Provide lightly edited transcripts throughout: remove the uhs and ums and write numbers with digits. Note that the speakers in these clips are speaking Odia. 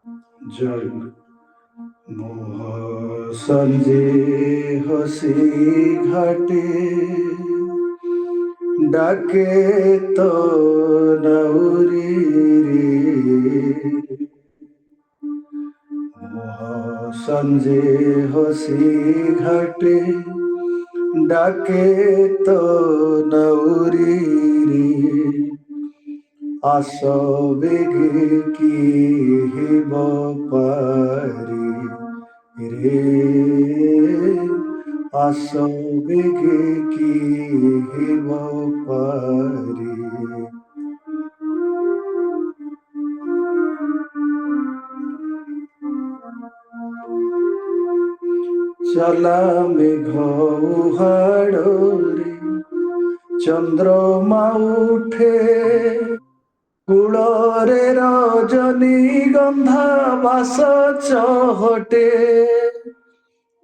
জয় মোহ সঞ্জে হসি ঘাটে ডাকে তো নৌরি রে মোহ সঞ্জে হসি ঘাটে ডাকে তো নৌরি রে আসবেগে কি হেব পারি রে আসবেগে কি হেব পারি চলা মেঘ উহাড়রে চন্দ্রমা উঠে কূଳରେ রজনী গন্ধা বাস চহটে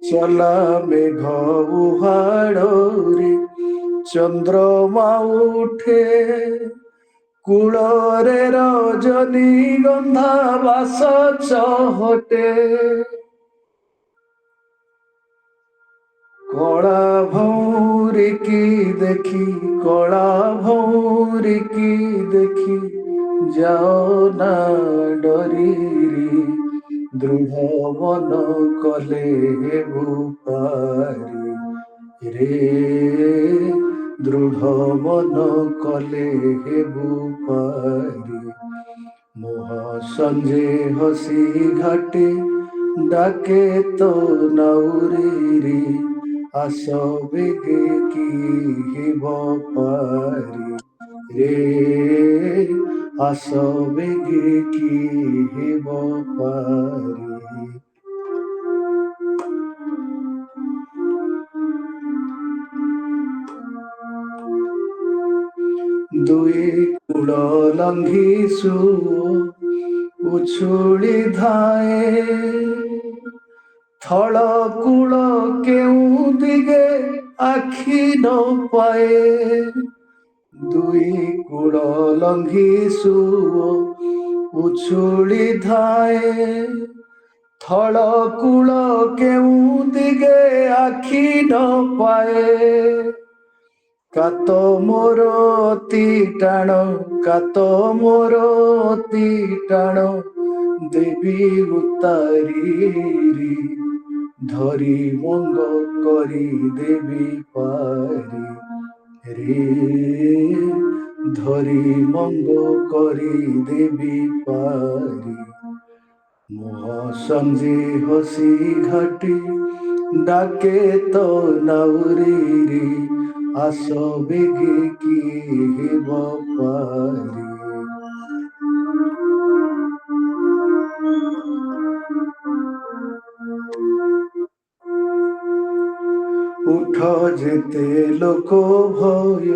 চলা মেঘ উহাড়রে চন্দ্রমা উঠে কূଳରେ রজনী গন্ধা বাস চহটে কলা ভৌরিকি দেখি কলা ভৌরিকি দেখি যাও না ডরি দৃঢ় মন কলে হেবু পারি রে দৃঢ় মন কলে হেবু পারি মোহ সঞ্জে হসি ঘাটে ডাকে তো নৌরি রে আসবেগে কি হেব পারি রে আসবেগে কি হেব পারি দুই কূଳ ଲଙ୍ଘି ସୁଅ ଉଛୁଳି ଧାଏ ଥଳ କୂଳ କେଉଁ ଦିଗେ ଆଖି ନ ପାଏ ଦୁଇ କୂଳ ଲଙ୍ଘି ସୁଅ ଉଛୁଳି ଧାଏ ଥଳ କୂଳ କେଉଁ ଦିଗେ ଆଖି ନ ପାଏ କାତ ମୋର ଅତି ଟାଣ କାତ ମୋର ଅତି ଟାଣ ଦେବୀ ଉତାରି ଧରି ମଙ୍ଗ କରି ଦେବୀ ପାରି ରେ ଧରି ମଙ୍ଗ କରି ଦେବୀ ପାରି মোহ সঞ্জে হসি ঘাটে ডাকে তো নৌরি রে আসবেগে কি হেব পারি উঠ যেতে লোক ভয়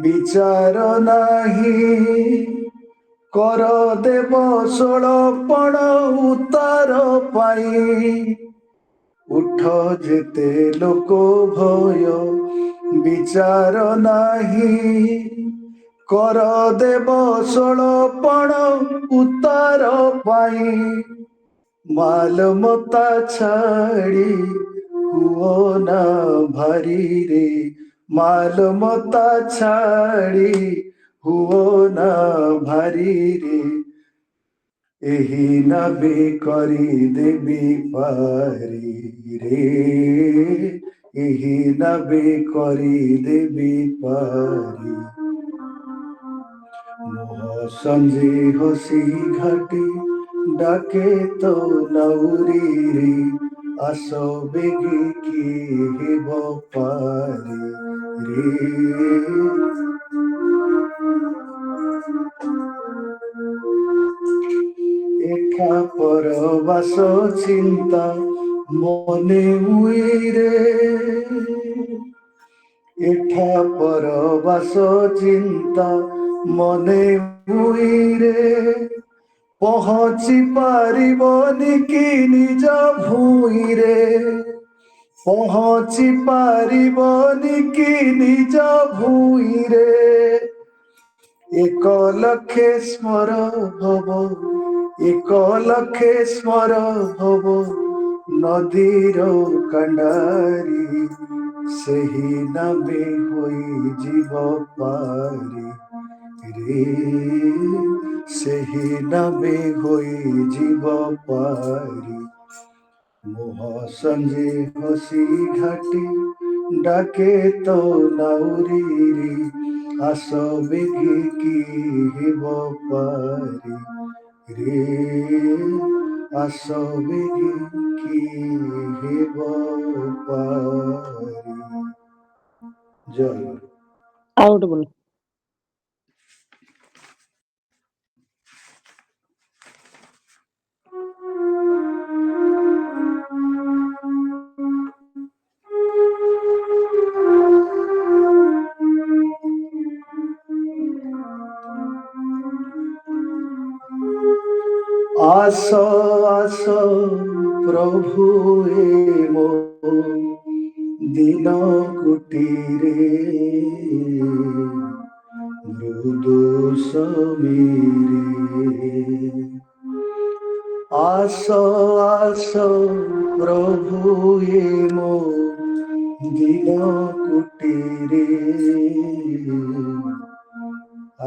বিচার নাহি কর দেব ষোড়পণ উত্তর পাই উঠ যেতে লোক ভয় বিচার নাহি কর দেব ষোড়পণ উত্তর পাই মালমতা ছাড়ি হুও না ভারি রে মালমতা ছাড়ি হুও না ভারি রে ଏହି ନବେ କରି ଦେବି ପାରି ରେ ଏହି ନବେ କରି ଦେବି ପାରି মোহ সঞ্জে হসি ঘাটে ডাকে তো নৌরি রে আসবেগে কি হেব পারি রে একা পরবাস চিন্তা মনে উইরে এঠা পরবাস চিন্তা মনে উইরে পହଞ୍ଚି ପାରିବନି କି ନିଜ ଭୂଇଁରେ ପହଞ୍ଚି ପାରିବନି କି ନିଜ ଭୂଇଁରେ ଏକ ଲକ୍ଷେ ସ୍ମର ହବ, ଏକ ଲକ୍ଷେ ସ୍ମର ହବ ନଦୀର କାଣ୍ଡାରୀ, ସେହି ନାମେ ହୋଇଯିବ ପାରି ରେ, ସେହି ନାମେ ହୋଇଯିବ ପାରି। ମୋହ ସଞ୍ଜେ ହସି ଘାଟି ডাকে তো নাউরিরি, আসবে কি হেব পারি রে, আসবে কি হেব পারি। জয়। ଆଉ ଗୋଟେ ବୋଲ। আস আস প্রভু এ মো দিন কুটিরে, মৃদু সমীরে। আস আস প্রভু এ মো দিন কুটিরে,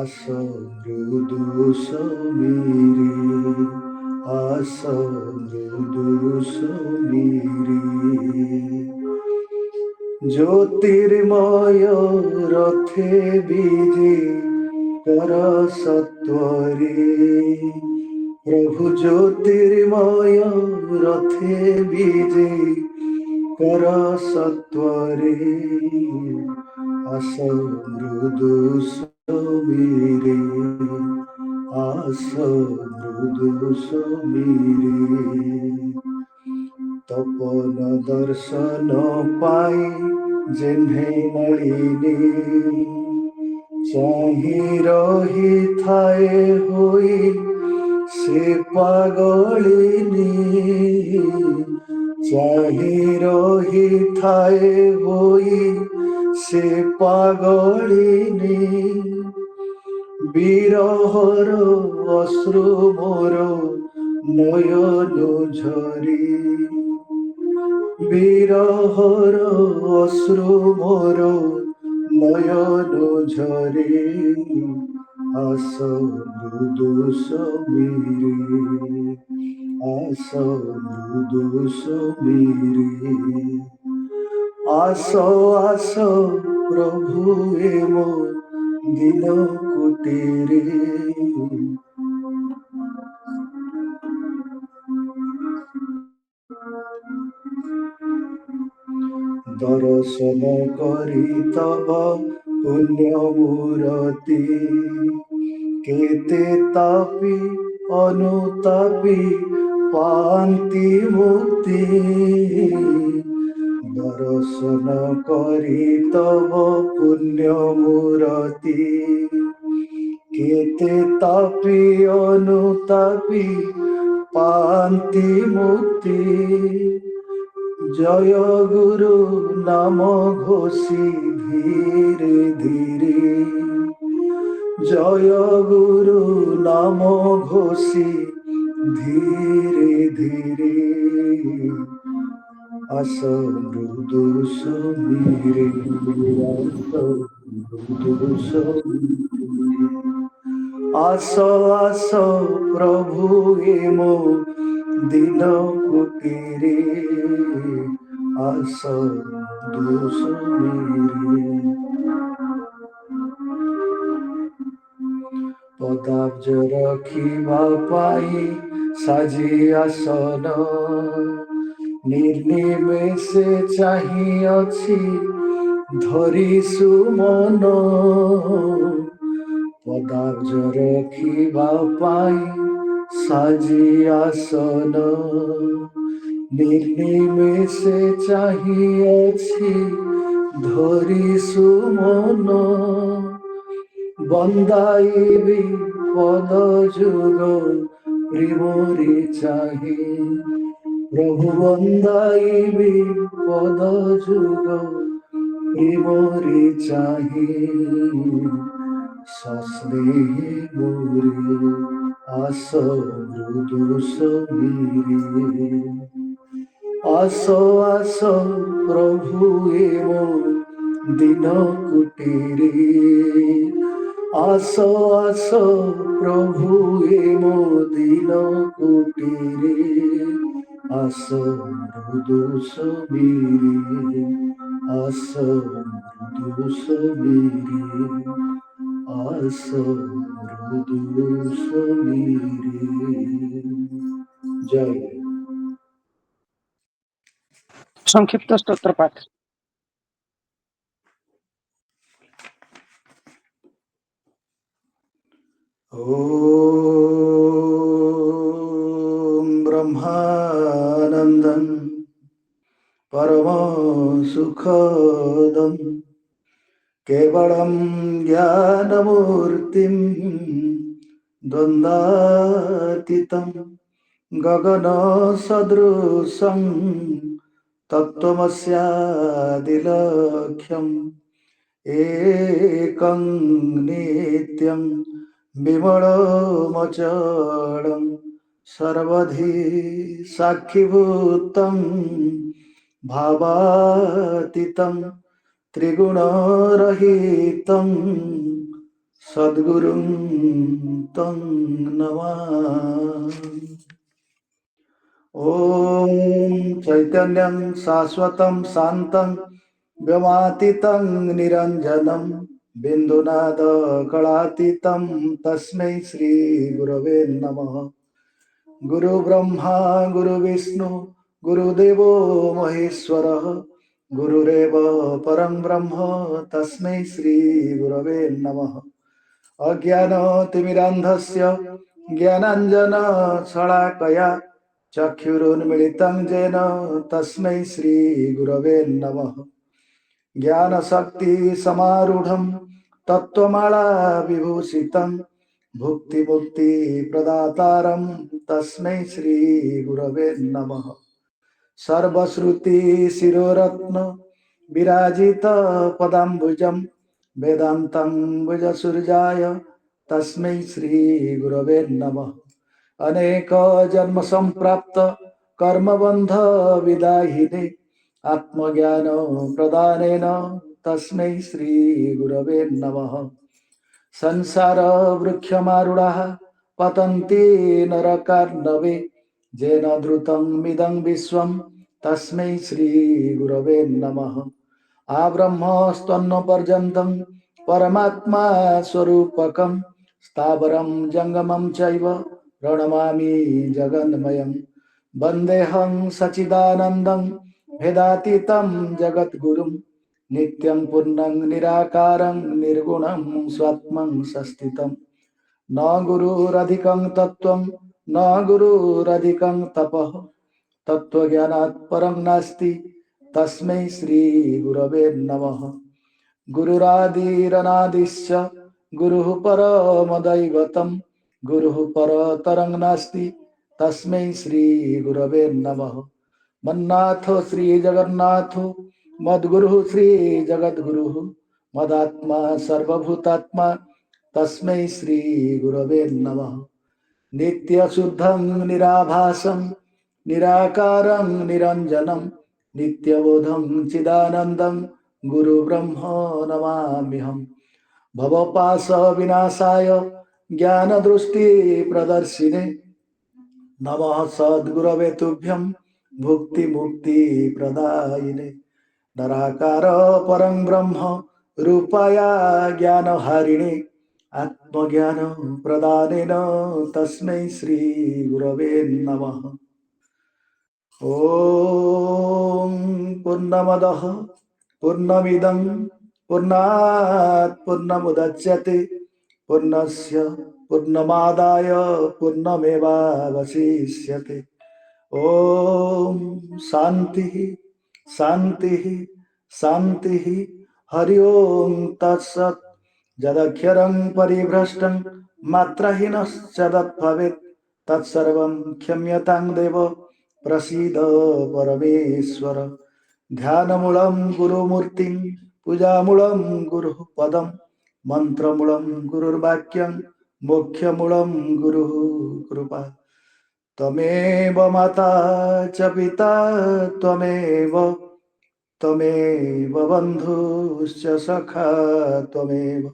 আস মৃদু সমীরে, আস মৃদু সমীরে। জ্যোতির্ময় রথে বিজে কর সত্বরে, প্রভু জ্যোতির্ময় রথে বিজে কর সত্বরে, আস মৃদু সমীরে, আস মৃদু সমীরে। তপন দর্শন পাই যেহ্নে নলিনী, চাহি রহিথায়ে হই সে পাগলিনী, চাহি রহিথায়ে হই সে পাগলিনী। বিরহর অশ্রু মোর নয়ন ঝরি, বিরহর অশ্রু মোর নয়ন ঝরে, আস মৃদু সমীরে, আস মৃদু সমীরে। আস আস প্রভু এ মো দিন কুটিরে, দর্শন করি তব পুণ্য মূরতি, কেতে তাপি অনুতাপি পান্তি মুক্তি। দর্শন করি তব পুণ্য মূরতি, কেতে তাপি অনুতাপি পান্তি মুক্তি। জয় গুরু নাম ঘোষি ধীরে ধীরে, জয় গুরু নাম ঘোষি ধীরে ধীরে, আস মৃদু সমীরে, মৃদু সমীরে। আস আস প্রভু এ মো দিন কুটিরে, আস মৃদু সমীরে। পদাব্জ রখিবা পাই সাজি আসন, ନିର୍ନିମେଷେ ଚାହିଁଅଛି ଧରି ସୁମନ। ପଦାବ୍ଜ ରଖିବା ପାଇଁ ସାଜି ଆସନ, ନିର୍ନିମେଷେ ଚାହିଁଅଛି ଧରି ସୁମନ। ବନ୍ଦାଇବି ପଦ ଯୁଗ ପ୍ରେମରେ ଚାହିଁ, প্রভু বন্দাইবি পদ যুগ প্রেমরে চাহি, সস্নেহে মোরে আস মৃদু সমীরে। আসো আসো প্রভু এমো দিন কুটিরে। আসো আসো প্রভু এমো দিন কুটিরে। আসো মৃদু সমীরে। আসো মৃদু সমীরে। আসো মৃদু সমীরে। জয় গুরু। সংক্ষিপ্ত স্তোত্র পাঠ। ॐ ब्रह्मानन्दं परमसुखदं केवलं ज्ञानमूर्तिं द्वन्द्वातीतं गगनसदृशं तत्त्वमस्यादिलक्ष्यम् एकं नित्यं विमलमचलं सर्वधि साक्षिभूतं भावातीतं त्रिगुणरहितं सद्गुरुं तं नमामि। ॐ चैतन्यं शाश्वतं शान्तं व्योमातीतं निरञ्जनं बिन्दुनादकलातीतं तस्मै श्रीगुरवे नमः। गुरुब्रह्मा गुरुविष्णु गुरुदेवो महेश्वरः गुरुरेव परं ब्रह्म तस्मै श्रीगुरवे नमः। अज्ञानतिमिरान्धस्य ज्ञानाञ्जनशलाकया चक्षुरुन्मिलितं येन तस्मै श्रीगुरवे नमः। ज्ञानशक्तिसमारूढं तत्त्वमाला विभूषितं भुक्तिमुक्तिप्रदातारं तस्मै श्रीगुरवे नमः। सर्वश्रुतिशिरोरत्न विराजित पदाम्बुजं वेदान्तं भुजसूर्याय तस्मै श्रीगुरवे नमः। अनेक जन्म संप्राप्त कर्मबन्ध विदाहिने आत्मज्ञान प्रदानेन तस्मै श्रीगुरवे नमः। संसार वृक्षमारूढाः पतन्ति नरकार्णवे येन धृतमिदं विश्वं तस्मै श्रीगुरवे नमः। आब्रह्मस्तन्नपर्यन्तं परमात्मा स्वरूपकं स्थावरं जङ्गमं चैव प्रणमामि जगन्मयं। वन्देऽहं सच्चिदानन्दं भेदातीतं जगद्गुरुं नित्यं पूर्णं निराकारं निर्गुणं स्वात्मं संस्थितं। न गुरुरधिकं तत्त्वं न गुरुरधिकं तपः तत्त्वज्ञानात् परं नास्ति तस्मै श्रीगुरवे नमः। गुरुरादिरनादिश्च गुरुः परमदैवतं गुरुः परतरं नास्ति तस्मै श्रीगुरवे नमः। मन्नाथो श्रीजगन्नाथो मद्गुरुः श्रीजगद्गुरुः मदात्मा सर्वभूतात्मा तस्मै श्रीगुरवे नमः। नित्यशुद्धं निराभासं निराकारं निरञ्जनं नित्यबोधं चिदानन्दं गुरुब्रह्म नमाम्यहम्। भवपाशविनाशाय ज्ञानदृष्टिप्रदर्शिने नमः सद्गुरवे तुभ्यं भुक्तिमुक्तिप्रदायिने। नराकार परं ब्रह्म रूपाया ज्ञानहारिणे आत्मज्ञान प्रदानेन तस्मै श्रीगुरवे नमः। ॐ पूर्णमदः पूर्णमिदं पूर्णात् पूर्णमुदच्यते पूर्णस्य पूर्णमादाय पूर्णमेवावशिष्यते। ॐ शान्तिः शान्तिः शान्तिः। हरि ओं तत्सत्। यदक्षरं परिभ्रष्टं मात्राहीनश्चदत् तत्सर्वं क्षम्यतां देव प्रसीद परमेश्वर। ध्यानमूलं गुरुमूर्तिं पूजामूलं गुरुः पदं मंत्रमूलम गुरुर्वाक्यं मोक्षमूलम गुरु कृपा। त्वमेव माता च पिता त्वमेव त्वमेव बन्धुश्च सखा त्वमेव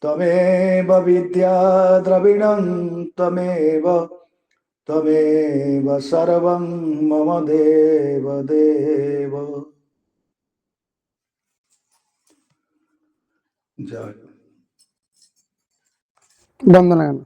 त्वमेव विद्या द्रविणं त्वमेव त्वमेव सर्वं मम देव देव। जय। বন্দনাগান।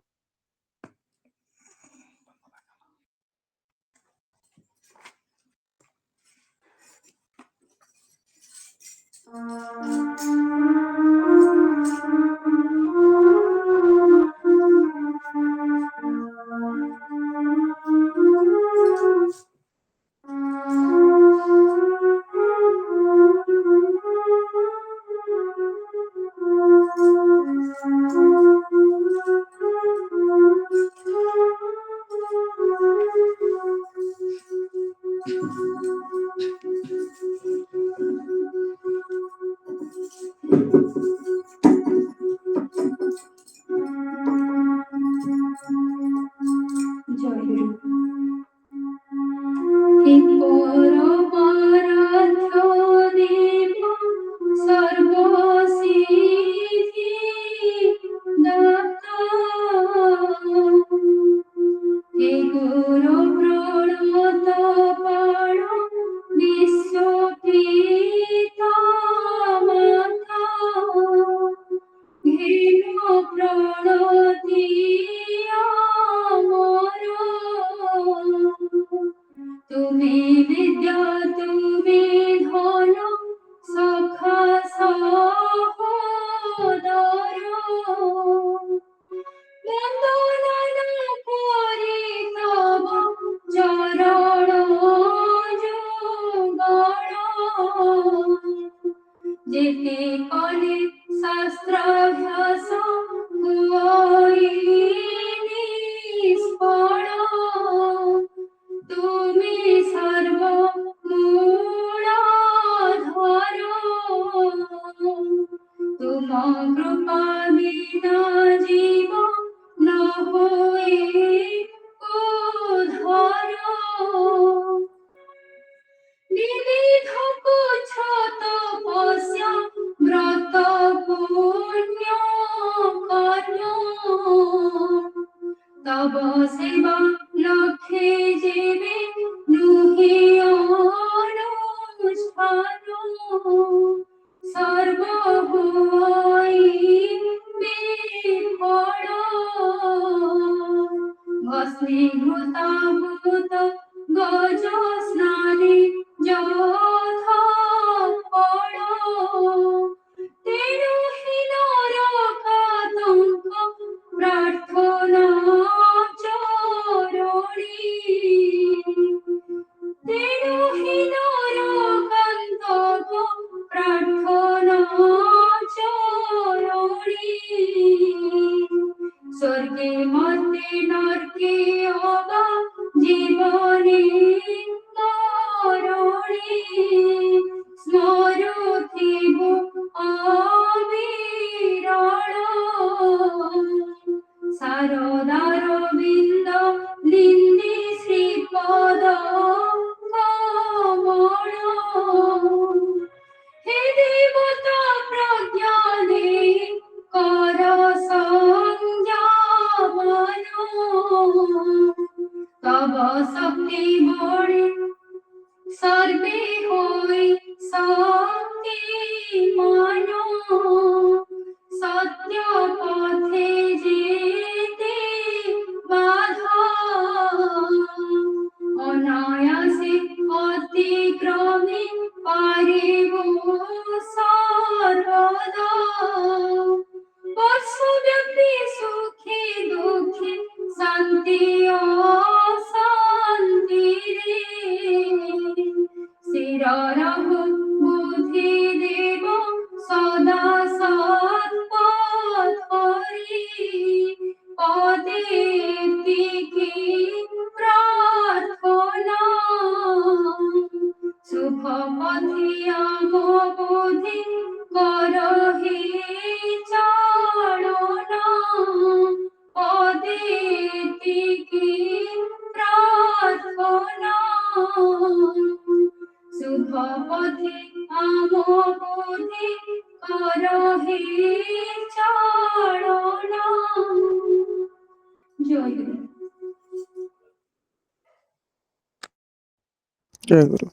ଜୟ ଗୁରୁ।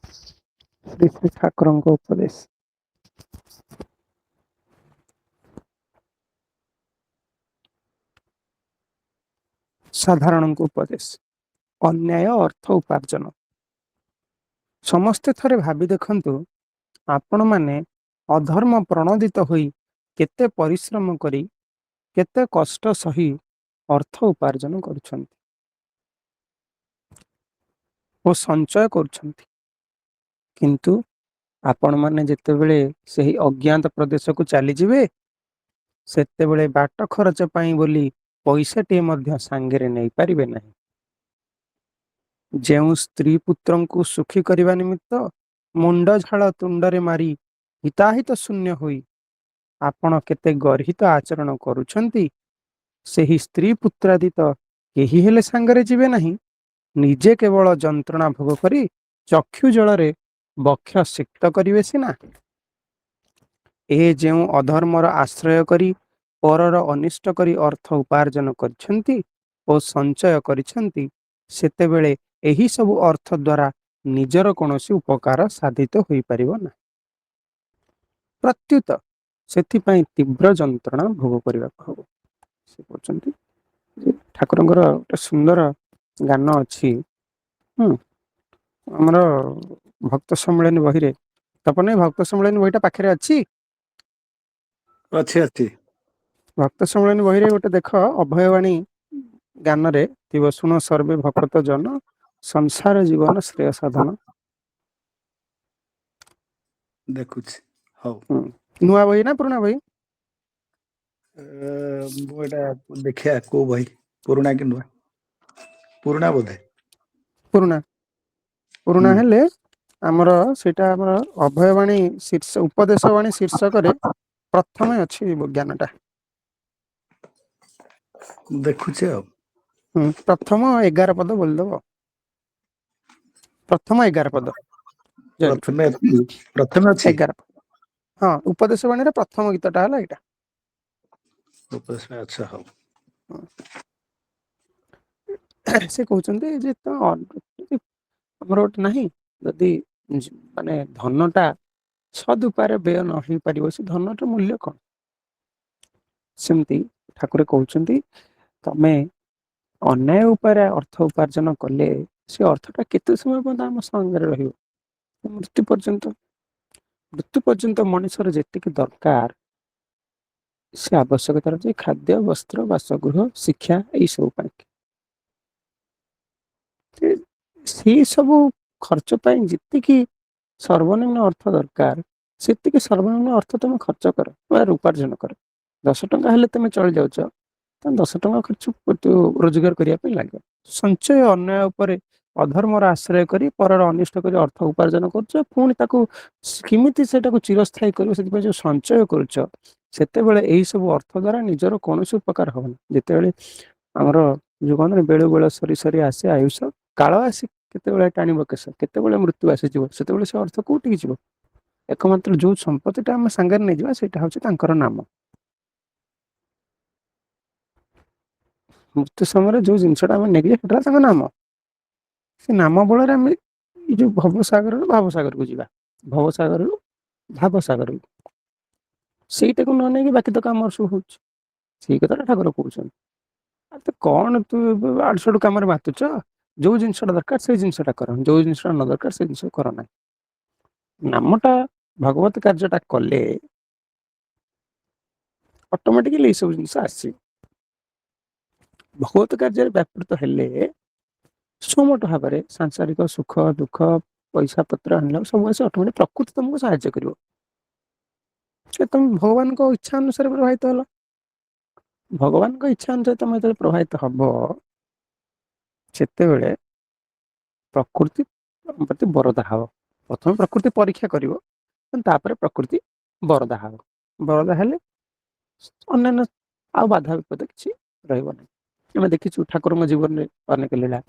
ଶ୍ରୀ ଶ୍ରୀ ଠାକୁରଙ୍କ ଉପଦେଶ। ସାଧାରଣଙ୍କ ଉପଦେଶ। ଅନ୍ୟାୟ ଅର୍ଥ ଉପାର୍ଜନ। ସମସ୍ତେ ଥରେ ଭାବି ଦେଖନ୍ତୁ, ଆପଣମାନେ ଅଧର୍ମ ପ୍ରଣୋଦିତ ହୋଇ କେତେ ପରିଶ୍ରମ କରି କେତେ କଷ୍ଟ ସହି ଅର୍ଥ ଉପାର୍ଜନ କରୁଛନ୍ତି ଓ ସଞ୍ଚୟ କରୁଛନ୍ତି। କିନ୍ତୁ ଆପଣମାନେ ଯେତେବେଳେ ସେହି ଅଜ୍ଞାତ ପ୍ରଦେଶକୁ ଚାଲିଯିବେ, ସେତେବେଳେ ବାଟ ଖରଚ ପାଇଁ ବୋଲି ପଇସାଟିଏ ମଧ୍ୟ ସାଙ୍ଗରେ ନେଇପାରିବେ ନାହିଁ। ଯେଉଁ ସ୍ତ୍ରୀ ପୁତ୍ରଙ୍କୁ ସୁଖୀ କରିବା ନିମିତ୍ତ ମୁଣ୍ଡ ଝାଳ ତୁଣ୍ଡରେ ମାରି ହିତାହିତ ଶୂନ୍ୟ ହୋଇ ଆପଣ କେତେ ଗର୍ହିତ ଆଚରଣ କରୁଛନ୍ତି, ସେହି ସ୍ତ୍ରୀ ପୁତ୍ରାଦିତ କେହି ହେଲେ ସାଙ୍ଗରେ ଯିବେ ନାହିଁ। ନିଜେ କେବଳ ଯନ୍ତ୍ରଣା ଭୋଗ କରି ଚକ୍ଷୁ ଜଳରେ ବକ୍ଷ ସିକ୍ତ କରିବେ ସିନା। ଏ ଯେଉଁ ଅଧର୍ମର ଆଶ୍ରୟ କରି ପରର ଅନିଷ୍ଟ କରି ଅର୍ଥ ଉପାର୍ଜନ କରିଛନ୍ତି ଓ ସଞ୍ଚୟ କରିଛନ୍ତି, ସେତେବେଳେ ଏହି ସବୁ ଅର୍ଥ ଦ୍ୱାରା ନିଜର କୌଣସି ଉପକାର ସାଧିତ ହୋଇପାରିବ ନାହିଁ। ପ୍ରତ୍ୟୁତ ସେଥିପାଇଁ ତୀବ୍ର ଯନ୍ତ୍ରଣା ଭୋଗ କରିବାକୁ ହେବ। ସେ କହୁଛନ୍ତି ଯେ ଠାକୁରଙ୍କର ଗୋଟେ ସୁନ୍ଦର ଗାନ ଅଛି। ଆମର ଭକ୍ତ ସମ୍ମିଳନୀ ବହିରେ, ତପନ ଭକ୍ତ ସମ୍ମିଳନୀ ବହିଟା ପାଖରେ ଅଛି? ଅଛି। ଭକ୍ତ ସମ୍ମିଳନୀ ବହିରେ ଗୋଟେ ଦେଖ, ଅଭୟବାଣୀ ଗାନରେ ଥିବ, ଶୁଣ ସର୍ବେ ଭକତ ଜନ ସଂସାର ଜୀବନ ଶ୍ରେୟ ସାଧନ। ଦେଖୁଛି। ହଉ। ନୂଆ ବହି ନା ପୁରୁଣା ବହି? ଏଇଟା ଦେଖିବା କୋଉ ବହି, ପୁରୁଣା କି ନୂଆ? ପୁରୁଣା ବୋଧେ। ପୁରୁଣା ହେଲେ ଆମର ସେଇଟା ଆମର ଅଭୟବାଣୀ ଉପଦେଶ ବାଣୀ ଶୀର୍ଷକରେ ପ୍ରଥମେ ଅଛି ଜ୍ଞାନଟା। ଦେଖୁଛି ଆଉ। ପ୍ରଥମ 11 ପଦ ବୋଲିଦବ। ପ୍ରଥମ 11 ପଦ। ପ୍ରଥମେ ଅଛି। 11। ହଁ, ଉପଦେଶ ବାଣୀର ପ୍ରଥମ ଗୀତଟା ହେଲା ଏଇଟା। ଆଚ୍ଛା, ହଉ। ସେ କହୁଛନ୍ତି ଯେ ଆମର ଗୋଟେ ନାହିଁ, ଯଦି ମାନେ ଧନଟା ସଦ୍ ଉପାୟରେ ବ୍ୟୟ ନ ହେଇପାରିବ, ସେ ଧନର ମୂଲ୍ୟ କଣ? ସେମିତି ଠାକୁର କହୁଛନ୍ତି, ତମେ ଅନ୍ୟାୟ ଉପରେ ଅର୍ଥ ଉପାର୍ଜନ କଲେ ସେ ଅର୍ଥଟା କେତେ ସମୟ ପର୍ଯ୍ୟନ୍ତ ଆମ ସାଙ୍ଗରେ ରହିବ? ମୃତ୍ୟୁ ପର୍ଯ୍ୟନ୍ତ। ମୃତ୍ୟୁ ପର୍ଯ୍ୟନ୍ତ ମଣିଷର ଯେତିକି ଦରକାର, ସେ ଆବଶ୍ୟକତା ରହିଛି ଖାଦ୍ୟ, ବସ୍ତ୍ର, ବାସଗୃହ, ଶିକ୍ଷା, ଏଇସବୁ ପାଇଁ। ସେଇ ସବୁ ଖର୍ଚ୍ଚ ପାଇଁ ଯେତିକି ସର୍ବନିମ୍ନ ଅର୍ଥ ଦରକାର, ସେତିକି ସର୍ବନିମ୍ନ ଅର୍ଥ ତମେ ଖର୍ଚ୍ଚ କର ବା ଉପାର୍ଜନ କର। 10 ଟଙ୍କା ହେଲେ ତମେ ଚଳି ଯାଉଛ, 10 ଟଙ୍କା ଖର୍ଚ୍ଚ ରୋଜଗାର କରିବା ପାଇଁ ଲାଗିବ। ସଞ୍ଚୟ ଅନ୍ୟାୟ ଉପରେ ଅଧର୍ମର ଆଶ୍ରୟ କରି ପରର ଅନିଷ୍ଟ କରି ଅର୍ଥ ଉପାର୍ଜନ କରୁଛ, ପୁଣି ତାକୁ କେମିତି ସେଟାକୁ ଚିରସ୍ଥାୟୀ କରିବ, ସେଥିପାଇଁ ଯୋଉ ସଞ୍ଚୟ କରୁଛ, ସେତେବେଳେ ଏଇ ସବୁ ଅର୍ଥ ଦ୍ୱାରା ନିଜର କୌଣସି ଉପକାର ହବନି। ଯେତେବେଳେ ଆମର ଜୀବନରେ ବେଳୁ ବେଳ ସରି ସରି ଆସେ ଆୟୁଷ, କାଳ ଆସି କେତେବେଳେ ଟାଣିବ କେଶ, କେତେବେଳେ ମୃତ୍ୟୁ ଆସିଯିବ, ସେତେବେଳେ ସେ ଅର୍ଥ କୋଉଠିକି ଯିବ? ଏକମାତ୍ର ଯୋଉ ସମ୍ପତ୍ତିଟା ଆମେ ସାଙ୍ଗରେ ନେଇଯିବା, ସେଇଟା ହଉଛି ତାଙ୍କର ନାମ। ମୃତ୍ୟୁ ସମୟରେ ଯୋଉ ଜିନିଷଟା ଆମେ ନେଇଯିବା, ସେଟା ତାଙ୍କ ନାମ। ସେ ନାମ ବଳରେ ଆମେ ଏଇ ଯୋଉ ଭବସାଗରରୁ ଭାବସାଗରକୁ ଯିବା, ଭବସାଗରରୁ ଭାବସାଗରକୁ। ସେଇଟାକୁ ନ ନେଇକି ବାକି ତ କାମ ସବୁ ହଉଛି। ସେଇ କଥାଟା ଠାକୁର କହୁଛନ୍ତି। କଣ ତୁ ଆଡୁ ସାଡୁ କାମରେ ମାତୁଛ? ଯୋଉ ଜିନିଷଟା ଦରକାର ସେଇ ଜିନିଷଟା କର, ଯୋଉ ଜିନିଷଟା ନ ଦରକାର ସେଇ ଜିନିଷ କର ନାହିଁ। ନାମଟା, ଭଗବତ କାର୍ଯ୍ୟଟା କଲେ ଅଟୋମେଟିକାଲି ଏଇ ସବୁ ଜିନିଷ ଆସିବ। ଭଗବତ କାର୍ଯ୍ୟରେ ବ୍ୟାପୃତ ହେଲେ ସୁମୋଟ ଭାବରେ ସାଂସାରିକ ସୁଖ ଦୁଃଖ, ପଇସା ପତ୍ର ଆଣିଲା ସବୁ ଆସି ଅଟୋମେଟିକ ପ୍ରକୃତି ତମକୁ ସାହାଯ୍ୟ କରିବ। ସେ ତମେ ଭଗବାନଙ୍କ ଇଚ୍ଛା ଅନୁସାରେ ପ୍ରବାହିତ ହେଲ। ଭଗବାନଙ୍କ ଇଚ୍ଛା ଅନୁସାରେ ତମେ ଯେତେବେଳେ ପ୍ରବାହିତ ହବ, ସେତେବେଳେ ପ୍ରକୃତି ତମ ପ୍ରତି ବରଦା ହବ। ପ୍ରଥମେ ପ୍ରକୃତି ପରୀକ୍ଷା କରିବ, ତାପରେ ପ୍ରକୃତି ବରଦା ହବ। ବରଦା ହେଲେ ଅନ୍ୟାନ୍ୟ ଆଉ ବାଧା ବିପଦ କିଛି ରହିବ ନାହିଁ। ଆମେ ଦେଖିଛୁ ଠାକୁରଙ୍କ ଜୀବନରେ ଅନେକ ଲୀଳା।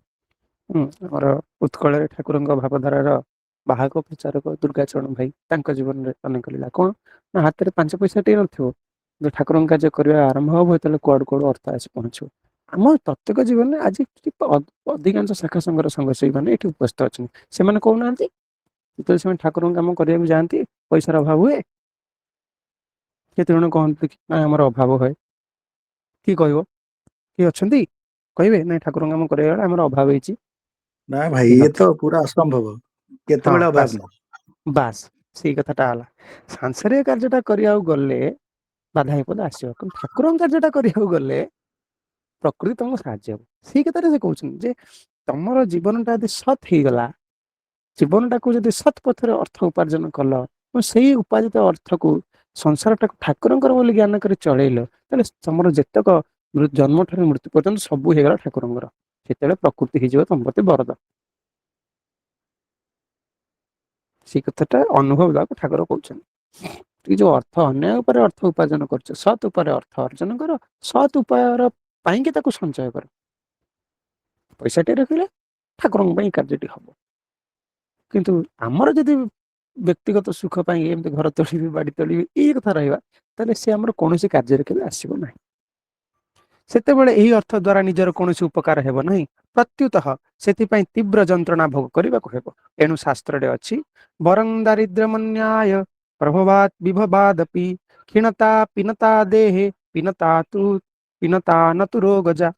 ଆମର ଉତ୍କଳରେ ଠାକୁରଙ୍କ ଭାବଧାରାର ବାହକ ପ୍ରଚାରକ ଦୁର୍ଗାଚରଣ ଭାଇ, ତାଙ୍କ ଜୀବନରେ ଅନେକ ଲୀଳା। କଣ ନା, ହାତରେ 5 ପଇସା ଟିକେ ନଥିବ, ଠାକୁରଙ୍କ କାର୍ଯ୍ୟ କରିବା ଆରମ୍ଭ ହବ, ଯେତେବେଳେ କୁଆଡୁ କୁଆଡୁ ଅର୍ଥ ଆସି ପହଞ୍ଚିବ। ଆମ ପ୍ରତ୍ୟେକ ଜୀବନରେ ଆଜି ଅଧିକାଂଶ ଶାଖା ସଂଘର ସଂଘର୍ଷୀ ମାନେ ଏଠି ଉପସ୍ଥିତ ଅଛନ୍ତି। ସେମାନେ କହୁନାହାନ୍ତି ଯେତେବେଳେ ସେମାନେ ଠାକୁରଙ୍କ କାମ କରିବାକୁ ଯାଆନ୍ତି ପଇସାର ଅଭାବ ହୁଏ, କେତେ ଜଣ କହନ୍ତି ନା ଆମର ଅଭାବ ହୁଏ। କିଏ କହିବ? କିଏ ଅଛନ୍ତି କହିବେ ନାଇଁ ଠାକୁରଙ୍କ କାମ କରିବା ବେଳେ ଆମର ଅଭାବ ହେଇଛି? ନା ଭାଇ ଦେଖ, ଇଏ ତ ପୁରା ଅସମ୍ଭବ, ହଁ କେତେବେଳେ ଅଭାବ ବାସ୍ ନାହିଁ। ବାସ୍ ସେଇ କଥାଟା ହେଲା। ସାଂସାରିକ କାର୍ଯ୍ୟଟା କରିବାକୁ ଗଲେ ବାଧା ବିପଦ ଆସିବ, କିନ୍ତୁ ଠାକୁରଙ୍କ କାର୍ଯ୍ୟଟା କରିବାକୁ ଗଲେ ପ୍ରକୃତି ତମକୁ ସାହାଯ୍ୟ ହବ। ସେଇ କଥାରେ ସେ କହୁଛନ୍ତି ଯେ ତମର ଜୀବନଟା ଯଦି ସତ୍ ହେଇଗଲା, ଜୀବନଟାକୁ ଯଦି ସତ୍ ପଥରେ ଅର୍ଥ ଉପାର୍ଜନ କଲ, ସେଇ ଉପାର୍ଜିତ ଅର୍ଥକୁ ସଂସାରଟାକୁ ଠାକୁରଙ୍କର ବୋଲି ଜ୍ଞାନ କରି ଚଳେଇଲ, ତାହେଲେ ତମର ଯେତେକ ଜନ୍ମ ଠାରୁ ମୃତ୍ୟୁ ପର୍ଯ୍ୟନ୍ତ ସବୁ ହେଇଗଲା ଠାକୁରଙ୍କର। ସେତେବେଳେ ପ୍ରକୃତି ହେଇଯିବ ତମ ପ୍ରତି ବରଦ। ସେଇ କଥାଟା ଅନୁଭବ ଦେବାକୁ ଠାକୁର କହୁଛନ୍ତି। ଯୋଉ ଅର୍ଥ ଅନ୍ୟାୟ ଉପରେ ଅର୍ଥ ଉପାର୍ଜନ କରୁଛ, ସତ୍ ଉପରେ ଅର୍ଥ ଅର୍ଜନ କର, ସତ୍ ଉପାୟର ପାଇଁକି ତାକୁ ସଞ୍ଚୟ କର। ପଇସାଟେ ରଖିଲେ ଠାକୁରଙ୍କ ପାଇଁ କାର୍ଯ୍ୟଟି ହବ। କିନ୍ତୁ ଆମର ଯଦି ବ୍ୟକ୍ତିଗତ ସୁଖ ପାଇଁ ଏମିତି ଘର ତୋଳିବି, ବାଡି ତୋଳିବି, ଏଇ କଥା ରହିବା, ତାହେଲେ ସେ ଆମର କୌଣସି କାର୍ଯ୍ୟରେ କେବେ ଆସିବ ନାହିଁ। ସେତେବେଳେ ଏହି ଅର୍ଥ ଦ୍ଵାରା ନିଜର କୌଣସି ଉପକାର ହେବ ନାହିଁ, ପ୍ରତ୍ୟୁତଃ ସେଥିପାଇଁ ତୀବ୍ର ଯନ୍ତ୍ରଣା ଭୋଗ କରିବାକୁ ହେବ। ଏଣୁ ଶାସ୍ତ୍ରରେ ଅଛି, ବରଂ ଦାରିଦ୍ର୍ୟମନ୍ୟାୟ ପ୍ରଭବାତ୍ ବିଭବାଦପି କ୍ଷୀଣତା ପିନତା ଦେହେ ପିନତା ନତୁ ରୋଗଜା।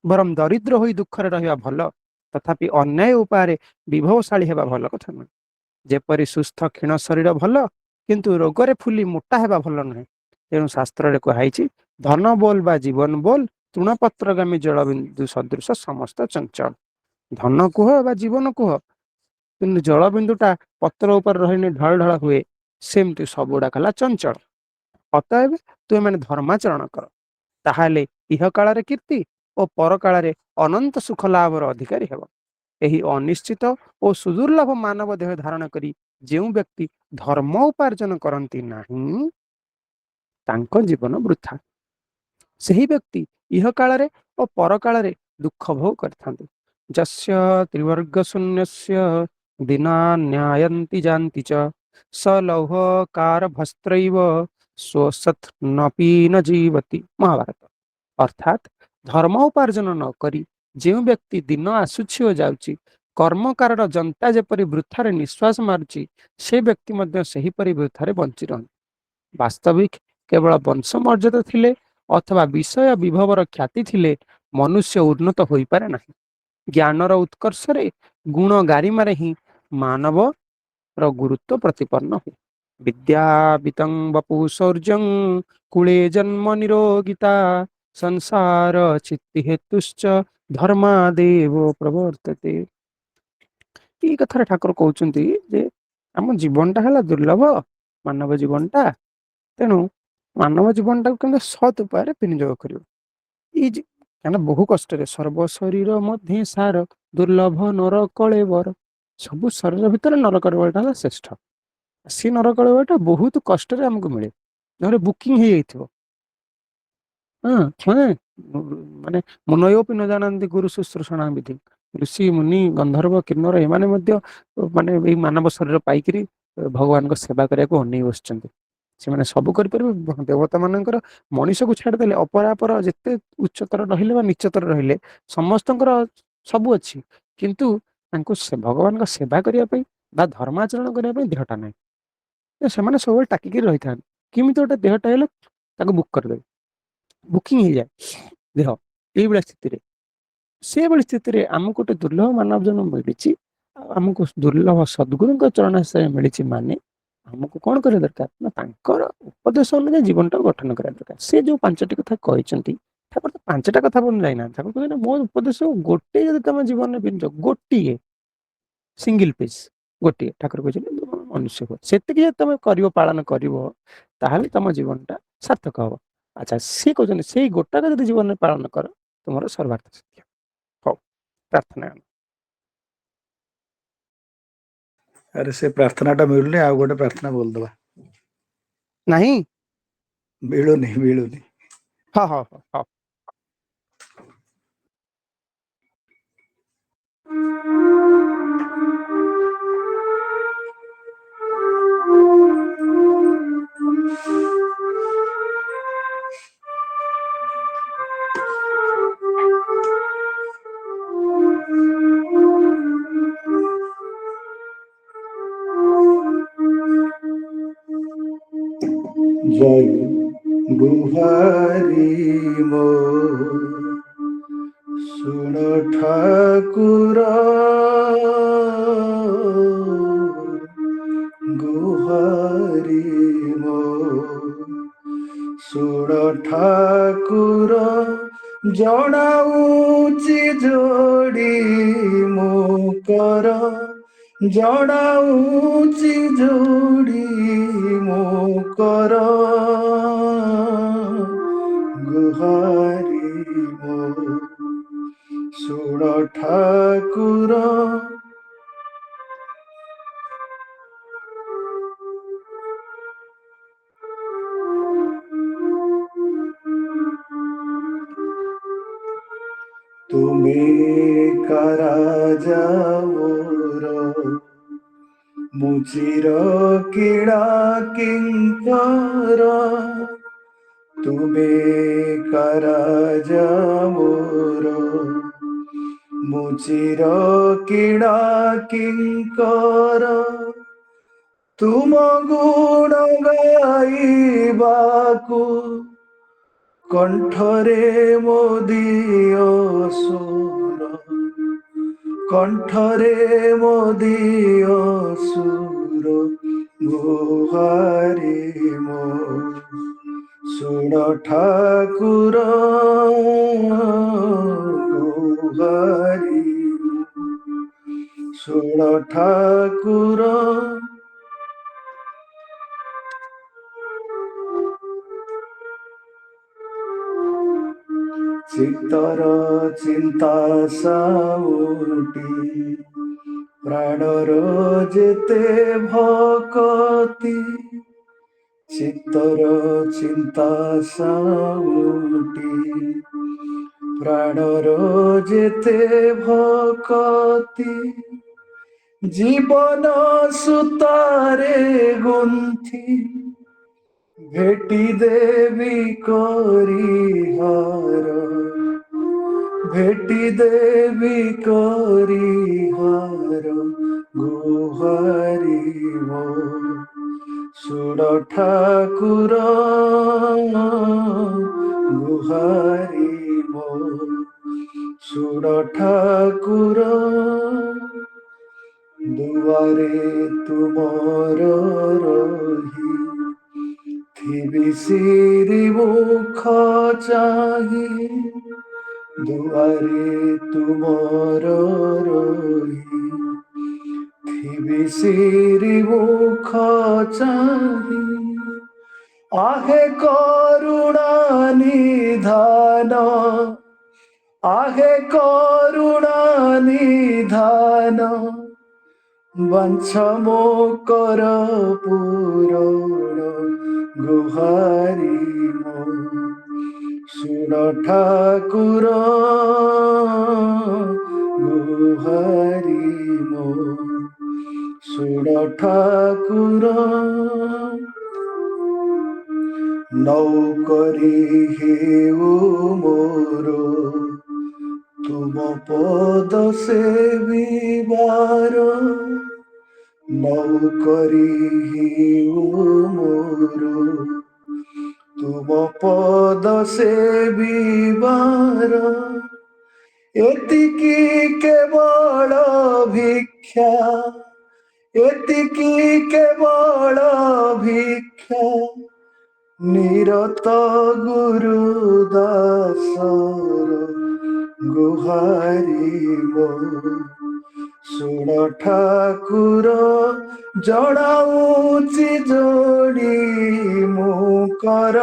ବରଂ ଦରିଦ୍ର ହୋଇ ଦୁଃଖରେ ରହିବା ଭଲ, ତଥାପି ଅନ୍ୟାୟ ଉପାୟରେ ବିଭବଶାଳୀ ହେବା ଭଲ କଥା ନୁହେଁ। ଯେପରି ସୁସ୍ଥ କ୍ଷୀଣ ଶରୀର ଭଲ, କିନ୍ତୁ ରୋଗରେ ଫୁଲି ମୋଟା ହେବା ଭଲ ନୁହେଁ। ତେଣୁ ଶାସ୍ତ୍ରରେ କୁହାଯାଇଛି, ଧନ ବୋଲ ବା ଜୀବନ ବୋଲ, ତୃଣପତ୍ରଗାମୀ ଜଳବିନ୍ଦୁ ସଦୃଶ ସମସ୍ତ ଚଞ୍ଚଳ। ଧନ କୁହ ବା ଜୀବନ କୁହ, କିନ୍ତୁ ଜଳବିନ୍ଦୁଟା ପତ୍ର ଉପରେ ରହିଲେ ଢଳ ଢଳ ହୁଏ, ସେମିତି ସବୁଗୁଡାକ ହେଲା ଚଞ୍ଚଳ। ଅତଏବ ତୁମେ ମାନେ ଧର୍ମାଚରଣ କର, ତାହେଲେ ଇହ କାଳରେ କୀର୍ତ୍ତି ଓ ପରକାଳରେ ଅନନ୍ତ ସୁଖ ଲାଭର ଅଧିକାରୀ ହେବ। ଏହି ଅନିଶ୍ଚିତ ଓ ସୁଦୁର୍ଲଭ ମାନବ ଦେହ ଧାରଣ କରି ଯେଉଁ ବ୍ୟକ୍ତି ଧର୍ମ ଉପାର୍ଜନ କରନ୍ତି ନାହିଁ, ତାଙ୍କ ଜୀବନ ବୃଥା। ସେହି ବ୍ୟକ୍ତି ଇହ କାଳରେ ଓ ପରକାଳରେ ଦୁଃଖ ଭୋଗ କରିଥାନ୍ତି। ଯସ୍ୟ ତ୍ରିବର୍ଗ ଶୂନ୍ୟସ୍ୟ ଦିନାନ୍ୟାୟନ୍ତି ଯାନ୍ତି ଚ ସ ଲୌହ କାର ଭସ୍ତ୍ରୈବ ସ୍ୱସତ୍ ନପି ନ ଜୀବତି। ମହାଭାରତ। ଅର୍ଥାତ୍ ଧର୍ମ ଉପାର୍ଜନ ନ କରି ଯେଉଁ ବ୍ୟକ୍ତି ଦିନ ଆସୁଛି ଓ ଯାଉଛି, କର୍ମକାରର ଜନ୍ତା ଯେପରି ବୃଥାରେ ନିଶ୍ୱାସ ମାରୁଛି, ସେ ବ୍ୟକ୍ତି ମଧ୍ୟ ସେହିପରି ବୃଥାରେ ବଞ୍ଚି ରହନ୍ତି। ବାସ୍ତବିକ କେବଳ ବଂଶ ମର୍ଯ୍ୟାଦା ଥିଲେ ଅଥବା ବିଷୟ ବିଭବର ଖ୍ୟାତି ଥିଲେ ମନୁଷ୍ୟ ଉନ୍ନତ ହୋଇପାରେ ନାହିଁ। ଜ୍ଞାନର ଉତ୍କର୍ଷରେ ଗୁଣ ଗାରିମାରେ ହିଁ ମାନବର ଗୁରୁତ୍ୱ ପ୍ରତିପନ୍ନ ହୁଏ। ବିଦ୍ୟା ବିତଂ ବପୁ ଶୌର୍ଯ୍ୟଂ କୁଳେ ଜନ୍ମ ନିରୋଗିତା ସଂସାର ଚିତ୍ତି ହେତୁଶ୍ଚ ଧର୍ମାଦେବ ପ୍ରବର୍ତ୍ତତେ। ଏଇ କଥାରେ ଠାକୁର କହୁଛନ୍ତି ଯେ ଆମ ଜୀବନଟା ହେଲା ଦୁର୍ଲଭ, ମାନବ ଜୀବନଟା। ତେଣୁ ମାନବ ଜୀବନଟାକୁ କେମିତି ସତ୍ ଉପାୟରେ ବିନିଯୋଗ କରିବ। କାହିଁକିନା ବହୁ କଷ୍ଟରେ ସର୍ବ ଶରୀର ମଧ୍ୟ ସାର ଦୁର୍ଲଭ ନର କଳେବର। ସବୁ ଶରୀର ଭିତରେ ନର କଳେବରଟା ହେଲା ଶ୍ରେଷ୍ଠ। ସେ ନର କଳେବରଟା ବହୁତ କଷ୍ଟରେ ଆମକୁ ମିଳେ, ନହେଲେ ବୁକିଂ ହେଇଯାଇଥିବ। ମାନେ ମୁନୟୋପି ନ ଜାନନ୍ତି ଗୁରୁ ଶୁଶ୍ରୂଷଣା ବିଧି। ଋଷି ମୁନି ଗନ୍ଧର୍ବ କିନ୍ନର ଏମାନେ ମଧ୍ୟ ମାନେ ଏଇ ମାନବ ଶରୀର ପାଇକିରି ଭଗବାନଙ୍କ ସେବା କରିବାକୁ ଅନେଇ ବସିଛନ୍ତି। ସେମାନେ ସବୁ କରିପାରିବେ, ଦେବତା ମାନଙ୍କର ମଣିଷକୁ ଛାଡ଼ିଦେଲେ ଅପରାପର ଯେତେ ଉଚ୍ଚତର ରହିଲେ ବା ନିଚତର ରହିଲେ ସମସ୍ତଙ୍କର ସବୁ ଅଛି, କିନ୍ତୁ ତାଙ୍କୁ ଭଗବାନଙ୍କ ସେବା କରିବା ପାଇଁ ବା ଧର୍ମାଚରଣ କରିବା ପାଇଁ ଦେହଟା ନାହିଁ। ସେମାନେ ସବୁବେଳେ ଟାକିକି ରହିଥାନ୍ତି, କେମିତି ଗୋଟେ ଦେହଟା ହେଲେ ତାକୁ ବୁକ୍ କରିଦେବେ, ବୁକିଂ ହେଇଯାଏ ଦେହ। ଏଇଭଳିଆ ସ୍ଥିତିରେ, ସେଭଳି ସ୍ଥିତିରେ ଆମକୁ ଗୋଟେ ଦୁର୍ଲଭ ମାନବ ଜନ୍ମ ମିଳିଛି, ଆଉ ଆମକୁ ଦୁର୍ଲଭ ସଦ୍ଗୁରୁଙ୍କ ଚରଣ ଆଶ୍ରୟ ମିଳିଛି, ମାନେ ଆମକୁ କଣ କରିବା ଦରକାର ନା ତାଙ୍କର ଉପଦେଶ ଅନୁଯାୟୀ ଜୀବନଟାକୁ ଗଠନ କରିବା ଦରକାର। ସେ ଯୋଉ ପାଞ୍ଚଟି କଥା କହିଛନ୍ତି, ଠାକୁର ତ ପାଞ୍ଚଟା କଥା ଯାଇନାହାନ୍ତି। ଠାକୁର କହିଛନ୍ତି ମୋ ଉପଦେଶ ଗୋଟେ ଯଦି ତମ ଜୀବନରେ ପିନ୍ଧ, ଗୋଟିଏ ସିଙ୍ଗଲ ପିସ୍, ଗୋଟିଏ ଠାକୁର କହିଛନ୍ତି ମନୁଷ୍ୟ ହୁଅ, ସେତିକି ଯଦି ତମେ କରିବ, ପାଳନ କରିବ, ତାହେଲେ ତମ ଜୀବନଟା ସାର୍ଥକ ହବ। ଆଚ୍ଛା, ସିଏ କହୁଛନ୍ତି ସେଇ ଗୋଟାକ ଯଦି ଜୀବନରେ ପାଳନ କର, ତୁମର ସର୍ବାର୍ଥ ସିଦ୍ଧି ହବ। ହଉ, ପ୍ରାର୍ଥନା। ଆରେ ସେ ପ୍ରାର୍ଥନାଟା ମିଳୁନି, ଆଉ ଗୋଟେ ପ୍ରାର୍ଥନା ବୋଲିଦବା। ନାହିଁ, ମିଳୁନି। ହଁ ହଁ ହଁ ହଁ। ଜୟ ଗୁହାରି ମୋ ଶୁଣ ଠାକୁର ଗୁହାରି ମୋ ଶୁଣ ଠାକୁର ଜଣାଉଛି ଯୋଡ଼ି ମୋ କର ଜଣାଉଛି ଯୋଡ଼ି ମୋ କର ଗୁହାରି ମୋ ଶୁଣ ଠାକୁର ତୁମେ କାରାଜା ମୋର ମୁଁ ଚିର କିଣା କିଙ୍କର ତୁମେ କାରାଜା ମୋର ମୁଁ ଚିର କିଣା କିଙ୍କର ତୁମ ଗୁଣ ଗାଇବାକୁ କଣ୍ଠରେ ମୋ ଦିଅ ସୁର କଣ୍ଠରେ ମୋ ଦିଅ ସୁର ଗୁହାରି ମୋ ଶୁଣ ଠାକୁର ଗୁହାରି ଶୁଣ ଠାକୁର ଚିତ୍ତର ଚିନ୍ତା ସାଉଟି ପ୍ରାଣର ଯେତେ ଭକତି ଚିତ୍ତର ଚିନ୍ତା ସାଉଟି ପ୍ରାଣର ଯେତେ ଭକତି ଜୀବନ ସୂତାରେ ଗୁନ୍ଥି ଭେଟି ଦେବି କରିହାର ଭେଟି ଦେବି କରିହାର ଗୁହାରି ମୋ ଶୁଣ ଠାକୁର ଗୁହାରି ମୋ ଶୁଣ ଠାକୁର ଦୁଆରେ ତୁମର ରହି ଥିବି ସିରି ମୁଖ ଚାହିଁ ଦୁଆରେ ତୁମର ରହି ଥିବି ସିରି ମୁଖ ଚାହିଁ आहे କରୁଣା ନିଧାନ आहे କରୁଣା ନିଧାନ ବାଞ୍ଛ ମୋ କର ପୂରଣ ଗୁହାରି ମୋ ଶୁଣ ଠାକୁର ଗୁହାରି ମୋ ଶୁଣ ଠାକୁର ନୌକରି ହେଉ ମୋର ତୁମ ପଦ ସେବିବାର ନୌକରି ହେଉ ମୋର ତୁମ ପଦ ସେବିବାର ଏତିକି କେବଳ ଭିକ୍ଷା ଏତିକି କେବଳ ଭିକ୍ଷା ନିରତ ଗୁରୁ ଦାସର ଗୁହାରି ମୋ ଶୁଣ ଠାକୁର ଜଣାଉଛି ଯୋଡ଼ି ମୁଁ କର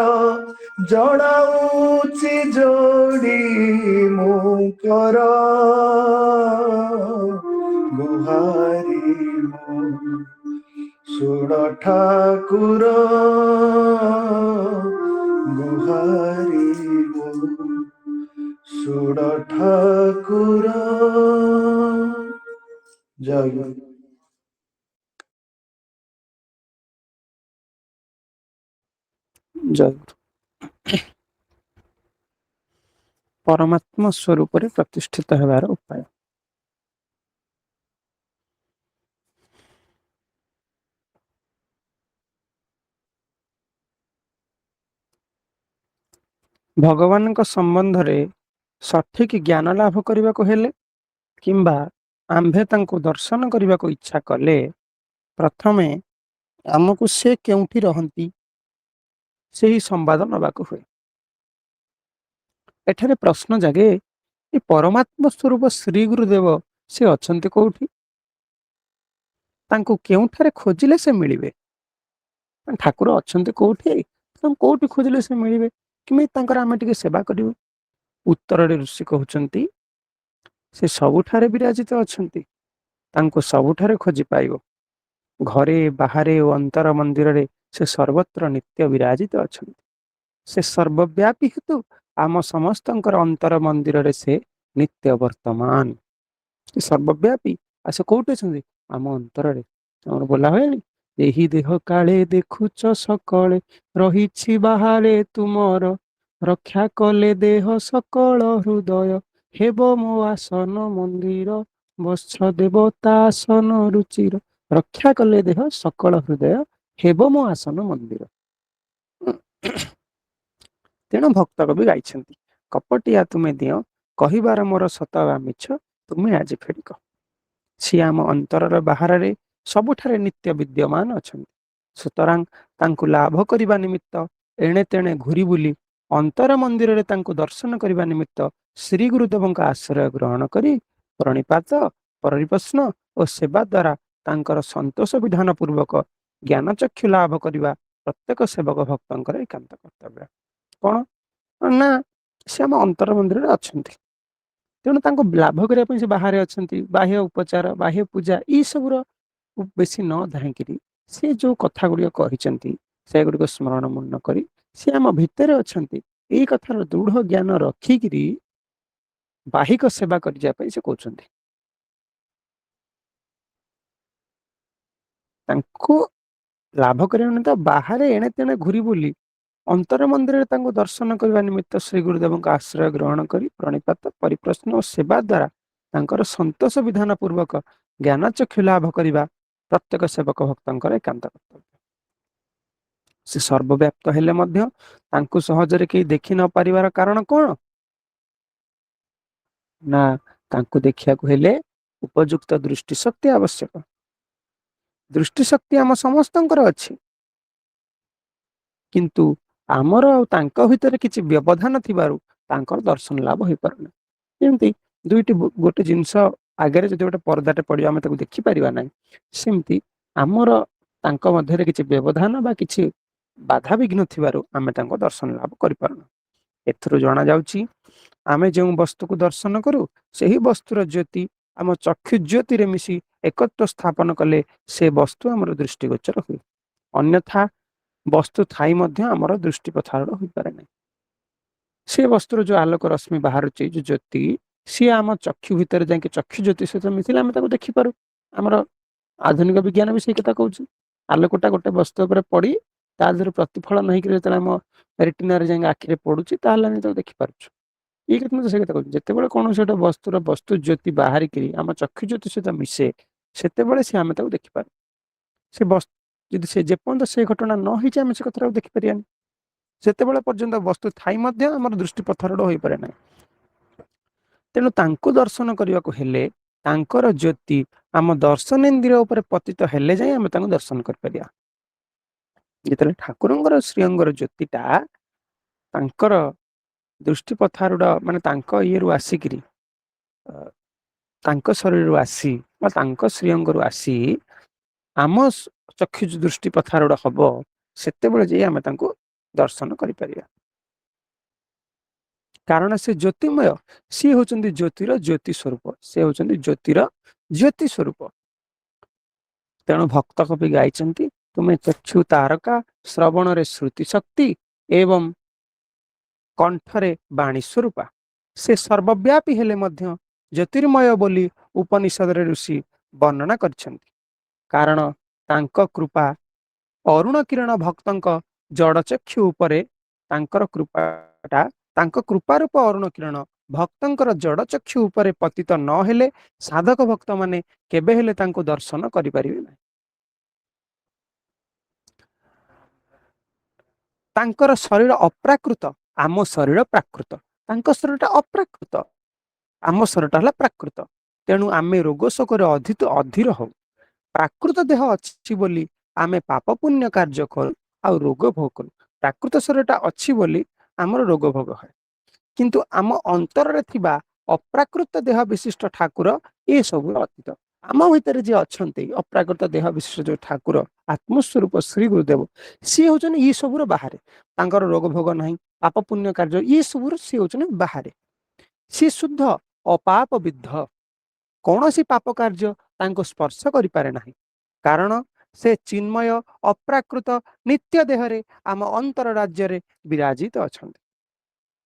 ଜଣାଉଛି ଯୋଡ଼ି ମୁଁ କର ଗୁହାରି ମୋ ଶୁଣ ଠାକୁର ଗୁହାରି ମୋ ଶୁଣ ଠାକୁର ଜୟ ଗୁରୁ। ଜୟ ଗୁରୁ। ପରମାତ୍ମ ସ୍ୱରୂପରେ ପ୍ରତିଷ୍ଠିତ ହେବାର ଉପାୟ। ଭଗବାନଙ୍କ ସମ୍ବନ୍ଧରେ ସଠିକ ଜ୍ଞାନ ଲାଭ କରିବାକୁ ହେଲେ କିମ୍ବା ଆମ୍ଭେ ତାଙ୍କୁ ଦର୍ଶନ କରିବାକୁ ଇଚ୍ଛା କଲେ ପ୍ରଥମେ ଆମକୁ ସେ କେଉଁଠି ରହନ୍ତି ସେହି ସମ୍ବାଦ ନେବାକୁ ହୁଏ। ଏଠାରେ ପ୍ରଶ୍ନ ଜାଗେ ଏ ପରମାତ୍ମ ସ୍ୱରୂପ ଶ୍ରୀ ଗୁରୁଦେବ ସେ ଅଛନ୍ତି କୋଉଠି? ତାଙ୍କୁ କେଉଁଠାରେ ଖୋଜିଲେ ସେ ମିଳିବେ? ଠାକୁର ଅଛନ୍ତି କୋଉଠି? ତାଙ୍କୁ କୋଉଠି ଖୋଜିଲେ ସେ ମିଳିବେ? କେମିତି ତାଙ୍କର ଆମେ ଟିକେ ସେବା କରିବୁ? ଉତ୍ତରରେ ଋଷି କହୁଛନ୍ତି ସେ ସବୁଠାରେ ବିରାଜିତ ଅଛନ୍ତି, ତାଙ୍କୁ ସବୁଠାରେ ଖୋଜି ପାଇବ। ଘରେ ବାହାରେ ଓ ଅନ୍ତର ମନ୍ଦିରରେ ସେ ସର୍ବତ୍ର ନିତ୍ୟ ବିରାଜିତ ଅଛନ୍ତି। ସେ ସର୍ବବ୍ୟାପୀ ହେତୁ ଆମ ସମସ୍ତଙ୍କର ଅନ୍ତର ମନ୍ଦିରରେ ସେ ନିତ୍ୟ ବର୍ତ୍ତମାନ। ସେ ସର୍ବବ୍ୟାପୀ ଆଉ ସେ କୋଉଠି ଅଛନ୍ତି? ଆମ ଅନ୍ତରରେ। ଆମର ବୋଲା ହୁଏନି ଏହି ଦେହ କାଳେ ଦେଖୁଛ ସକଳେ ରହିଛି ବାହାରେ ତୁମର ରକ୍ଷା କଲେ ଦେହ ସକଳ ହୃଦୟ ହେବ ମୋ ଆସନ ମନ୍ଦିର ବତ୍ସ ଦେବତା ଆସନ ରୁଚିର ରକ୍ଷା କଲେ ଦେହ ସକଳ ହୃଦୟ ହେବ ମୋ ଆସନ ମନ୍ଦିର। ତେଣୁ ଭକ୍ତ କବି ଗାଇଛନ୍ତି କପଟିଆ ତୁମେ ଦିଅ କହିବାର ମୋର ସତ ବା ମିଛ ତୁମେ ଆଜି ଫେରି କହ। ସିଏ ଆମ ଅନ୍ତରର ବାହାରରେ ସବୁଠାରେ ନିତ୍ୟ ବିଦ୍ୟମାନ ଅଛନ୍ତି। ସୁତରାଂ ତାଙ୍କୁ ଲାଭ କରିବା ନିମିତ୍ତ ଏଣେ ତେଣେ ଘୁରି ବୁଲି ଅନ୍ତର ମନ୍ଦିରରେ ତାଙ୍କୁ ଦର୍ଶନ କରିବା ନିମିତ୍ତ ଶ୍ରୀ ଗୁରୁଦେବଙ୍କ ଆଶ୍ରୟ ଗ୍ରହଣ କରି ପ୍ରଣିପାତ ପରିପ୍ରଶ୍ନ ଓ ସେବା ଦ୍ୱାରା ତାଙ୍କର ସନ୍ତୋଷ ବିଧାନ ପୂର୍ବକ ଜ୍ଞାନଚକ୍ଷୁ ଲାଭ କରିବା ପ୍ରତ୍ୟେକ ସେବକ ଭକ୍ତଙ୍କର ଏକାନ୍ତ କର୍ତ୍ତବ୍ୟ। କଣ ନା ସେ ଆମ ଅନ୍ତର ମନ୍ଦିରରେ ଅଛନ୍ତି। ତେଣୁ ତାଙ୍କୁ ଲାଭ କରିବା ପାଇଁ ସେ ବାହାରେ ଅଛନ୍ତି। ବାହ୍ୟ ଉପଚାର ବାହ୍ୟ ପୂଜା ଏଇ ସବୁର ବେଶୀ ନ ଧାଇଁକିରି ସେ ଯୋଉ କଥା ଗୁଡିକ କହିଛନ୍ତି ସେଗୁଡିକ ସ୍ମରଣ ମନ କରି ସେ ଆମ ଭିତରେ ଅଛନ୍ତି ଏଇ କଥାର ଦୃଢ ଜ୍ଞାନ ରଖିକିରି ବାହିକ ସେବା କରିଯିବା ପାଇଁ ସେ କହୁଛନ୍ତି। ତାଙ୍କୁ ଲାଭ କରିବା ନିମିତ୍ତ ବାହାରେ ଏଣେ ତେଣେ ଘୁରି ବୁଲି ଅନ୍ତର ମନ୍ଦିରରେ ତାଙ୍କୁ ଦର୍ଶନ କରିବା ନିମିତ୍ତ ଶ୍ରୀ ଗୁରୁଦେବଙ୍କ ଆଶ୍ରୟ ଗ୍ରହଣ କରି ପ୍ରଣିପାତ ପରିପ୍ରଶ୍ନ ଓ ସେବା ଦ୍ୱାରା ତାଙ୍କର ସନ୍ତୋଷ ବିଧାନ ପୂର୍ବକ ଜ୍ଞାନ ଚକ୍ଷୁ ଲାଭ କରିବା ପ୍ରତ୍ୟେକ ସେବକ ଭକ୍ତଙ୍କର ଏକାନ୍ତ କର୍ତ୍ତବ୍ୟ। ସେ ସର୍ବବ୍ୟାପ୍ତ ହେଲେ ମଧ୍ୟ ତାଙ୍କୁ ସହଜରେ କେହି ଦେଖି ନ ପାରିବାର କାରଣ କଣ? ନା ତାଙ୍କୁ ଦେଖିବାକୁ ହେଲେ ଉପଯୁକ୍ତ ଦୃଷ୍ଟି ଶକ୍ତି ଆବଶ୍ୟକ। ଦୃଷ୍ଟି ଶକ୍ତି ଆମ ସମସ୍ତଙ୍କର ଅଛି। କିନ୍ତୁ ଆମର ଆଉ ତାଙ୍କ ଭିତରେ କିଛି ବ୍ୟବଧାନ ଥିବାରୁ ତାଙ୍କର ଦର୍ଶନ ଲାଭ ହେଇପାରୁନି। ଯେମିତି ଗୋଟେ ଜିନିଷ ଆଗରେ ଯଦି ଗୋଟେ ପରଦାଟେ ପଡିବ ଆମେ ତାକୁ ଦେଖିପାରିବା ନାହିଁ। ସେମିତି ଆମର ତାଙ୍କ ମଧ୍ୟରେ କିଛି ବ୍ୟବଧାନ ବା କିଛି ବାଧାବିଘ୍ନ ଥିବାରୁ ଆମେ ତାଙ୍କ ଦର୍ଶନ ଲାଭ କରିପାରୁନୁ। ଏଥିରୁ ଜଣା ଯାଉଛି ଆମେ ଯେଉଁ ବସ୍ତୁକୁ ଦର୍ଶନ କରୁ ସେହି ବସ୍ତୁର ଜ୍ୟୋତି ଆମ ଚକ୍ଷୁ ଜ୍ୟୋତିରେ ମିଶି ଏକତ୍ଵ ସ୍ଥାପନ କଲେ ସେ ବସ୍ତୁ ଆମର ଦୃଷ୍ଟିଗୋଚର ହୁଏ। ଅନ୍ୟଥା ବସ୍ତୁ ଥାଇ ମଧ୍ୟ ଆମର ଦୃଷ୍ଟି ପ୍ରସାରଣ ହୋଇପାରେ ନାହିଁ। ସେ ବସ୍ତୁର ଯୋଉ ଆଲୋକ ରଶ୍ମି ବାହାରୁଛି ଯୋଉ ଜ୍ୟୋତି ସିଏ ଆମ ଚକ୍ଷୁ ଭିତରେ ଯାଇକି ଚକ୍ଷୁ ଜ୍ୟୋତି ସହିତ ମିଶିଲେ ଆମେ ତାକୁ ଦେଖିପାରୁ। ଆମର ଆଧୁନିକ ବିଜ୍ଞାନ ବି ସେଇ କଥା କହୁଛି। ଆଲୋକଟା ଗୋଟେ ବସ୍ତୁ ଉପରେ ପଡି ତା ଦେହରୁ ପ୍ରତିଫଳନ ହେଇକି ଯେତେବେଳେ ଆମ ରେଟିନାରେ ଯାଇକି ଆଖିରେ ପଡୁଛି ତାହେଲେ ଆମେ ତାକୁ ଦେଖିପାରୁଛୁ। ଏଇ କଥା ମୁଁ ସେ କଥା କହୁଛି ଯେତେବେଳେ କୌଣସି ଗୋଟେ ବସ୍ତୁର ବସ୍ତୁ ଜ୍ୟୋତି ବାହାରିକିରି ଆମ ଚକ୍ଷୁ ଜ୍ୟୋତି ସହିତ ମିଶେ ସେତେବେଳେ ସେ ଆମେ ତାକୁ ଦେଖିପାରୁ। ସେ ଯଦି ସେ ଯେପର୍ଯ୍ୟନ୍ତ ସେ ଘଟଣା ନ ହେଇଛି ଆମେ ସେ କଥାଟାକୁ ଦେଖିପାରିବାନି। ସେତେବେଳେ ପର୍ଯ୍ୟନ୍ତ ବସ୍ତୁ ଥାଇ ମଧ୍ୟ ଆମର ଦୃଷ୍ଟି ପଥର ହୋଇପାରେ ନାହିଁ। ତେଣୁ ତାଙ୍କୁ ଦର୍ଶନ କରିବାକୁ ହେଲେ ତାଙ୍କର ଜ୍ୟୋତି ଆମ ଦର୍ଶନେନ୍ଦ୍ରିୟ ଉପରେ ପତିତ ହେଲେ ଯାଇ ଆମେ ତାଙ୍କୁ ଦର୍ଶନ କରିପାରିବା। ଯେତେବେଳେ ଠାକୁରଙ୍କର ଶ୍ରୀଅଙ୍ଗର ଜ୍ୟୋତିଟା ତାଙ୍କର ଦୃଷ୍ଟି ପଥାରୁଡ ମାନେ ତାଙ୍କ ଇଏରୁ ଆସିକିରି ତାଙ୍କ ଶରୀରରୁ ଆସି ବା ତାଙ୍କ ଶ୍ରୀଅଙ୍ଗରୁ ଆସି ଆମ ଚକ୍ଷୁ ଦୃଷ୍ଟି ପଥାରୂଢ ହବ ସେତେବେଳେ ଯାଇ ଆମେ ତାଙ୍କୁ ଦର୍ଶନ କରିପାରିବା। କାରଣ ସେ ଜ୍ୟୋତିମୟ ସିଏ ହଉଛନ୍ତି ଜ୍ୟୋତିର ଜ୍ୟୋତି ସ୍ୱରୂପ ସେ ହଉଛନ୍ତି ଜ୍ୟୋତିର ଜ୍ୟୋତି ସ୍ୱରୂପ। ତେଣୁ ଭକ୍ତ କବି ଗାଇଛନ୍ତି ତୁମେ ଚକ୍ଷୁ ତାରକା ଶ୍ରବଣରେ ଶ୍ରୁତି ଶକ୍ତି ଏବଂ କଣ୍ଠରେ ବାଣୀ ସ୍ୱରୂପା। ସେ ସର୍ବବ୍ୟାପୀ ହେଲେ ମଧ୍ୟ ଜ୍ୟୋତିର୍ମୟ ବୋଲି ଉପନିଷଦରେ ଋଷି ବର୍ଣ୍ଣନା କରିଛନ୍ତି। କାରଣ ତାଙ୍କ କୃପା ଅରୁଣ କିରଣ ଭକ୍ତଙ୍କ ଜଡଚକ୍ଷୁ ଉପରେ ତାଙ୍କର କୃପାଟା ତାଙ୍କ କୃପା ରୂପ ଅରୁଣ କିରଣ ଭକ୍ତଙ୍କର ଜଡ ଚକ୍ଷୁ ଉପରେ ପତିତ ନହେଲେ ସାଧକ ଭକ୍ତ ମାନେ କେବେ ହେଲେ ତାଙ୍କୁ ଦର୍ଶନ କରିପାରିବେ ନାହିଁ। ତାଙ୍କର ଶରୀର ଅପ୍ରାକୃତ आम शरीर प्राकृत तांको शरीरटा अप्राकृत आम शरीरटा हला प्राकृत तेणु आमे रोग शोकर अधीर हो प्राकृत देह अच्छी बोली आमे पाप पुण्य कार्य करू आ रोग भोग करू प्राकृत शरीरटा अच्छी बोली आमर रोग भोग है किंतु आम अंतर रे थिबा अप्राकृत देह विशिष्ट ठाकुर ये सब अतीत आम भितर जे अच्छे अप्राकृत देह विशिष्ट जो ठाकुर आत्मस्वरूप श्री गुरुदेव सी हूँ ये सबूर बाहर तांकर रोग भोग ना पाप पुण्य कार्य ये सबूर सी हूँ बाहर सी शुद्ध अपाप विद्ध कौन सी पाप कार्य तांको स्पर्श करि पारे नाही कारण से चिन्मय अप्राकृत नित्य देहरे आम अंतर राज्य रे विराजित अछंती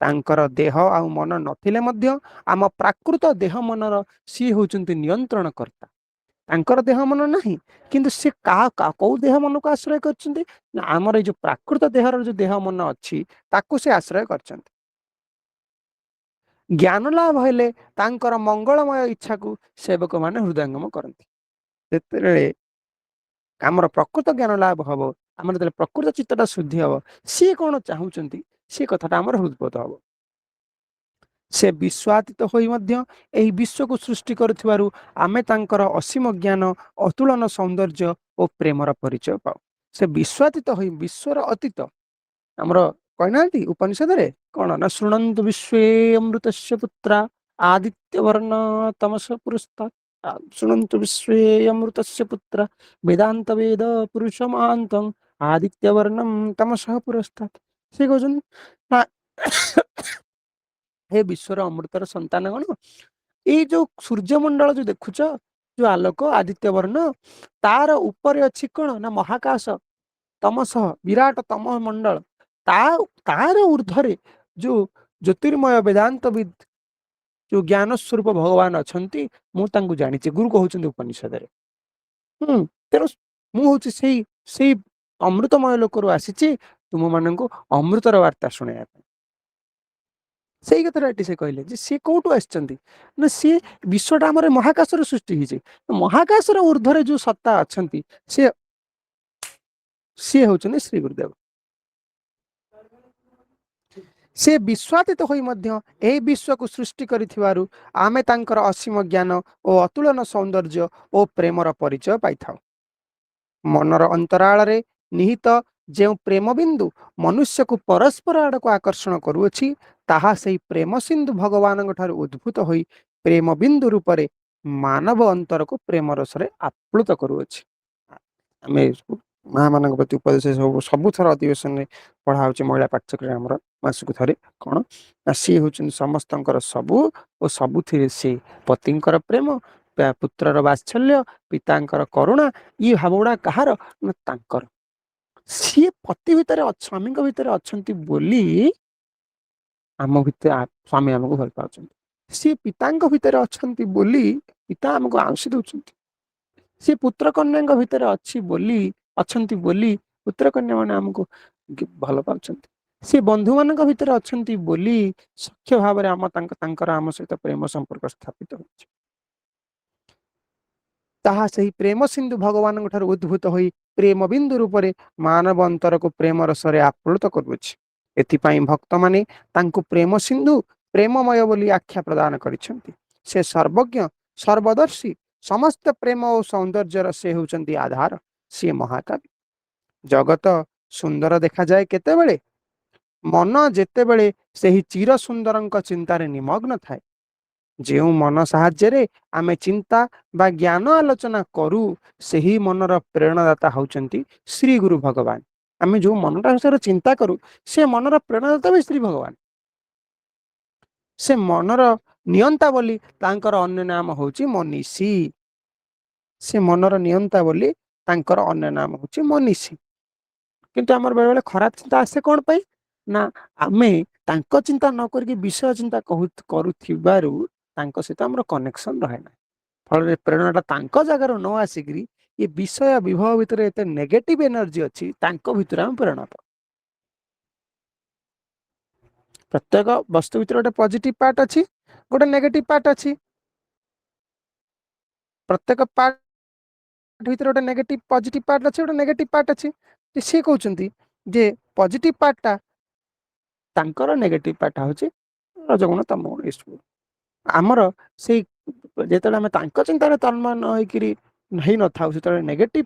तांकर देह आ मन नथिले मध्य आम प्राकृत देह मनर सी होचंती नियंत्रण कर्ता तांकर देह मन नाही किंतु से कौ देह मन को आश्रय करछंती ना हमर ए जो प्राकृत देहर जो देह मन अछि ताको से आश्रय करछंती ज्ञान लाभ हेले तांकर मंगलमय इच्छा को सेवक माने हृदयंगम करती तेरे आमर प्रकृत ज्ञान लाभ हम आम प्रकृत चित्तटा शुद्धि हम सी कौन चाहूँगी सी कथाटा आमर हृदबोध हम से विश्वातीत होई मध्य एही विश्व को सृष्टि करुथिबारु आमे तांकर असीम ज्ञान अतुलन सौंदर्य और प्रेमर परिचय पाऊ से विश्वातीत होई विश्वर अतीत आमर कहना उपनिषद रे कौन ना शुणन्तु विश्वे अमृतस्य पुत्रा आदित्य वर्ण तमस पुरस्ता शुणन्तु विश्वे अमृतस्य पुत्रा वेदांत वेद पुरुष महांतं आदित्य वर्णम तमस पुरस्ता से कहछन ना हे विश्वर अमृतर संतान गण ये जो सूर्यमंडल जो देखुच जो आलोक आदित्य वर्ण तार ऊपर अच्छी कौन ना महाकाश तमस विराट तम मंडल तार ऊर्धरे जो ज्योतिर्मय वेदांतविद जो ज्ञान स्वरूप भगवान अछंती मु तांको जानिचे गुरु कहउछन्ती उपनिषद रे तेरो मु होछि सेई अमृतमय लोकरु आसीची तुम माननको अमृतर वार्ता सुनाया सेई कथाटा एटी से कहले जे से कोठु आछंती ना से विश्वटा हमर महाकाशर सृष्टि हिचे महाकाशर ऊर्धरे जो सत्ता अछंती से होछने श्री गुरुदेव से विश्वातीत होई मध्य एही विश्व को सृष्टि करिथिबारु आमे तांकर असीम ज्ञान और अतुलन सौंदर्य और प्रेमर परिचय पाइथाउ मनर अंतराल रे निहित जो प्रेम बिंदु मनुष्य को परस्पर आड़ को आकर्षण करुअछि ताहा सेही प्रेम सिंधु भगवान ठाରୁ उद्भूत होई प्रेम बिंदु रूप रे मानव अंतर को प्रेम रस रे आप्लुत करुअछि आमे माँ मान प्रति उपदेश सब थर अधिवेशन में पढ़ा हो महिला पाठ्यक्रम आमर मासक थे कौन ना सी हूँ समस्त सबू और सबुथ से पतिंकर प्रेम पुत्रर वात्सल्य पितांकर करुणा ये भाव गुड़ा कहार ना तांकर सी पति भितर स्वामी भितर अच्छी बोली आम भितर स्वामी आमको भल पाँच सी पिता भितर अच्छा बोली पिता आमको आंशी दौरान सी पुत्र कन्या भितर अच्छी बोली अच्छी बोली पुत्र कन्या मैंने आमको भल पाँच सी बंधु मान भितर अच्छी बोली सख्य भाव आम आम सहित प्रेम संपर्क स्थापित हो ताहा सही प्रेम सिंधु भगवान ठाରୁ उद्भूत होई प्रेम बिंदु रूप में मानव अंतर को प्रेम रसरे आप्लुत करुछि एथिपाई भक्त माने तांको प्रेम सिंधु प्रेममय बोली आख्या प्रदान करिसेंती से सर्वज्ञ सर्वदर्शी समस्त प्रेम और सौंदर्यर से होचंती आधार से महाकाव्य जगत सुंदर देखा जाए केतेबेले मन जेतेबेले सेही चिर सुंदरंक चिंतारे निमग्न थाए जो मन साहाय्य आमे चिंता बा ज्ञान आलोचना करू सेही मनर प्रेरणादाता होचंती श्री गुरु भगवान आमे जो मनटा विषय चिंता करू से मनर प्रेरणादाता भी श्री भगवान से मनर नियंता बोली तांकर अन्य नाम होची मनीषी से मनर नियंता बोली तांकर अन्य नाम होची मनीषी किंतु आमर बेले बेले खराब चिंता आसे कौन पाई ना आमे तांको चिंता न करके विषय चिंता करुथिबारु तांको सहित आमर कनेक्शन रहे ना फल प्रेरणाटा तांको जगार न आसिकरी ये विषय विभव भितर एते नेगेटिव एनर्जी अच्छी तांको भितर हम प्रेरणा पाऊ प्रत्येक वस्तु भितर गोटे पॉजिटिव पार्ट अच्छी गोटे नेगेटिव पार्ट अच्छी प्रत्येक पार्ट भितर गोटे नेगेटिव पॉजिटिव पार्ट अच्छी गोटे नेगेटिव पार्ट अच्छी सी कहउचंती जे पॉजिटिव पार्टटा ତାଙ୍କର ନେଗେଟିଭ ପାର୍ଟ ହେଉଛି ରଜଗୁଣ ତମଗୁଣ ଏସବୁ। ଆମର ସେଇ ଯେତେବେଳେ ଆମେ ତାଙ୍କ ଚିନ୍ତାରେ ତନ୍ମୟ ନ ହେଇକିରି ହେଇନଥାଉ, ସେତେବେଳେ ନେଗେଟିଭ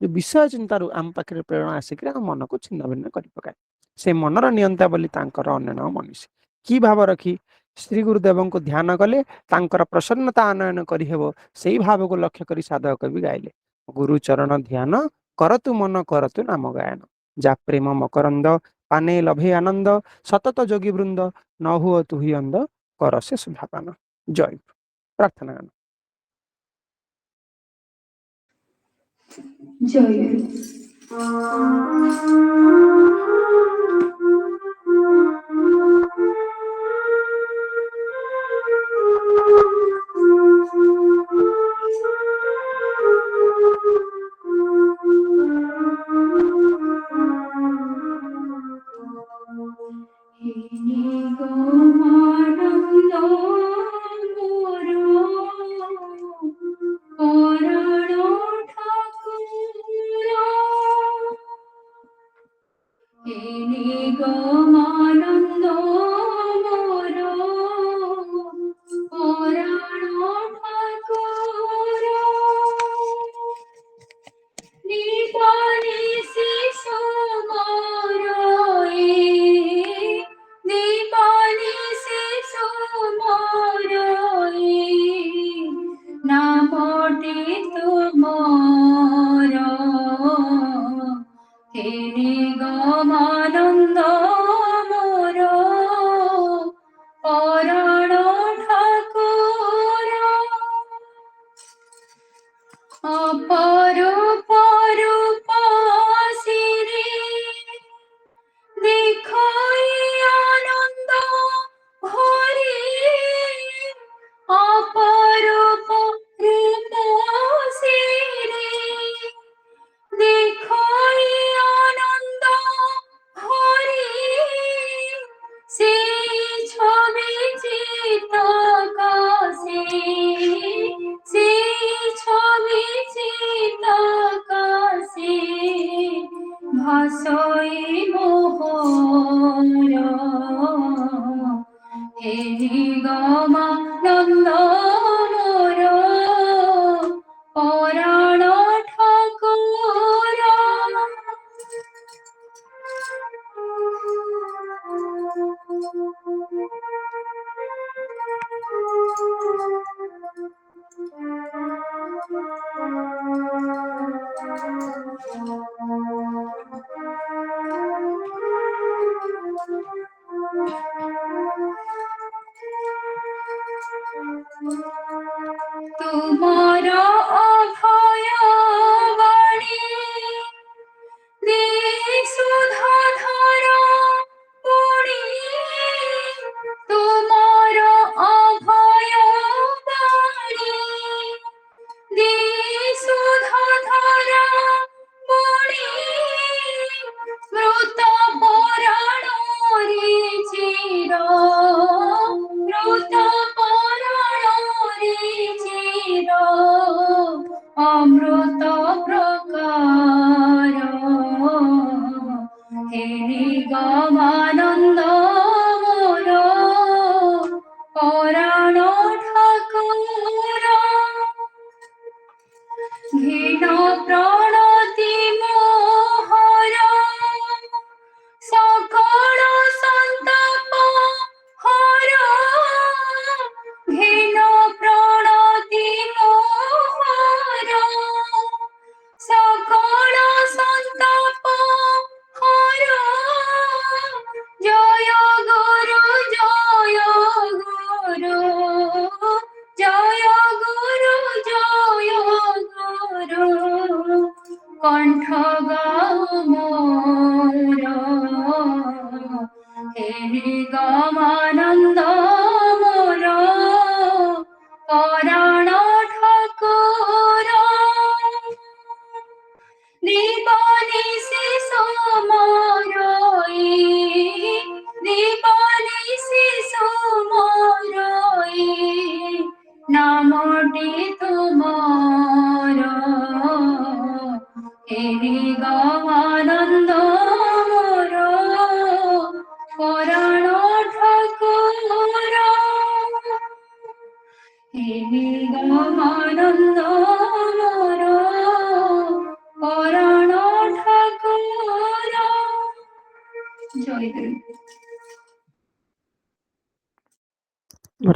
ଯୋଉ ବିଷୟ ଚିନ୍ତାରୁ ଆମ ପାଖରେ ପ୍ରେରଣା ଆସିକିରି ଆମ ମନକୁ ଛିନ୍ନ ଭିନ୍ନ କରିପକାଏ। ସେ ମନର ନିୟନ୍ତା ବୋଲି ତାଙ୍କର ଅନ୍ୟ ନାମ ମନୀଷୀ। କି ଭାବ ରଖି ଶ୍ରୀ ଗୁରୁଦେବଙ୍କୁ ଧ୍ୟାନ କଲେ ତାଙ୍କର ପ୍ରସନ୍ନତା ଆନୟନ କରିହେବ, ସେଇ ଭାବକୁ ଲକ୍ଷ୍ୟ କରି ସାଧକ କବି ଗାଇଲେ। ଗୁରୁଚରଣ ଧ୍ୟାନ କରତୁ ମନ କରତୁ ନାମ ଗାୟନ, ଯା ପ୍ରେମ ମକରନ୍ଦ ପାନେ ଲଭେ ଆନନ୍ଦ, ସତତ ଯୋଗୀ ବୃନ୍ଦ ନ ହୁଅ ତୁହି ଅନ୍ଦ, କର ସେ ସୁଧାପାନ। ଜୟ ପ୍ରାର୍ଥନା ଗାନ। ଜୟ ତୁମର ଅଭୟ ବାଣୀ ସୁଧାଧର ପୁଣି, ତୁମର ଅଭୟ ବାଣୀ ସୁଧାଧର ପୁଣି, ମୃତ ପରାଣରେ ଚିର, ମୃତ ପରାଣରେ ଚିର ଅମୃତ ପ୍ରକାର, ହେ ନିଗମାନନ୍ଦ ମୋର ପରାଣ ଠାକୁର। ଘୀନ ପ୍ରଣତି ମୋହର ସକଳ ସନ୍ତାପ ହର, ঘীন প্রণতি মোহর সকল সন্তাপ হর, জয় গুরু জয় গুরু, জয় গুরু জয় গুরু,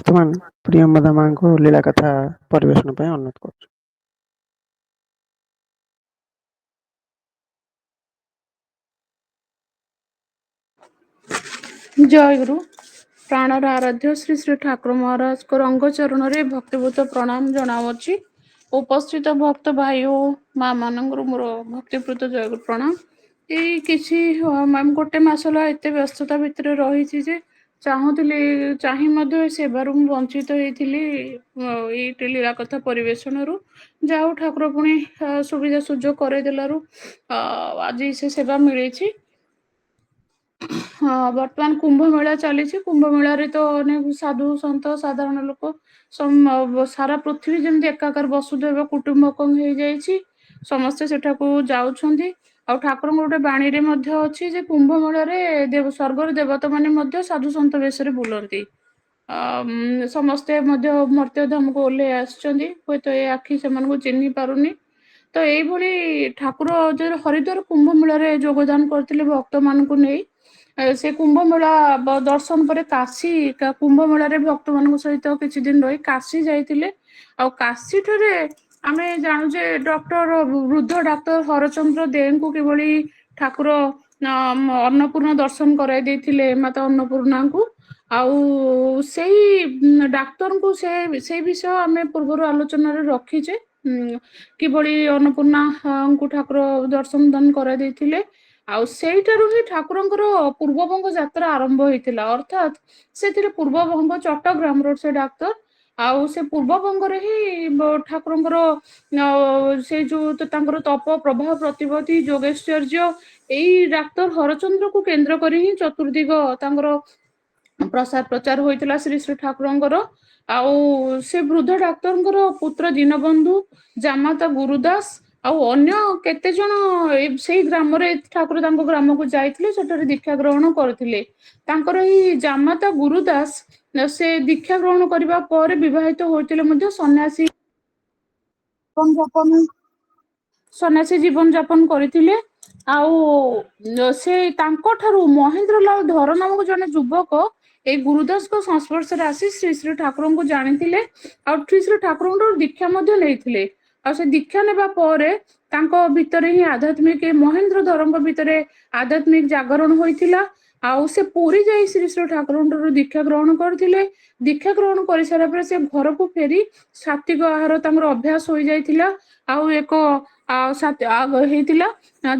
ବର୍ତ୍ତମାନ ପ୍ରିୟମ୍ବଦା ମାଙ୍କୁ ଲୀଳା କଥା ପରିବେଷଣ ପାଇଁ ଅନୁରୋଧ କରୁଛୁ। ଜୟଗୁରୁ। ପ୍ରାଣର ଆରାଧ୍ୟ ଶ୍ରୀ ଶ୍ରୀ ଠାକୁର ମହାରାଜଙ୍କ ରଙ୍ଗ ଚରଣରେ ଭକ୍ତିଭୂତ ପ୍ରଣାମ ଜଣାଉଅଛି। ଉପସ୍ଥିତ ଭକ୍ତ ଭାଇ ଓ ମା ମାନଙ୍କର ମୋର ଭକ୍ତିପୂତ ଜୟଗୁରୁ ପ୍ରଣାମ। ଏଇ କିଛି ଗୋଟେ ମାସ ହେଲା ଏତେ ବ୍ୟସ୍ତତା ଭିତରେ ରହିଛି ଯେ ଚାହିଁ ମଧ୍ୟ ଏ ସେବାରୁ ମୁଁ ବଞ୍ଚିତ ହେଇଥିଲି। ଏଇ ଲୀଳା କଥା ପରିବେଷଣରୁ ଯାହା ହଉ ଠାକୁର ପୁଣି ସୁବିଧା ସୁଯୋଗ କରେଇଦେଲାରୁ ଆଜି ସେ ସେବା ମିଳିଛି। ବର୍ତ୍ତମାନ କୁମ୍ଭ ମେଳା ଚାଲିଛି। କୁମ୍ଭ ମେଳାରେ ତ ଅନେକ ସାଧୁ ସନ୍ଥ ସାଧାରଣ ଲୋକ ସାରା ପୃଥିବୀ ଯେମିତି ଏକାକାର ବସୁଧୈବ କୁଟୁମ୍ବକମ୍ ହେଇଯାଇଛି। ସମସ୍ତେ ସେଠାକୁ ଯାଉଛନ୍ତି। ଆଉ ଠାକୁରଙ୍କ ଗୋଟେ ବାଣୀରେ ମଧ୍ୟ ଅଛି ଯେ କୁମ୍ଭ ମେଳାରେ ସ୍ୱର୍ଗର ଦେବତା ମାନେ ମଧ୍ୟ ସାଧୁ ସନ୍ଥ ବେଶରେ ବୁଲନ୍ତି। ସମସ୍ତେ ମଧ୍ୟ ମର୍ତ୍ତ୍ୟ ଧାମକୁ ଓହ୍ଲେଇ ଆସିଛନ୍ତି। ହୁଏତ ଏ ଆଖି ସେମାନଙ୍କୁ ଚିହ୍ନି ପାରୁନି। ତ ଏଇଭଳି ଠାକୁର ହରିଦ୍ୱାର କୁମ୍ଭ ମେଳାରେ ଯୋଗଦାନ କରିଥିଲେ ଭକ୍ତମାନଙ୍କୁ ନେଇ। ସେ କୁମ୍ଭ ମେଳା ଦର୍ଶନ ପରେ କାଶୀ କୁମ୍ଭ ମେଳାରେ ଭକ୍ତମାନଙ୍କ ସହିତ କିଛି ଦିନ ରହି କାଶୀ ଯାଇଥିଲେ। ଆଉ କାଶୀ ଠାରେ ଆମେ ଜାଣୁ ଯେ ବୃଦ୍ଧ ଡାକ୍ତର ହରଚନ୍ଦ୍ର ଦେଙ୍କୁ କିଭଳି ଠାକୁର ଅନ୍ନପୂର୍ଣ୍ଣା ଦର୍ଶନ କରାଇ ଦେଇଥିଲେ ମାତା ଅନ୍ନପୂର୍ଣ୍ଣାଙ୍କୁ। ଆଉ ସେଇ ଡାକ୍ତରଙ୍କୁ ସେଇ ବିଷୟ ଆମେ ପୂର୍ବରୁ ଆଲୋଚନାରେ ରଖିଛେ। କିଭଳି ଅନ୍ନପୂର୍ଣ୍ଣାଙ୍କୁ ଠାକୁର ଦର୍ଶନ ଦାନ କରାଇ ଦେଇଥିଲେ। ଆଉ ସେଇଠାରୁ ହିଁ ଠାକୁରଙ୍କର ପୂର୍ବବଙ୍ଗ ଯାତ୍ରା ଆରମ୍ଭ ହେଇଥିଲା। ଅର୍ଥାତ୍ ସେଥିରେ ପୂର୍ବବଙ୍ଗ ଚଟ୍ଟଗ୍ରାମର ସେ ଡାକ୍ତର। ଆଉ ସେ ପୂର୍ବବଙ୍ଗରେ ହିଁ ଠାକୁରଙ୍କର ସେଇ ଯୋଉ ତାଙ୍କର ତପ ପ୍ରବାହ ପ୍ରତିଭୂତି ଯୋଗେଶ୍ଚର୍ଯ୍ୟ ଏଇ ଡାକ୍ତର ହରଚନ୍ଦ୍ରକୁ କେନ୍ଦ୍ର କରି ହିଁ ଚତୁର୍ଦିଗ ତାଙ୍କର ପ୍ରଚାର ହୋଇଥିଲା ଶ୍ରୀ ଶ୍ରୀ ଠାକୁରଙ୍କର। ଆଉ ସେ ବୃଦ୍ଧ ଡାକ୍ତରଙ୍କର ପୁତ୍ର ଦୀନବନ୍ଧୁ, ଜାମାତା ଗୁରୁଦାସ ଆଉ ଅନ୍ୟ କେତେ ଜଣ ସେଇ ଗ୍ରାମରେ ଠାକୁର ତାଙ୍କ ଗ୍ରାମକୁ ଯାଇଥିଲେ, ସେଠାରେ ଦୀକ୍ଷା ଗ୍ରହଣ କରିଥିଲେ। ତାଙ୍କର ଏଇ ଜାମାତା ଗୁରୁଦାସ ସେ ଦୀକ୍ଷା ଗ୍ରହଣ କରିବା ପରେ ବିବାହିତ ହୋଇଥିଲେ ମଧ୍ୟ ସନ୍ନ୍ୟାସୀ ଜୀବନ ଯାପନ କରିଥିଲେ। ଆଉ ସେ ତାଙ୍କ ଠାରୁ ମହେନ୍ଦ୍ରଲାଲ ଧର ନାମକ ଜଣେ ଯୁବକ ଏଇ ଗୁରୁଦାସଙ୍କ ସଂସ୍ପର୍ଶରେ ଆସି ଶ୍ରୀ ଶ୍ରୀ ଠାକୁରଙ୍କୁ ଜାଣିଥିଲେ। ଆଉ ଶ୍ରୀ ଶ୍ରୀ ଠାକୁରଙ୍କ ଦୀକ୍ଷା ମଧ୍ୟ ନେଇଥିଲେ। ଆଉ ସେ ଦୀକ୍ଷା ନେବା ପରେ ତାଙ୍କ ଭିତରେ ହିଁ ମହେନ୍ଦ୍ର ଧରଙ୍କ ଭିତରେ ଆଧ୍ୟାତ୍ମିକ ଜାଗରଣ ହୋଇଥିଲା। ଆଉ ସେ ପୁରୀ ଯାଇ ଶ୍ରୀ ଶ୍ରୀ ଠାକୁରଙ୍କଠାରୁ ଦୀକ୍ଷା ଗ୍ରହଣ କରିଥିଲେ। ଦୀକ୍ଷା ଗ୍ରହଣ କରିସାରିଲା ପରେ ସେ ଘରକୁ ଫେରି ସାତ୍ଵିକ ଆହାର ତାଙ୍କର ଅଭ୍ୟାସ ହୋଇଯାଇଥିଲା। ଆଉ ଏକ ହେଇଥିଲା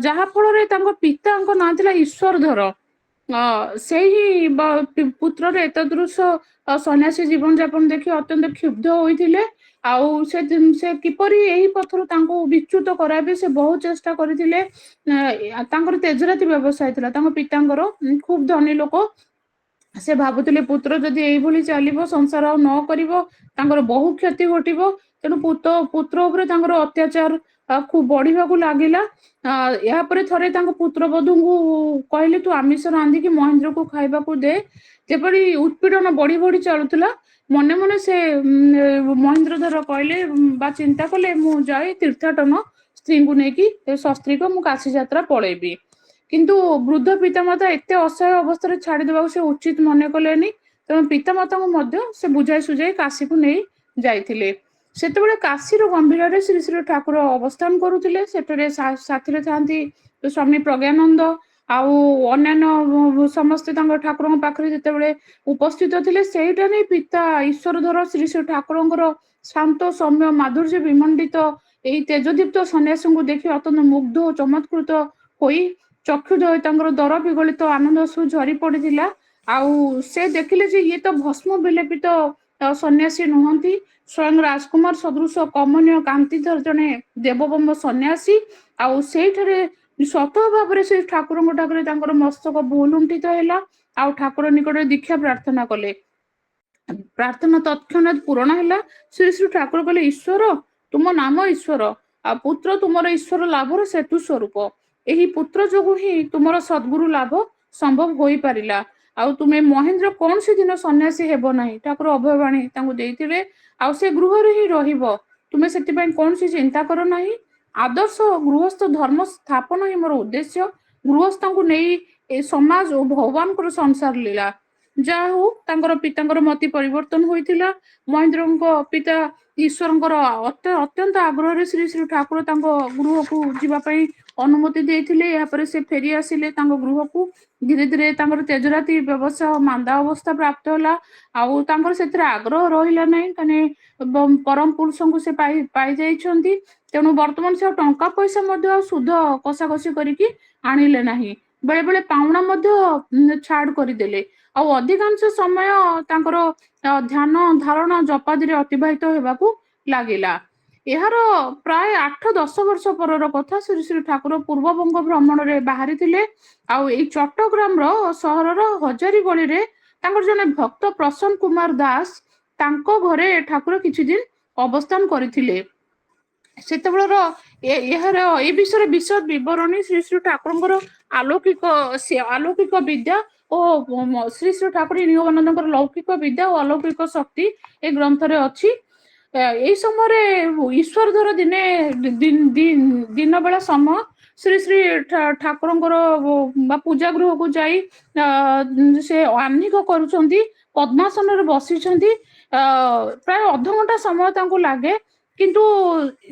ଯାହା ଫଳରେ ତାଙ୍କ ପିତାଙ୍କ ନାଁ ଥିଲା ଈଶ୍ୱର ଧର। ସେହି ପୁତ୍ରର ଏତଦୃଶ ସନ୍ନ୍ୟାସୀ ଜୀବନ ଯାପନ ଦେଖି ଅତ୍ୟନ୍ତ କ୍ଷୁବ୍ଧ ହୋଇଥିଲେ। ଆଉ ସେ କିପରି ଏହି ପଥରୁ ତାଙ୍କୁ ବିଚ୍ୟୁତ କରାଇବେ ସେ ବହୁ ଚେଷ୍ଟା କରିଥିଲେ। ତାଙ୍କର ତେଜରାତି ବ୍ୟବସାୟ ଥିଲା ତାଙ୍କ ପିତାଙ୍କର, ଖୁବ ଧନୀ ଲୋକ। ସେ ଭାବୁଥିଲେ ପୁତ୍ର ଯଦି ଏଇଭଳି ଚାଲିବ, ସଂସାର ଆଉ ନ କରିବ, ତାଙ୍କର ବହୁ କ୍ଷତି ଘଟିବ। ତେଣୁ ପୁତ୍ର ଉପରେ ତାଙ୍କର ଅତ୍ୟାଚାର ଖୁବ ବଢିବାକୁ ଲାଗିଲା। ଏହାପରେ ଥରେ ତାଙ୍କ ପୁତ୍ରବଧୂଙ୍କୁ କହିଲେ ତୁ ଆମିଷ ରାନ୍ଧିକି ମହେନ୍ଦ୍ରକୁ ଖାଇବାକୁ ଦେ। ଯେପରି ଉତ୍ପୀଡ଼ନ ବଢି ବଢି ଚାଲୁଥିଲା, ମନେ ମନେ ସେ ମହେନ୍ଦ୍ର ଧର କହିଲେ ବା ଚିନ୍ତା କଲେ ମୁଁ ଯାଇ ତୀର୍ଥାଟନ ସ୍ତ୍ରୀଙ୍କୁ ନେଇକି ସସ୍ତ୍ରୀକ ମୁଁ କାଶୀ ଯାତ୍ରା ପଳେଇବି। କିନ୍ତୁ ବୃଦ୍ଧ ପିତାମାତା ଏତେ ଅସହାୟ ଅବସ୍ଥାରେ ଛାଡିଦେବାକୁ ସେ ଉଚିତ ମନେ କଲେନି। ତେଣୁ ପିତାମାତାଙ୍କୁ ମଧ୍ୟ ସେ ବୁଝାଇ ସୁଝାଇ କାଶୀକୁ ନେଇ ଯାଇଥିଲେ। ସେତେବେଳେ କାଶୀର ଗମ୍ଭୀରରେ ଶ୍ରୀ ଶ୍ରୀ ଠାକୁର ଅବସ୍ଥାନ କରୁଥିଲେ। ସେଠାରେ ସାଥିରେ ଥାନ୍ତି ସ୍ୱାମୀ ପ୍ରଜ୍ଞାନନ୍ଦ ଆଉ ଅନ୍ୟାନ୍ୟ ସମସ୍ତେ ତାଙ୍କ ଠାକୁରଙ୍କ ପାଖରେ ଯେତେବେଳେ ଉପସ୍ଥିତ ଥିଲେ, ସେଇଟା ନେଇ ପିତା ଈଶ୍ୱର ଧର ଶ୍ରୀ ଶ୍ରୀ ଠାକୁରଙ୍କର ଶାନ୍ତ ସୌମ୍ୟ ମାଧୁର୍ଯ୍ୟ ବିମଣ୍ଡିତ ଏଇ ତେଜଦୀପ୍ତ ସନ୍ନ୍ୟାସୀଙ୍କୁ ଦେଖି ଅତ୍ୟନ୍ତ ମୁଗ୍ଧ ଓ ଚମତ୍କୃତ ହୋଇ ଚକ୍ଷୁଦ୍ୱୟ ତାଙ୍କର ଦର ବିଗଳିତ ଆନନ୍ଦ ଅଶ୍ରୁ ଝରି ପଡିଥିଲା। ଆଉ ସେ ଦେଖିଲେ ଯେ ଇଏ ତ ଭସ୍ମ ବିଲେପିତ ସନ୍ନ୍ୟାସୀ ନୁହନ୍ତି, ସ୍ୱୟଂ ରାଜକୁମାର ସଦୃଶ କମନୀୟ କାନ୍ତିଧର ଜଣେ ଦେବବମ୍ବ ସନ୍ନ୍ୟାସୀ। ଆଉ ସେଇଠାରେ ସ୍ୱତଃ ଭାବରେ ସେ ଠାକୁରଙ୍କ ଠାକୁର ତାଙ୍କର ମସ୍ତକ ଭୂଲୁଣ୍ଠିତ ହେଲା। ଆଉ ଠାକୁର ନିକଟରେ ଦୀକ୍ଷା ପ୍ରାର୍ଥନା କଲେ। ପ୍ରାର୍ଥନା ତତ୍କ୍ଷଣାତ୍ ପୂରଣ ହେଲା। ଶ୍ରୀ ଶ୍ରୀ ଠାକୁର କହିଲେ ଈଶ୍ୱର ତୁମ ନାମ ଈଶ୍ୱର, ଆଉ ପୁତ୍ର ତୁମର ଈଶ୍ୱର ଲାଭର ସେତୁ ସ୍ୱରୂପ। ଏହି ପୁତ୍ର ଯୋଗୁ ହିଁ ତୁମର ସଦ୍ଗୁରୁ ଲାଭ ସମ୍ଭବ ହୋଇପାରିଲା। ଆଉ ତୁମେ ମହେନ୍ଦ୍ର କୌଣସି ଦିନ ସନ୍ନ୍ୟାସୀ ହେବ ନାହିଁ, ଠାକୁର ଅଭୟବାଣୀ ତାଙ୍କୁ ଦେଇଥିବେ। ଆଉ ସେ ଗୃହରେ ହିଁ ରହିବ, ତୁମେ ସେଥିପାଇଁ କୌଣସି ଚିନ୍ତା କର ନାହିଁ। ଆଦର୍ଶ ଗୃହସ୍ଥ ଧର୍ମ ସ୍ଥାପନ ହିଁ ମୋର ଉଦ୍ଦେଶ୍ୟ। ଗୃହସ୍ଥଙ୍କୁ ନେଇ ଏ ସମାଜ ଓ ଭଗବାନଙ୍କର ସଂସାର ଲୀଳା। ଯାହା ହଉ ତାଙ୍କର ପିତାଙ୍କର ମତି ପରିବର୍ତ୍ତନ ହୋଇଥିଲା। ମହେନ୍ଦ୍ରଙ୍କ ପିତା ଈଶ୍ୱରଙ୍କର ଅତ୍ୟନ୍ତ ଆଗ୍ରହରେ ଶ୍ରୀ ଶ୍ରୀ ଠାକୁର ତାଙ୍କ ଗୃହକୁ ଯିବା ପାଇଁ ଅନୁମତି ଦେଇଥିଲେ। ଏହାପରେ ସେ ଫେରି ଆସିଲେ ତାଙ୍କ ଗୃହକୁ। ଧୀରେ ଧୀରେ ତାଙ୍କର ତେଜରାତି ବ୍ୟବସାୟ ମାନ୍ଦା ଅବସ୍ଥା ପ୍ରାପ୍ତ ହେଲା। ଆଉ ତାଙ୍କର ସେଥିରେ ଆଗ୍ରହ ରହିଲା ନାହିଁ, କାରଣ ପରମ ପୁରୁଷଙ୍କୁ ସେ ପାଇଯାଇଛନ୍ତି। ତେଣୁ ବର୍ତ୍ତମାନ ସେ ଟଙ୍କା ପଇସା ମଧ୍ୟ ସୁଧ କଷାକଷି କରିକି ଆଣିଲେ ନାହିଁ। ବେଳେ ବେଳେ ପାଉଣା ମଧ୍ୟ ଛାଡ କରିଦେଲେ। ଆଉ ଅଧିକାଂଶ ସମୟ ତାଙ୍କର ଧ୍ୟାନ ଧାରଣା ଜପାଦିରେ ଅତିବାହିତ ହେବାକୁ ଲାଗିଲା। ଏହାର ପ୍ରାୟ 8-10 ବର୍ଷ ପରର କଥା। ଶ୍ରୀ ଶ୍ରୀ ଠାକୁର ପୂର୍ବବଙ୍ଗ ଭ୍ରମଣରେ ବାହାରିଥିଲେ। ଆଉ ଏଇ ଚଟ୍ଟଗ୍ରାମର ସହରର ହଜାରୀ ଗଳିରେ ତାଙ୍କର ଜଣେ ଭକ୍ତ ପ୍ରସନ୍ନ କୁମାର ଦାସ ତାଙ୍କ ଘରେ ଠାକୁର କିଛି ଦିନ ଅବସ୍ଥାନ କରିଥିଲେ। ସେତେବେଳର ଏହାର ଏ ବିଷୟରେ ବିଶଦ ବିବରଣୀ ଶ୍ରୀ ଶ୍ରୀ ଠାକୁରଙ୍କର ଆଲୌକିକ ବିଦ୍ୟା ଓ ଶ୍ରୀ ଶ୍ରୀ ଠାକୁର ନିଗମାନନ୍ଦଙ୍କର ଲୌକିକ ବିଦ୍ୟା ଓ ଅଲୌକିକ ଶକ୍ତି ଏ ଗ୍ରନ୍ଥରେ ଅଛି। ଏଇ ସମୟରେ ଈଶ୍ୱର ଧର ଦିନ ବେଳା ସମୟ ଶ୍ରୀ ଶ୍ରୀ ଠାକୁରଙ୍କର ବା ପୂଜା ଗୃହକୁ ଯାଇ ସେ ଆହ୍ନିକ କରୁଛନ୍ତି, ପଦ୍ମାସନରେ ବସିଛନ୍ତି। ପ୍ରାୟ ଅଧଘଣ୍ଟା ସମୟ ତାଙ୍କୁ ଲାଗେ, କିନ୍ତୁ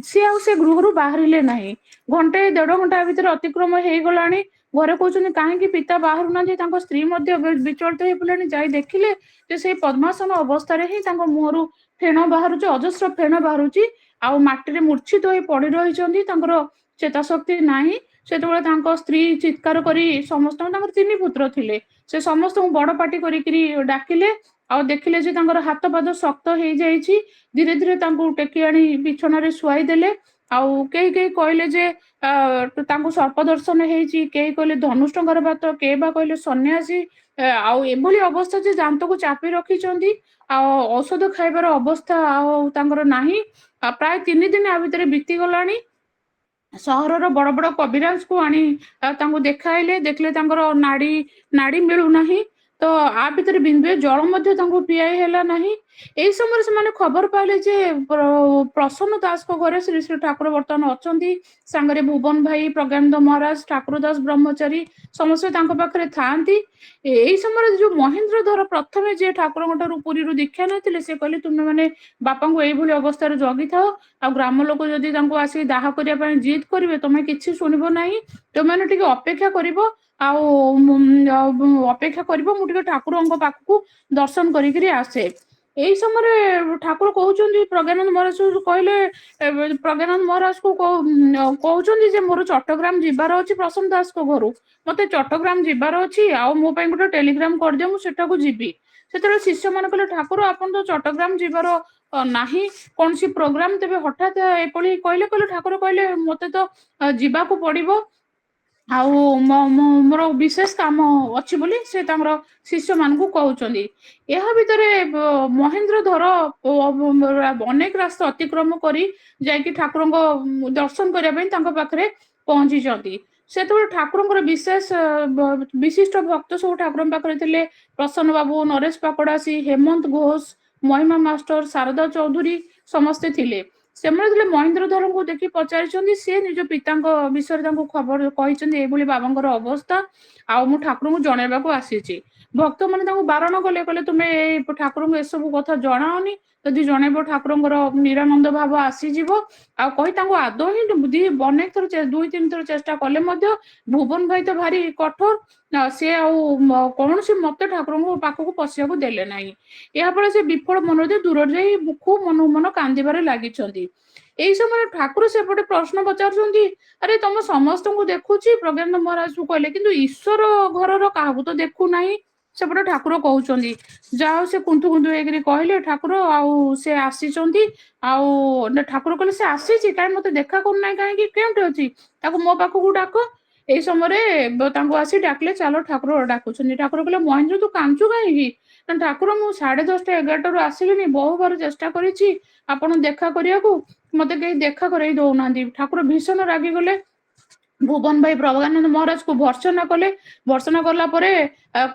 ସିଏ ଆଉ ସେ ଗୃହରୁ ବାହାରିଲେ ନାହିଁ। 1-1.5 ଘଣ୍ଟା ଭିତରେ ଅତିକ୍ରମ ହେଇଗଲାଣି। ଘରେ କହୁଛନ୍ତି କାହିଁକି ପିତା ବାହାରୁନାହାନ୍ତି। ତାଙ୍କ ସ୍ତ୍ରୀ ମଧ୍ୟ ବିଚଳିତ ହେଇ ପଡ଼ିଲେଣି। ଯାଇ ଦେଖିଲେ ଯେ ସେଇ ପଦ୍ମାସନ ଅବସ୍ଥାରେ ହିଁ ତାଙ୍କ ମୁହଁରୁ ଫେଣ ବାହାରୁଛି, ଅଜସ୍ର ଫେଣ ବାହାରୁଛି। ଆଉ ମାଟିରେ ମୂର୍ଚ୍ଛିତ ହୋଇ ପଡି ରହିଛନ୍ତି, ତାଙ୍କର ଚେତାଶକ୍ତି ନାହିଁ। ସେତେବେଳେ ତାଙ୍କ ସ୍ତ୍ରୀ ଚିତ୍କାର କରି ସମସ୍ତଙ୍କୁ, ତାଙ୍କର 3 ପୁତ୍ର ଥିଲେ, ସେ ସମସ୍ତଙ୍କୁ ବଡ ପାଟି କରିକିରି ଡାକିଲେ। ଆଉ ଦେଖିଲେ ଯେ ତାଙ୍କର ହାତ ପାଦ ଶକ୍ତ ହେଇଯାଇଛି। ଧୀରେ ଧୀରେ ତାଙ୍କୁ ଟେକି ଆଣି ବିଛଣାରେ ଶୁଆଇ ଦେଲେ। ଆଉ କେହି କେହି କହିଲେ ଯେ ତାଙ୍କୁ ସର୍ପ ଦର୍ଶନ ହେଇଛି, କେହି କହିଲେ ଧନୁଷ୍ଟଙ୍କାର ବାତ, କେହି ବା କହିଲେ ସନ୍ନ୍ୟାସୀ। ଆଉ ଏଭଳି ଅବସ୍ଥା ଯେ ଦାନ୍ତକୁ ଚାପି ରଖିଛନ୍ତି, ଆଉ ଔଷଧ ଖାଇବାର ଅବସ୍ଥା ଆଉ ତାଙ୍କର ନାହିଁ। ପ୍ରାୟ 3 ଦିନ ଆ ଭିତରେ ବିତିଗଲାଣି। ସହରର ବଡ ବଡ କବିରାଜକୁ ଆଣି ତାଙ୍କୁ ଦେଖାଇଲେ। ଦେଖିଲେ ତାଙ୍କର ନାଡି ମିଳୁନାହିଁ। ତ ଆ ଭିତରେ ବିନ୍ଦୁଏ ଜଳ ମଧ୍ୟ ତାଙ୍କୁ ପିଆଇ ହେଲା ନାହିଁ। ଏଇ ସମୟରେ ସେମାନେ ଖବର ପାଇଲେ ଯେ ପ୍ରସନ୍ନ ଦାସଙ୍କ ଘରେ ଶ୍ରୀ ଶ୍ରୀ ଠାକୁର ବର୍ତ୍ତମାନ ଅଛନ୍ତି। ସାଙ୍ଗରେ ଭୁବନ ଭାଇ, ପ୍ରଜ୍ଞାନନ୍ଦ ମହାରାଜ, ଠାକୁର ଦାସ ବ୍ରହ୍ମଚାରୀ ସମସ୍ତେ ତାଙ୍କ ପାଖରେ ଥାଆନ୍ତି। ଏଇ ସମୟରେ ଯୋଉ ମହେନ୍ଦ୍ର ଧର ପ୍ରଥମେ ଯିଏ ଠାକୁରଙ୍କ ଠାରୁ ପୁରୀରୁ ଦୀକ୍ଷା ନେଇଥିଲେ, ସେ କହିଲେ ତୁମେ ମାନେ ବାପାଙ୍କୁ ଏଇଭଳି ଅବସ୍ଥାରେ ଜଗିଥାଅ। ଆଉ ଗ୍ରାମ ଲୋକ ଯଦି ତାଙ୍କୁ ଆସିକି ଦାହ କରିବା ପାଇଁ ଜିଦ୍ କରିବେ, ତମେ କିଛି ଶୁଣିବ ନାହିଁ। ତମେ ଟିକେ ଅପେକ୍ଷା କରିବ। ଆଉ ଅପେକ୍ଷା କରିବ, ମୁଁ ଟିକେ ଠାକୁରଙ୍କ ପାଖକୁ ଦର୍ଶନ କରିକିରି ଆସେ। ଏଇ ସମୟରେ ଠାକୁର କହୁଛନ୍ତି, ପ୍ରଜ୍ଞାନନ୍ଦ ମହାରାଜ କହିଲେ, ପ୍ରଜ୍ଞାନନ୍ଦ ମହାରାଜକୁ କହୁଛନ୍ତି ଯେ ମୋର ଚଟ୍ଟଗ୍ରାମ ଯିବାର ଅଛି ପ୍ରସନ୍ନ ଦାସଙ୍କ ଘରୁ। ମତେ ଚଟ୍ଟଗ୍ରାମ ଯିବାର ଅଛି, ଆଉ ମୋ ପାଇଁ ଗୋଟେ ଟେଲିଗ୍ରାମ କରିଦିଅ, ମୁଁ ସେଠାକୁ ଯିବି। ସେତେବେଳେ ଶିଷ୍ୟ ମାନେ କହିଲେ ଠାକୁର ଆପଣ ତ ଚଟ୍ଟଗ୍ରାମ ଯିବାର ନାହିଁ କୌଣସି ପ୍ରୋଗ୍ରାମ, ତେବେ ହଠାତ୍ ଏପରି କହିଲେ। ଠାକୁର କହିଲେ ମତେ ତ ଯିବାକୁ ପଡିବ, ଆଉ ମୋର ବିଶେଷ କାମ ଅଛି ବୋଲି ସେ ତାଙ୍କର ଶିଷ୍ୟ ମାନଙ୍କୁ କହୁଛନ୍ତି। ଏହା ଭିତରେ ମହେନ୍ଦ୍ର ଧର ଅନେକ ରାସ୍ତା ଅତିକ୍ରମ କରି ଯାଇକି ଠାକୁରଙ୍କ ଦର୍ଶନ କରିବା ପାଇଁ ତାଙ୍କ ପାଖରେ ପହଞ୍ଚିଛନ୍ତି। ସେତେବେଳେ ଠାକୁରଙ୍କର ବିଶିଷ୍ଟ ଭକ୍ତ ସବୁ ଠାକୁରଙ୍କ ପାଖରେ ଥିଲେ। ପ୍ରସନ୍ନ ବାବୁ, ନରେଶ ପାକଡାସୀ, ହେମନ୍ତ ଘୋଷ, ମହିମା ମାଷ୍ଟର, ଶାରଦା ଚୌଧୁରୀ ସମସ୍ତେ ଥିଲେ। ସେମାନେ ଥିଲେ ମହେନ୍ଦ୍ର ଧରଙ୍କୁ ଦେଖି ପଚାରିଛନ୍ତି। ସେ ନିଜ ପିତାଙ୍କ ବିଷୟରେ ତାଙ୍କୁ ଖବର କହିଛନ୍ତି, ଏଇଭଳି ବାବାଙ୍କର ଅବସ୍ଥା, ଆଉ ମୁଁ ଠାକୁରଙ୍କୁ ଜଣେଇବାକୁ ଆସିଛି। ଭକ୍ତ ମାନେ ତାଙ୍କୁ ବାରଣ କଲେ, କହିଲେ ତୁମେ ଏଇ ଠାକୁରଙ୍କୁ ଏସବୁ କଥା ଜଣାଅନି, ଯଦି ଜଣେଇବ ଠାକୁରଙ୍କର ନିରାନନ୍ଦ ଭାବ ଆସିଯିବ। ଆଉ କହି ତାଙ୍କୁ ଆଦୌ ହିଁ ଅନେକ ଥର 2-3 ଥର ଚେଷ୍ଟା କଲେ ମଧ୍ୟ ଭୁବନ ଭାଇ ତ ଭାରି କଠୋର, ସେ ଆଉ କୌଣସି ମତେ ଠାକୁରଙ୍କ ପାଖକୁ ପଶିବାକୁ ଦେଲେ ନାହିଁ। ଏହାଫଳରେ ସେ ବିଫଳ ମନରେ ଦୂରରେ ଯାଇ ଖୁବ୍ ମନକୁ ମନ କାନ୍ଦିବାରେ ଲାଗିଛନ୍ତି। ଏଇ ସମୟରେ ଠାକୁର ସେପଟେ ପ୍ରଶ୍ନ ପଚାରୁଛନ୍ତି, ଆରେ ତମ ସମସ୍ତଙ୍କୁ ଦେଖୁଛି, ପ୍ରଜ୍ଞାନନ୍ଦ ମହାରାଜକୁ କହିଲେ, କିନ୍ତୁ ଈଶ୍ୱର ଘରର କାହାକୁ ତ ଦେଖୁନାହିଁ। ସେପଟେ ଠାକୁର କହୁଛନ୍ତି। ଯାହା ହଉ ସେ କୁନ୍ଥୁ ହେଇକିରି କହିଲେ, ଠାକୁର ଆଉ ସେ ଆସିଛନ୍ତି। ଆଉ ଠାକୁର କହିଲେ ସେ ଆସିଛି, କାହିଁ ମତେ ଦେଖା କରୁନାହିଁ, କାହିଁକି, କେଉଁଠି ଅଛି, ତାକୁ ମୋ ପାଖକୁ ଡାକ। ଏଇ ସମୟରେ ତାଙ୍କୁ ଆସି ଡାକିଲେ, ଚାଲ ଠାକୁର ଡାକୁଛନ୍ତି। ଠାକୁର କହିଲେ ମହେନ୍ଦ୍ର ତୁ କାଞ୍ଚୁ କାହିଁକି? ନା ଠାକୁର ମୁଁ 10:30-11ଟାରୁ ଆସିଲିଣି, ବହୁବାର ଚେଷ୍ଟା କରିଛି ଆପଣ ଦେଖା କରିବାକୁ, ମତେ କେହି ଦେଖା କରେଇ ଦଉନାହାନ୍ତି। ଠାକୁର ଭୀଷଣ ରାଗିଗଲେ। ଭୁବନ ଭାଇ ପ୍ରଜ୍ଞାନନ୍ଦ ମହାରାଜକୁ ଭର୍ସନା କଲେ। ଭର୍ସନା କଲା ପରେ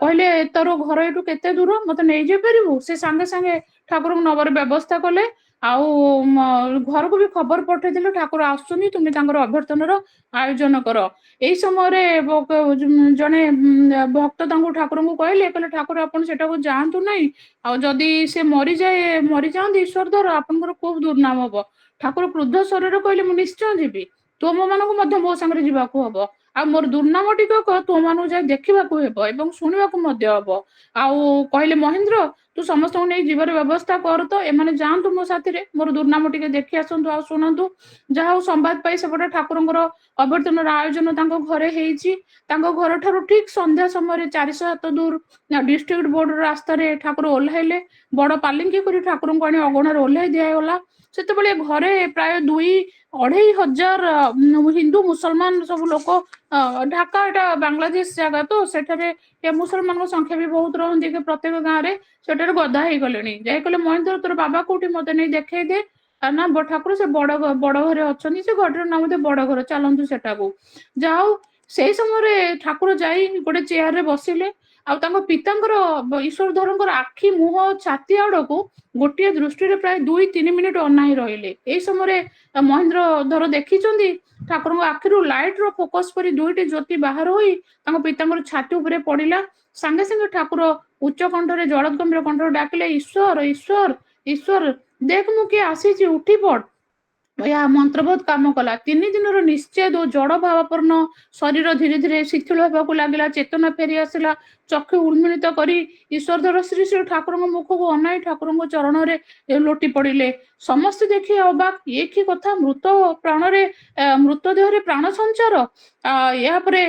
କହିଲେ ତୋର ଘର ଏଠୁ କେତେ ଦୂର, ମତେ ନେଇଯାଇ ପାରିବୁ? ସେ ସାଙ୍ଗେ ସାଙ୍ଗେ ଠାକୁରଙ୍କୁ ନବାର ବ୍ୟବସ୍ଥା କଲେ। ଆଉ ଘରକୁ ବି ଖବର ପଠେଇଥିଲେ ଠାକୁର ଆସୁଛନ୍ତି, ତୁମେ ତାଙ୍କର ଅଭ୍ୟର୍ଥନାର ଆୟୋଜନ କର। ଏଇ ସମୟରେ ଜଣେ ଭକ୍ତ ତାଙ୍କୁ ଠାକୁରଙ୍କୁ କହିଲେ ଠାକୁର ଆପଣ ସେଟାକୁ ଯାଆନ୍ତୁ ନାହିଁ, ଆଉ ଯଦି ସେ ମରିଯାଆନ୍ତି ଈଶ୍ୱର ଧର ଆପଣଙ୍କର ଖୁବ ଦୁର୍ନାମ ହବ। ଠାକୁର କ୍ରୁଦ୍ଧ ସ୍ୱରରେ କହିଲେ ମୁଁ ନିଶ୍ଚୟ ଯିବି, ତୁମମାନଙ୍କୁ ମଧ୍ୟ ମୋ ସାଙ୍ଗରେ ଯିବାକୁ ହବ, ଆଉ ମୋର ଦୁର୍ନାମ ଟିକକ ତୁମମାନଙ୍କୁ ଯାଇ ଦେଖିବାକୁ ହେବ ଏବଂ ଶୁଣିବାକୁ ମଧ୍ୟ ହବ। ଆଉ କହିଲେ ମହେନ୍ଦ୍ର ତୁ ସମସ୍ତଙ୍କୁ ନେଇ ଯିବାର ବ୍ୟବସ୍ଥା କର, ତ ଏମାନେ ଯାଆନ୍ତୁ ମୋ ସାଥିରେ, ମୋର ଦୁର୍ନାମ ଟିକେ ଦେଖି ଆସନ୍ତୁ ଆଉ ଶୁଣନ୍ତୁ। ଯାହା ହଉ ସମ୍ବାଦ ପାଇ ସେପଟେ ଠାକୁରଙ୍କର ଅଭ୍ୟର୍ଥନାର ଆୟୋଜନ ତାଙ୍କ ଘରେ ହେଇଛି। ତାଙ୍କ ଘର ଠାରୁ ଠିକ ସନ୍ଧ୍ୟା ସମୟରେ 400 ହାତ ଦୂର ଡିଷ୍ଟ୍ରିକ୍ଟ ବୋର୍ଡ ରାସ୍ତାରେ ଠାକୁର ଓହ୍ଲାଇଲେ। ବଡ ପାଲିଙ୍କି କରି ଠାକୁରଙ୍କୁ ଆଣି ଅଗଣାରେ ଓହ୍ଲାଇ ଦିଆଗଲା। ସେତେବେଳେ ଘରେ ପ୍ରାୟ 2-2.5 ହଜାର ହିନ୍ଦୁ ମୁସଲମାନ ସବୁ ଲୋକ, ଢାକା ଏଟା ବାଂଲାଦେଶ ଜାଗା, ତ ସେଠାରେ ମୁସଲମାନଙ୍କ ସଂଖ୍ୟା ବି ବହୁତ ରହନ୍ତି ପ୍ରତ୍ୟେକ ଗାଁରେ। ସେଠାରେ ଗଦା ହେଇଗଲେଣି। ଯାଇ କହିଲେ ମହେନ୍ଦ୍ର ତୋର ବାବା କୋଉଠି, ମତେ ନେଇ ଦେଖେଇ ଦେ। ନା ଠାକୁର ସେ ବଡ ଘରେ ଅଛନ୍ତି, ସେ ଘରର ନାମ ବୋଧେ ବଡ ଘର, ଚାଲନ୍ତୁ ସେଟାକୁ। ଯାହା ହଉ ସେଇ ସମୟରେ ଠାକୁର ଯାଇ ଗୋଟେ ଚେୟାରରେ ବସିଲେ, ଆଉ ତାଙ୍କ ପିତାଙ୍କର ଈଶ୍ୱରଧରଙ୍କର ଆଖି, ମୁହଁ, ଛାତି ଆଡକୁ ଗୋଟିଏ ଦୃଷ୍ଟିରେ ପ୍ରାୟ 2-3 ମିନିଟ ଅନାଇ ରହିଲେ। ଏଇ ସମୟରେ ମହେନ୍ଦ୍ର ଧର ଦେଖିଛନ୍ତି ଠାକୁରଙ୍କ ଆଖିରୁ ଲାଇଟ ର ଫୋକସ ପରି 2ଟି ଜ୍ୟୋତି ବାହାର ହୋଇ ତାଙ୍କ ପିତାଙ୍କର ଛାତି ଉପରେ ପଡିଲା। ସାଙ୍ଗେ ସାଙ୍ଗେ ଠାକୁର ଉଚ୍ଚ କଣ୍ଠରେ ଜଳଗମ୍ଭୀର କଣ୍ଠରେ ଡାକିଲେ ଈଶ୍ୱର ଈଶ୍ୱର ଈଶ୍ୱର, ଦେଖ ମୁଁ କିଏ ଆସିଛି, ଉଠି ପଡ। ଏହା ମନ୍ତ୍ରବତ କାମ କଲା। 3 ଦିନର ନିଶ୍ଚେଦ ଓ ଜଡ ଭାବାପନ୍ନ ଶରୀର ଧୀରେ ଧୀରେ ଶିଥିଳ ହେବାକୁ ଲାଗିଲା, ଚେତନା ଫେରି ଆସିଲା। ଚକ୍ଷୁ ଉନ୍ମିଳିତ କରି ଈଶ୍ୱରଧର ଶ୍ରୀ ଶ୍ରୀ ଠାକୁରଙ୍କ ମୁଖକୁ ଅନାଇ ଠାକୁରଙ୍କ ଚରଣରେ ଲୋଟି ପଡିଲେ। ସମସ୍ତେ ଦେଖି ଅବାକ୍, ଇଏ କି କଥା, ମୃତ ଦେହରେ ପ୍ରାଣ ସଞ୍ଚାର। ଏହାପରେ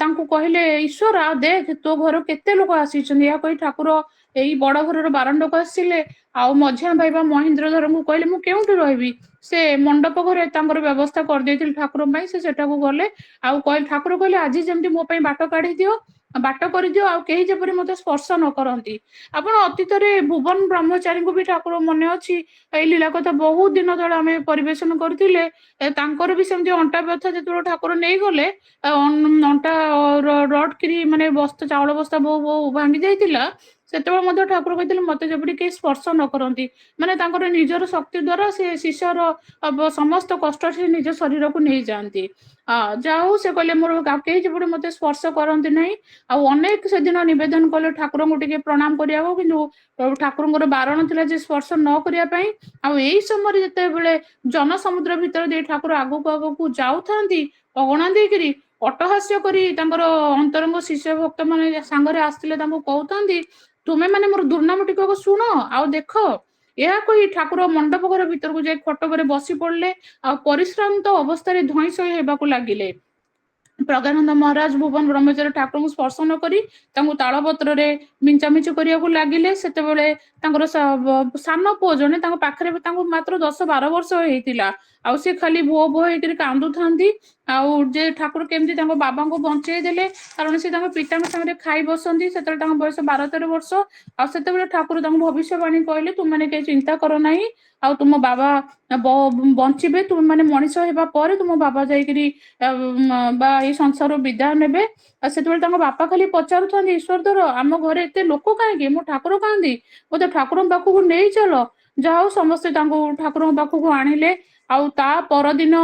ତାଙ୍କୁ କହିଲେ ଈଶ୍ୱର ଦେଖ ତୋ ଘର କେତେ ଲୋକ ଆସିଛନ୍ତି। ଏହା କହି ଠାକୁର ଏଇ ବଡ ଘରର ବାରଣ୍ଡକୁ ଆସିଲେ। ଆଉ ମଝିଆ ଭାଇ ବା ମହେନ୍ଦ୍ରଧରଙ୍କୁ କହିଲେ ମୁଁ କେଉଁଠି ରହିବି। ସେ ମଣ୍ଡପ ଘରେ ତାଙ୍କର ବ୍ୟବସ୍ଥା କରିଦେଇଥିଲେ ଠାକୁରଙ୍କ ପାଇଁ, ସେ ସେଟାକୁ ଗଲେ। ଆଉ ଠାକୁର କହିଲେ ଆଜି ଯେମିତି ମୋ ପାଇଁ ବାଟ କରିଦିଅ, ଆଉ କେହି ଯେପରି ମତେ ସ୍ପର୍ଶ ନ କରନ୍ତି। ଆପଣ ଅତୀତରେ ଭୁବନ ବ୍ରହ୍ମଚାରୀଙ୍କୁ ବି ଠାକୁର ମନେ ଅଛି, ଏଇ ଲୀଳା କଥା ବହୁତ ଦିନ ତଳେ ଆମେ ପରିବେଷଣ କରିଥିଲେ। ତାଙ୍କର ବି ସେମିତି ଅଣ୍ଟା ବ୍ୟଥା ଯେତେବେଳେ ଠାକୁର ନେଇଗଲେ, ଅଣ୍ଟା ରଡକିରି ମାନେ ଚାଉଳ ବସ୍ତା ବୋଉ ଭାଙ୍ଗି ଯାଇଥିଲା, ସେତେବେଳେ ମଧ୍ୟ ଠାକୁର କହିଥିଲେ ମତେ ଯେପରି କେହି ସ୍ପର୍ଶ ନ କରନ୍ତି। ମାନେ ତାଙ୍କର ନିଜର ଶକ୍ତି ଦ୍ଵାରା ସେ ଶିଷ୍ୟର ସମସ୍ତ କଷ୍ଟ ସେ ନିଜ ଶରୀରକୁ ନେଇଯାଆନ୍ତି। ଯାହା ହଉ ସେ କହିଲେ ମୋର କେହି ଯେପରି ମତେ ସ୍ପର୍ଶ କରନ୍ତି ନାହିଁ। ଆଉ ଅନେକ ସେଦିନ ନିବେଦନ କଲେ ଠାକୁରଙ୍କୁ ଟିକେ ପ୍ରଣାମ କରିବାକୁ, କିନ୍ତୁ ଠାକୁରଙ୍କର ବାରଣ ଥିଲା ଯେ ସ୍ପର୍ଶ ନ କରିବା ପାଇଁ। ଆଉ ଏଇ ସମୟରେ ଯେତେବେଳେ ଜନସମୁଦ୍ର ଭିତରେ ଦେଇ ଠାକୁର ଆଗକୁ ଯାଉଥାନ୍ତି, ଅଗଣା ଦେଇକିରି ଅଟ୍ଟହାସ୍ୟ କରି ତାଙ୍କର ଅନ୍ତରଙ୍ଗ ଶିଷ୍ୟ ଭକ୍ତ ମାନେ ସାଙ୍ଗରେ ଆସିଥିଲେ ତାଙ୍କୁ କହୁଥାନ୍ତି, ତୁମେ ମାନେ ମୋର ଦୁର୍ନାମ ଟିକକ ଶୁଣ ଆଉ ଦେଖ। ଏହା କହି ଠାକୁର ମଣ୍ଡପ ଘର ଭିତରକୁ ଯାଇ ଖଟକରେ ବସି ପଡିଲେ, ଆଉ ପରିଶ୍ରାନ୍ତ ଅବସ୍ଥାରେ ଧଇଁ ସଇଁ ହେବାକୁ ଲାଗିଲେ। ପ୍ରଜ୍ଞାନନ୍ଦ ମହାରାଜ ଭୁବନ ବ୍ରହ୍ମଚାରୀ ଠାକୁରଙ୍କୁ ସ୍ପର୍ଶ ନ କରି ତାଙ୍କୁ ତାଳପତ୍ରରେ ମିଞ୍ଚାମିଚି କରିବାକୁ ଲାଗିଲେ। ସେତେବେଳେ ତାଙ୍କର ସାନ ପୁଅ ଜଣେ ତାଙ୍କ ପାଖରେ, ତାଙ୍କୁ ମାତ୍ର 10-12 ବର୍ଷ ହେଇଥିଲା, ଆଉ ସେ ଖାଲି ଭୋ ଭୋ ହେଇକରି କାନ୍ଦୁଥାନ୍ତି। ଆଉ ଯେ ଠାକୁର କେମିତି ତାଙ୍କ ବାବାଙ୍କୁ ବଞ୍ଚେଇ ଦେଲେ, କାରଣ ସେ ତାଙ୍କ ପିତାଙ୍କ ସାଙ୍ଗରେ ଖାଇ ବସନ୍ତି। ସେତେବେଳେ ତାଙ୍କ ବୟସ 12-13 ବର୍ଷ। ଆଉ ସେତେବେଳେ ଠାକୁର ତାଙ୍କୁ ଭବିଷ୍ୟବାଣୀ କହିଲେ ତୁମମାନେ କେହି ଚିନ୍ତା କର ନାହିଁ, ଆଉ ତୁମ ବାବା ବଞ୍ଚିବେ, ତୁମେ ମାନେ ମଣିଷ ହେବା ପରେ ତୁମ ବାବା ଯାଇକିରି ବା ଏଇ ସଂସାରରୁ ବିଦାୟ ନେବେ। ଆଉ ସେତେବେଳେ ତାଙ୍କ ବାପା ଖାଲି ପଚାରୁଥାନ୍ତି ଈଶ୍ୱରଧର ଆମ ଘରେ ଏତେ ଲୋକ କାହିଁକି, ମୋ ଠାକୁର କାହାନ୍ତି, ମତେ ଠାକୁରଙ୍କ ପାଖକୁ ନେଇ ଚାଲ। ଯାହା ହଉ ସମସ୍ତେ ତାଙ୍କୁ ଠାକୁରଙ୍କ ପାଖକୁ ଆଣିଲେ। ଆଉ ତା ପରଦିନ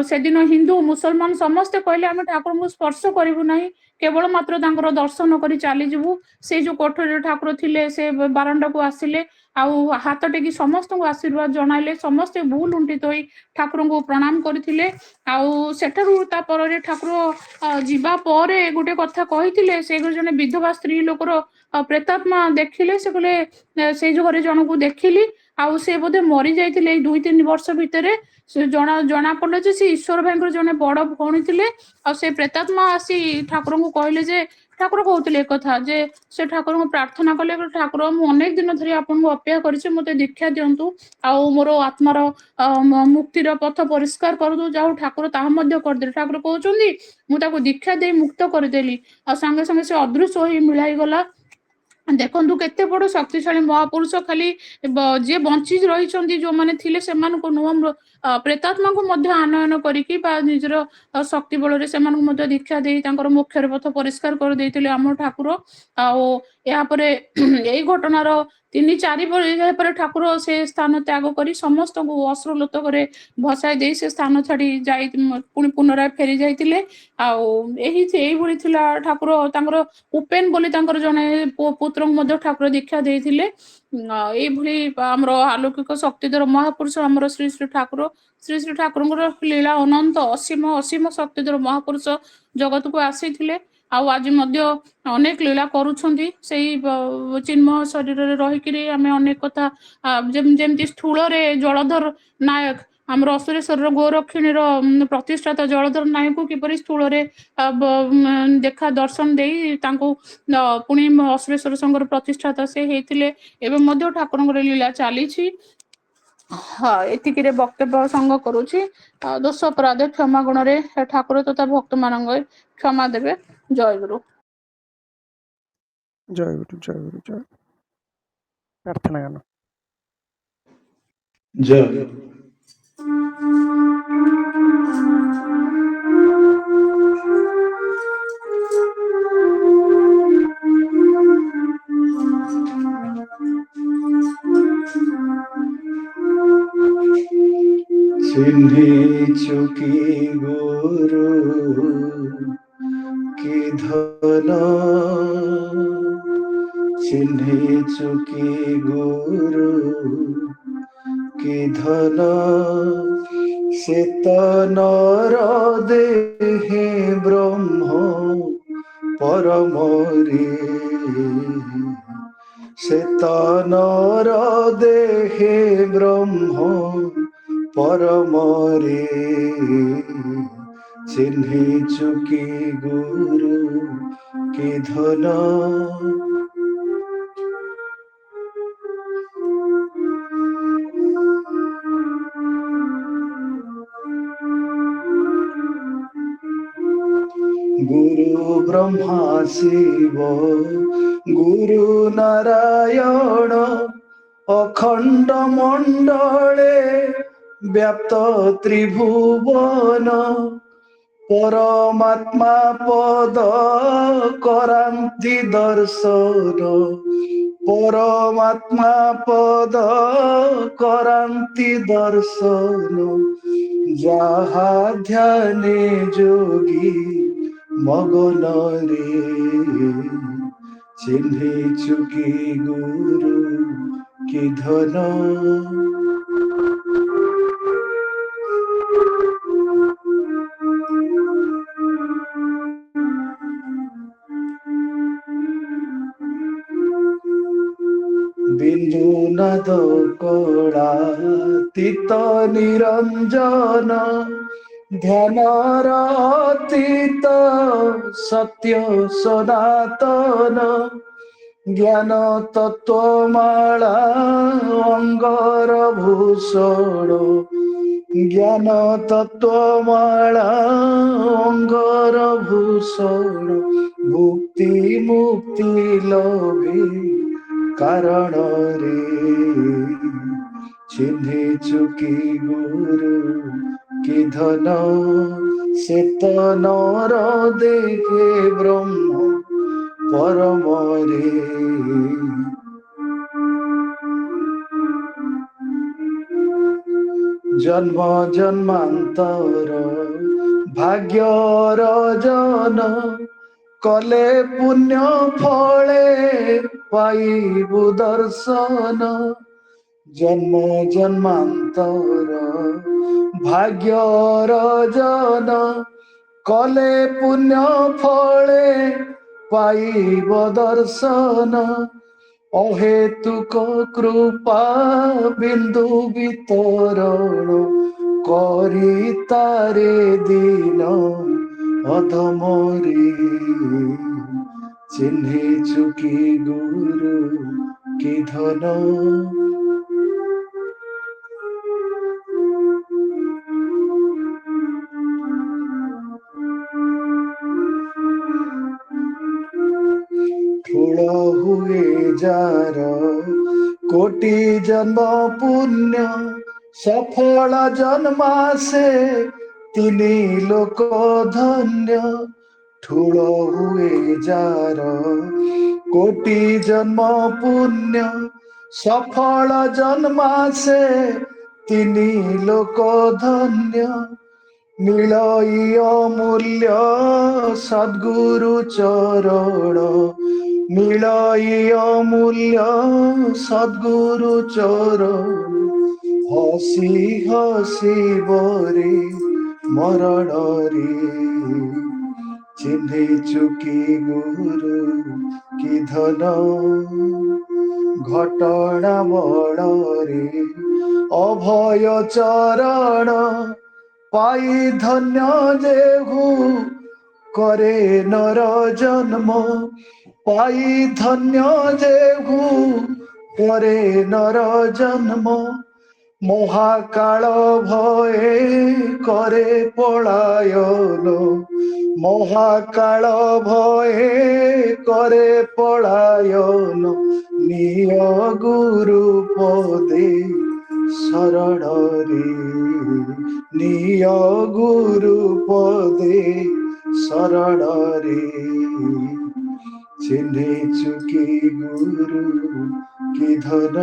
ସେଦିନ ହିନ୍ଦୁ ମୁସଲମାନ ସମସ୍ତେ କହିଲେ ଆମେ ଠାକୁରଙ୍କୁ ସ୍ପର୍ଶ କରିବୁ ନାହିଁ, କେବଳ ମାତ୍ର ତାଙ୍କର ଦର୍ଶନ କରି ଚାଲିଯିବୁ। ସେଇ ଯୋଉ କୋଠରୀରେ ଠାକୁର ଥିଲେ ସେ ବାରଣ୍ଡାକୁ ଆସିଲେ, ଆଉ ହାତ ଟେକି ସମସ୍ତଙ୍କୁ ଆଶୀର୍ବାଦ ଜଣାଇଲେ। ସମସ୍ତେ ଭୁଲ ଲୁଣ୍ଠିତ ହୋଇ ଠାକୁରଙ୍କୁ ପ୍ରଣାମ କରିଥିଲେ। ଆଉ ସେଠାରୁ ତା ପରରେ ଠାକୁର ଯିବା ପରେ ଗୋଟେ କଥା କହିଥିଲେ, ସେ ଜଣେ ବିଧବା ସ୍ତ୍ରୀ ଲୋକର ପ୍ରେତାତ୍ମା ଦେଖିଲେ। ସେ କହିଲେ ସେଇ ଘରେ ଜଣକୁ ଦେଖିଲି, ଆଉ ସେ ବୋଧେ ମରି ଯାଇଥିଲେ ଏଇ 2-3 ବର୍ଷ ଭିତରେ। ସେ ଜଣା ପଡିଲା ଯେ ସେ ଈଶ୍ୱର ଭାଇଙ୍କର ଜଣେ ବଡ ଭଉଣୀ ଥିଲେ। ଆଉ ସେ ପ୍ରେତାତ୍ମା ଆସି ଠାକୁରଙ୍କୁ କହିଲେ ଯେ, ଠାକୁର କହୁଥିଲେ ଏକଥା ଯେ ସେ ଠାକୁରଙ୍କୁ ପ୍ରାର୍ଥନା କଲେ, ଠାକୁର ମୁଁ ଅନେକ ଦିନ ଧରି ଆପଣଙ୍କୁ ଅପେକ୍ଷା କରିଛି, ମତେ ଦୀକ୍ଷା ଦିଅନ୍ତୁ, ଆଉ ମୋର ଆତ୍ମାର ମୁକ୍ତିର ପଥ ପରିଷ୍କାର କରନ୍ତୁ। ଯାହା ଠାକୁର ତାହା ମଧ୍ୟ କରିଦେଲେ। ଠାକୁର କହୁଛନ୍ତି ମୁଁ ତାକୁ ଦୀକ୍ଷା ଦେଇ ମୁକ୍ତ କରିଦେଲି, ଆଉ ସାଙ୍ଗେ ସାଙ୍ଗେ ସେ ଅଦୃଶ୍ୟ ହୋଇ ମିଳାଇଗଲା। ଦେଖନ୍ତୁ କେତେ ବଡ ଶକ୍ତିଶାଳୀ ମହାପୁରୁଷ, ଖାଲି ଯିଏ ବଞ୍ଚି ରହିଛନ୍ତି ଯୋଉମାନେ ଥିଲେ ସେମାନଙ୍କୁ ନୁହଁ, ପ୍ରେତାତ୍ମା को ମଧ୍ୟ ଆନୟନ କରିକି ବା ନିଜର ଶକ୍ତି ବଳରେ ସେମାନଙ୍କୁ ମଧ୍ୟ ଦୀକ୍ଷା ଦେଇ ତାଙ୍କର ମୁଖ୍ୟର ପଥ ପରିଷ୍କାର କରିଦେଇଥିଲେ ଆମ ଠାକୁର। ଆଉ ଏହାପରେ ଏଇ ଘଟଣାର 3-4 ବର୍ଷ ପରେ ଠାକୁର ସେ ସ୍ଥାନ ତ୍ୟାଗ କରି ସମସ୍ତଙ୍କୁ ଅଶ୍ରୁଲୋତକରେ ଭସାଇ ଦେଇ ସେ ସ୍ଥାନ ଛାଡି ଯାଇ ପୁଣି ପୁନରାୟ ଫେରି ଯାଇଥିଲେ। ଆଉ ଏଇଭଳି ଥିଲା ଠାକୁର ତାଙ୍କର ଉପେନ ବୋଲି ତାଙ୍କର ଜଣେ ପୁତ୍ରଙ୍କୁ ମଧ୍ୟ ଠାକୁର ଦୀକ୍ଷା ଦେଇଥିଲେ। ଏଇଭଳି ଆମର ଆଲୌକିକ ଶକ୍ତିଧର ମହାପୁରୁଷ ଆମର ଶ୍ରୀ ଶ୍ରୀ ଠାକୁର। ଶ୍ରୀ ଶ୍ରୀ ଠାକୁରଙ୍କର ଲୀଳା ଅନନ୍ତ ଅସୀମ ଅସୀମ ଶକ୍ତିଧର ମହାପୁରୁଷ ଜଗତକୁ ଆସିଥିଲେ। ଆଉ ଆଜି ମଧ୍ୟ ଅନେକ ଲୀଳା କରୁଛନ୍ତି ସେଇ ଚିନ୍ମୟ ଶରୀରରେ ରହିକିରି ଆମେ ଅନେକ କଥା ଯେମିତି ସ୍ଥୂଳରେ ଜଳଧର ନାୟକ ଆମର ଅସୁରେଶ୍ୱରର ଗୋରକ୍ଷିଣୀର ପ୍ରତିଷ୍ଠାତା ଜଳଧର ନାୟକକୁ କିପରି ସ୍ଥୂଳରେ ଦେଖା ଦର୍ଶନ ଦେଇ ତାଙ୍କୁ ପୁଣି ଅସୁରେଶ୍ୱର ସଂଘର ପ୍ରତିଷ୍ଠାତା ସେ ହେଇଥିଲେ। ଏବେ ମଧ୍ୟ ଠାକୁରଙ୍କର ଲୀଳା ଚାଲିଛି। ହଁ ଏତିକିରେ ବକ୍ତବ୍ୟ ସଂଗ କରୁଛି। ଦୋଷ ଅପରାଧ କ୍ଷମା ଗୁଣରେ ଠାକୁର ତଥା ଭକ୍ତ ମାନଙ୍କ କ୍ଷମା ଦେବେ। ଜୟ ଗୁରୁ। ଜୟ ଗୁରୁ ଜୟ ଗୁରୁ ଜୟ ପ୍ରାର୍ଥନା ଗାନ। ଜୟ চিহ্নিছু কি গুরু কি ধন চিহ্নিছু কি গুরু কি ধন সে নর দেহে ব্রহ্ম পরমরে সে নর দেহে ব্রহ্ম পরমরে চিহ্নিছু কি গুরু কি ধন গুরু ব্রহ্মা শিব গুরু নারায়ণ অখণ্ড মণ্ডলে ব্যাপ্ত ত্রিভুবন পরমাত্মা পদ কৰান্তি দর্শন পরমাত্মা পদ କରାন্তি দর্শন যাহা ধ্যানে যোগী মগন রে চিহ্নিছু কি গুরু কি ধন বিন্দু নাদ কলাতীত নিরঞ্জন ধ্যানর অতীত সত্য সনাতন জ্ঞান তত্ত্বমালা অঙ্গর ভূষণ জ্ঞান তত্ত্বমালা অঙ্গর ভূষণ মুক্তি মুক্তি লভে কারণ রে চিহ্নিছু কি গুরু কি ধন সে নর দেহে ব্রহ্ম পরমরে জন্ম জন্মান্তর ভাগ্যর জন কলে পুণ্য ফলে পাইবু দর্শন জন্ম জন্মান্তর ভাগ্যর জন কলে পুণ্য ফলে পাইব দর্শন অহেতুক কৃপা বিন্দু বিতরণ করি তারে দিন অধমরে চিহ্নিছু কি গুরু কি ধন ঠুল হুয়ে যার কোটি জন্ম পুণ্য सफल जन्मा से तिनी लोक धन्य ठुलो हुए जार कोटि जन्म पुण्य सफल जन्मा से तिनी लोक धन्य मिलई अमूल्य सद्गुरु चरण मिलई अमूल्य सद्गुरु चरण हसी हसी बोरे मरण रे चिन्हे चुकी गुरु की धन घटना बड़े अभय चरण पाई धन्य जेहु करे नर जन्म पाई धन्य जेहु करे नर जन्म महाकाल भये करे पलायन महाकाल भये करे पलायन निय गुरु पदे शरण रे निय गुरु पदे शरण रे चिन्हे चुकी गुरु की धन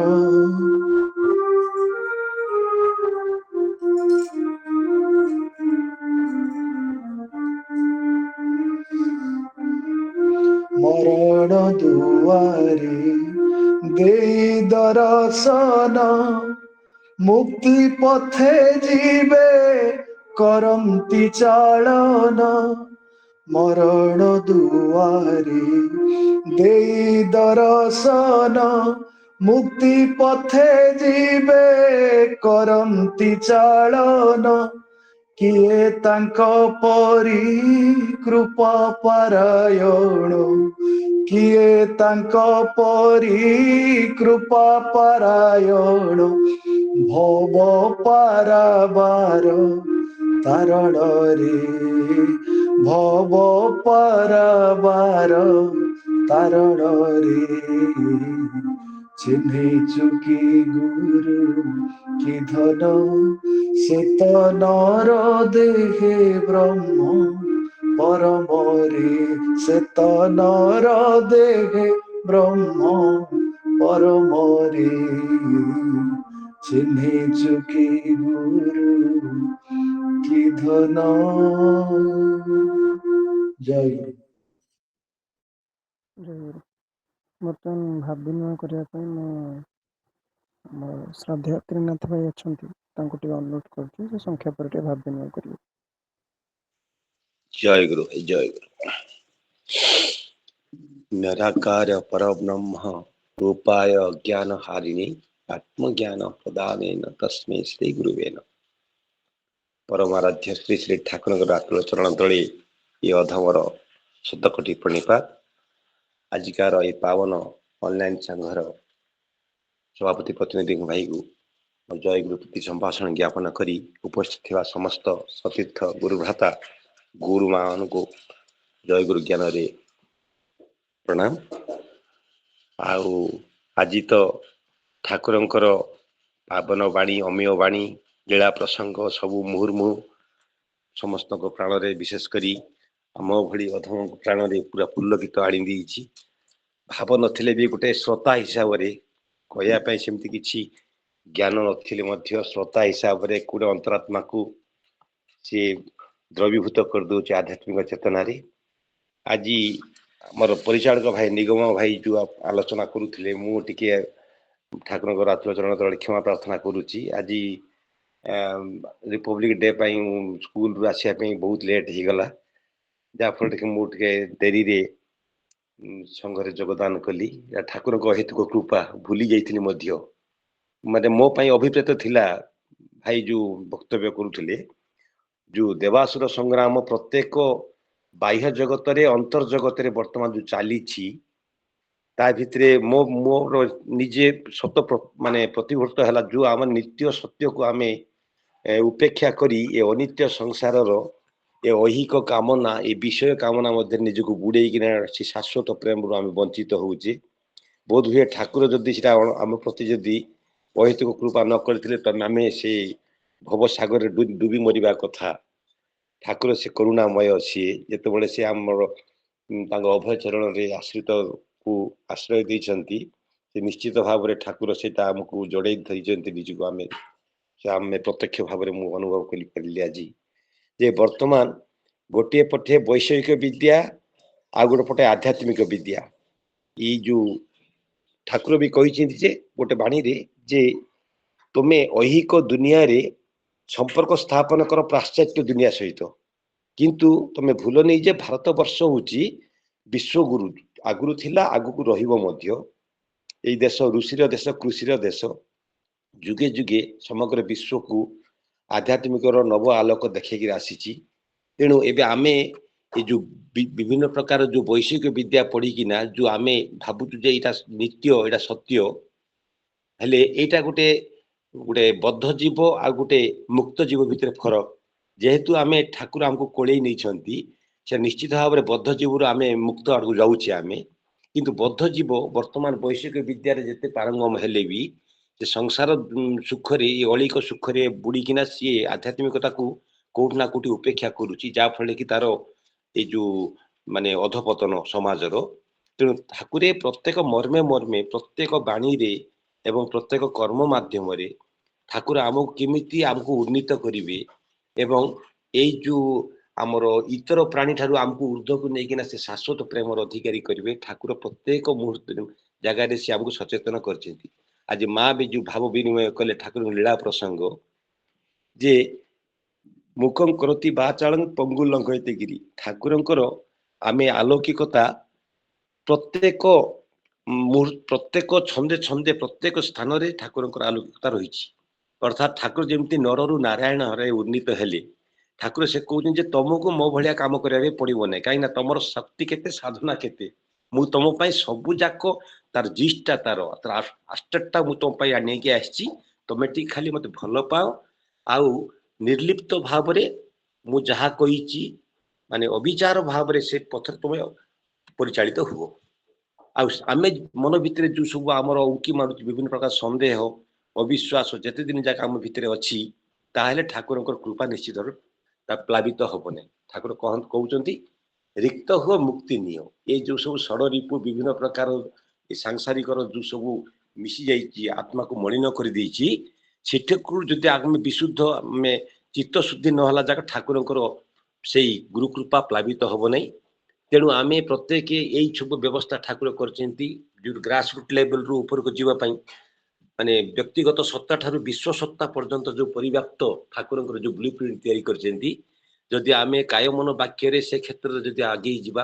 मरण दुआरे देई दर्शन मुक्ति पथे जीवे करंती चालन मरण दुआरे देई दर्शन मुक्ति पथे जीवे करंती चालन किए तांक परी कृपा पारायण किए तांक परी कृपा पारायण भव पाराबार तारण रे भव पाराबार तारण रे चिन्हे चुकी गुरु की धन शेत नर देहे ब्रह्म परम रे शेत नर देहे ब्रह्म परम रे चिन्हे चुकी गुरु की धन जय गुरु। बर्तमान भाव विनिमय करने श्रद्धेय त्रिनाथ भाई अच्छा अनुरोध कर संख्या पर भाव विनिमय करेंगे। जय गुरु जय गुरु। निराकार परब्रह्म रूपाय ज्ञान हारिणी आत्मज्ञान प्रदानेन तस्मै श्री गुरुवे नमः। परमाराध्य श्री श्री ठाकुर आकुल चरण तले ये अधमर शतकोटी प्रणिपात। आजिकार ये पावन ऑनलाइन संघर सभापति प्रतिनिधि भाई को जय गुरु प्रति संभाषण ज्ञापन करी उपस्थित थिबा समस्त सतीर्थ गुरु भ्राता गुरु मान को जय गुरु ज्ञान रे प्रणाम। आज तो ठाकुरंकर पावन वाणी अमेय वाणी लीला प्रसंग सबू मुहुर्मुहु समस्त को प्राण रे विशेष करी आम भली अधम प्राण रे पूरा पुलकित आनी देछि। भाव नथिले भी गोटे श्रोता हिसाब रे कहया पय सेमति किछि ज्ञान नथिले मध्य श्रोता हिसाब रे कुडे अंतरात्मा को से द्रवीभूत कर दो आध्यात्मिक चेतना रे। आज मोर परिचालक भाई निगम भाई जो आलोचना करुथिले मु टिके ठाकुर आत्मचरण तले क्षमा प्रार्थना करुछि। आज रिपब्लिक डे पाई स्कूल रु आसिया पाई बहुत लेट ही गला जा फल के मु टिके देरी रे संघरे योगदान कली। ठाकुर को हेतु को कृपा भूली जाइथिली मध्य माने मो पाई अभिप्रेत थिला भाई जो वक्तव्य करुथिले जो देवासुर संग्राम प्रत्येक बाह्य जगत रे अंतर जगत रे वर्तमान जो चली ता भितरे मो मोर निजे सत माने प्रतिवर्त हला जो आम नित्य सत्य को आमे उपेक्षा करी ए अनित्य संसार रो ए ऐहिक कामना ए विषय कामना मध्य निजको बुड़े कि से शाश्वत प्रेम रो आमे वंचित होउचे। बोध हुए ठाकुर जदि सेटा आम प्रति जदि ଅହେତୁକ କୃପା ନ କରିଥିଲେ ତମେ ଆମେ ସେ ଭବସାଗରରେ ଡୁବି ମରିବା କଥା। ଠାକୁର ସେ କରୁଣାମୟ ସିଏ, ଯେତେବେଳେ ସେ ଆମର ତାଙ୍କ ଅଭୟ ଚରଣରେ ଆଶ୍ରିତକୁ ଆଶ୍ରୟ ଦେଇଛନ୍ତି, ସେ ନିଶ୍ଚିତ ଭାବରେ ଠାକୁର ସେଇଟା ଆମକୁ ଜଡ଼େଇ ଧରିଛନ୍ତି ନିଜକୁ। ଆମେ ପ୍ରତ୍ୟକ୍ଷ ଭାବରେ ମୁଁ ଅନୁଭବ କରିପାରିଲି ଆଜି ଯେ ବର୍ତ୍ତମାନ ଗୋଟିଏ ପଟେ ବୈଷୟିକ ବିଦ୍ୟା ଆଉ ଗୋଟେ ପଟେ ଆଧ୍ୟାତ୍ମିକ ବିଦ୍ୟା। ଏଇ ଯୋଉ ଠାକୁର ବି କହିଛନ୍ତି ଯେ ଗୋଟେ ବାଣୀରେ ଯେ ତୁମେ ଐହିକ ଦୁନିଆରେ ସମ୍ପର୍କ ସ୍ଥାପନ କର ପାଶ୍ଚାତ୍ୟ ଦୁନିଆ ସହିତ, କିନ୍ତୁ ତମେ ଭୁଲନି ଯେ ଭାରତବର୍ଷ ହଉଛି ବିଶ୍ୱଗୁରୁ। ଆଗରୁ ଥିଲା, ଆଗକୁ ରହିବ ମଧ୍ୟ। ଏଇ ଦେଶ ଋଷିର ଦେଶ, କୃଷିର ଦେଶ। ଯୁଗେ ଯୁଗେ ସମଗ୍ର ବିଶ୍ୱକୁ ଆଧ୍ୟାତ୍ମିକର ନବ ଆଲୋକ ଦେଖେଇକି ଆସିଛି। ତେଣୁ ଏବେ ଆମେ ଏ ଯୋଉ ବିଭିନ୍ନ ପ୍ରକାର ଯୋଉ ବୈଷୟିକ ବିଦ୍ୟା ପଢିକିନା ଯୋଉ ଆମେ ଭାବୁଛୁ ଯେ ଏଇଟା ନିତ୍ୟ, ଏଇଟା ସତ୍ୟ, ହେଲେ ଏଇଟା ଗୋଟେ ବଦ୍ଧ ଜୀବ ଆଉ ଗୋଟେ ମୁକ୍ତ ଜୀବ ଭିତରେ ଫରକ। ଯେହେତୁ ଆମେ ଠାକୁର ଆମକୁ କୋଳେଇ ନେଇଛନ୍ତି, ସେ ନିଶ୍ଚିତ ଭାବରେ ବଦ୍ଧ ଜୀବରୁ ଆମେ ମୁକ୍ତ ଆଡକୁ ଯାଉଛେ ଆମେ। କିନ୍ତୁ ବଦ୍ଧ ଜୀବ ବର୍ତ୍ତମାନ ବୈଷୟିକ ବିଦ୍ୟାରେ ଯେତେ ପାରଙ୍ଗମ ହେଲେ ବି ସେ ସଂସାର ସୁଖରେ, ଏ ଅଳିକ ସୁଖରେ ବୁଡିକିନା ସିଏ ଆଧ୍ୟାତ୍ମିକତାକୁ କୋଉଠି ନା କୋଉଠି ଉପେକ୍ଷା କରୁଛି, ଯାହା ଫଳରେ କି ତାର ଏଇ ଯୋଉ ମାନେ ଅଧପତନ ସମାଜର। ତେଣୁ ଠାକୁରେ ପ୍ରତ୍ୟେକ ମର୍ମେ ମର୍ମେ, ପ୍ରତ୍ୟେକ ବାଣୀରେ ଏବଂ ପ୍ରତ୍ୟେକ କର୍ମ ମାଧ୍ୟମରେ ଠାକୁର ଆମକୁ କେମିତି ଆମକୁ ଉନ୍ନୀତ କରିବେ ଏବଂ ଏଇ ଯୋଉ ଆମର ଇତର ପ୍ରାଣୀ ଠାରୁ ଆମକୁ ଉର୍ଦ୍ଧ୍ୱକୁ ନେଇକିନା ସେ ଶାଶ୍ୱତ ପ୍ରେମର ଅଧିକାରୀ କରିବେ, ଠାକୁର ପ୍ରତ୍ୟେକ ମୁହୂର୍ତ୍ତରେ ଜାଗାରେ ସେ ଆମକୁ ସଚେତନ କରିଛନ୍ତି। ଆଜି ମା ବି ଯୋଉ ଭାବ ବିନିମୟ କଲେ ଠାକୁରଙ୍କ ଲୀଳା ପ୍ରସଙ୍ଗ, ଯେ ମୁଖଂ କରତି ବାଚାଳଂ ପଙ୍ଗୁ ଲଙ୍ଘୟତେ ଗିରି। ଠାକୁରଙ୍କର ଆମେ ଆଲୌକିକତା ପ୍ରତ୍ୟେକ ପ୍ରତ୍ୟେକ ଛନ୍ଦେ ଛନ୍ଦେ ପ୍ରତ୍ୟେକ ସ୍ଥାନରେ ଠାକୁରଙ୍କର ଆଲୌକିକତା ରହିଛି। ଅର୍ଥାତ୍ ଠାକୁର ଯେମିତି ନରରୁ ନାରାୟଣ ହରେ ଉନ୍ନୀତ ହେଲେ, ଠାକୁର ସେ କହୁଛନ୍ତି ଯେ ତମକୁ ମୋ ଭଳିଆ କାମ କରିବା ପାଇଁ ପଡିବ ନାହିଁ, କାହିଁକି ନା ତମର ଶକ୍ତି କେତେ, ସାଧନା କେତେ, ମୁଁ ତମ ପାଇଁ ସବୁ ଯାକ ତାର ଜିଷ୍ଟଟା, ତାର ଆଷ୍ଟଟା ମୁଁ ତମ ପାଇଁ ନେଇକି ଆସିଛି। ତମେ ଟିକେ ଖାଲି ମତେ ଭଲ ପାଅ, ଆଉ ନିର୍ଲିପ୍ତ ଭାବରେ ମୁଁ ଯାହା କହିଛି, ମାନେ ଅବିଚାର ଭାବରେ ସେ ପଥରେ ତମେ ପରିଚାଳିତ ହୁଅ। ଆଉ ଆମେ ମନ ଭିତରେ ଯୋଉ ସବୁ ଆମର ଉଙ୍କି ମାରୁଛି ବିଭିନ୍ନ ପ୍ରକାର ସନ୍ଦେହ, ଅବିଶ୍ୱାସ ଯେତେ ଦିନ ଯାକ ଆମ ଭିତରେ ଅଛି, ତାହେଲେ ଠାକୁରଙ୍କର କୃପା ନିଶ୍ଚିତ ତା ପ୍ଲାବିତ ହବ ନାହିଁ। ଠାକୁର କହୁଛନ୍ତି ରିକ୍ତ ହୁଅ, ମୁକ୍ତି ନିଅ। ଏଇ ଯୋଉ ସବୁ ଷଡ଼ରିପୁ ବିଭିନ୍ନ ପ୍ରକାର ଏ ସାଂସାରିକର ଯୋଉ ସବୁ ମିଶି ଯାଇଛି, ଆତ୍ମାକୁ ମଳିନ କରିଦେଇଛି, ସେଠାକୁ ଯଦି ଆମେ ବିଶୁଦ୍ଧ, ଆମେ ଚିତ୍ତ ଶୁଦ୍ଧି ନହେଲା ଯାକ ଠାକୁରଙ୍କର ସେଇ ଗୁରୁକୃପା ପ୍ଲାବିତ ହବ ନାହିଁ। ତେଣୁ ଆମେ ପ୍ରତ୍ୟେକ ଏଇ ସବୁ ବ୍ୟବସ୍ଥା ଠାକୁର କରିଛନ୍ତି, ଯୋଉ ଗ୍ରାସ ରୁଟ୍ ଲେଭେଲରୁ ଉପରକୁ ଯିବା ପାଇଁ, ମାନେ ବ୍ୟକ୍ତିଗତ ସତ୍ତା ଠାରୁ ବିଶ୍ୱ ସତ୍ତା ପର୍ଯ୍ୟନ୍ତ ଯୋଉ ପରିବ୍ୟାପ୍ତ ଠାକୁରଙ୍କର ଯୋଉ ବ୍ଲୁ ପ୍ରିଣ୍ଟ ତିଆରି କରିଛନ୍ତି, ଯଦି ଆମେ କାୟ ମନ ବାକ୍ୟରେ ସେ କ୍ଷେତ୍ରରେ ଯଦି ଆଗେଇ ଯିବା,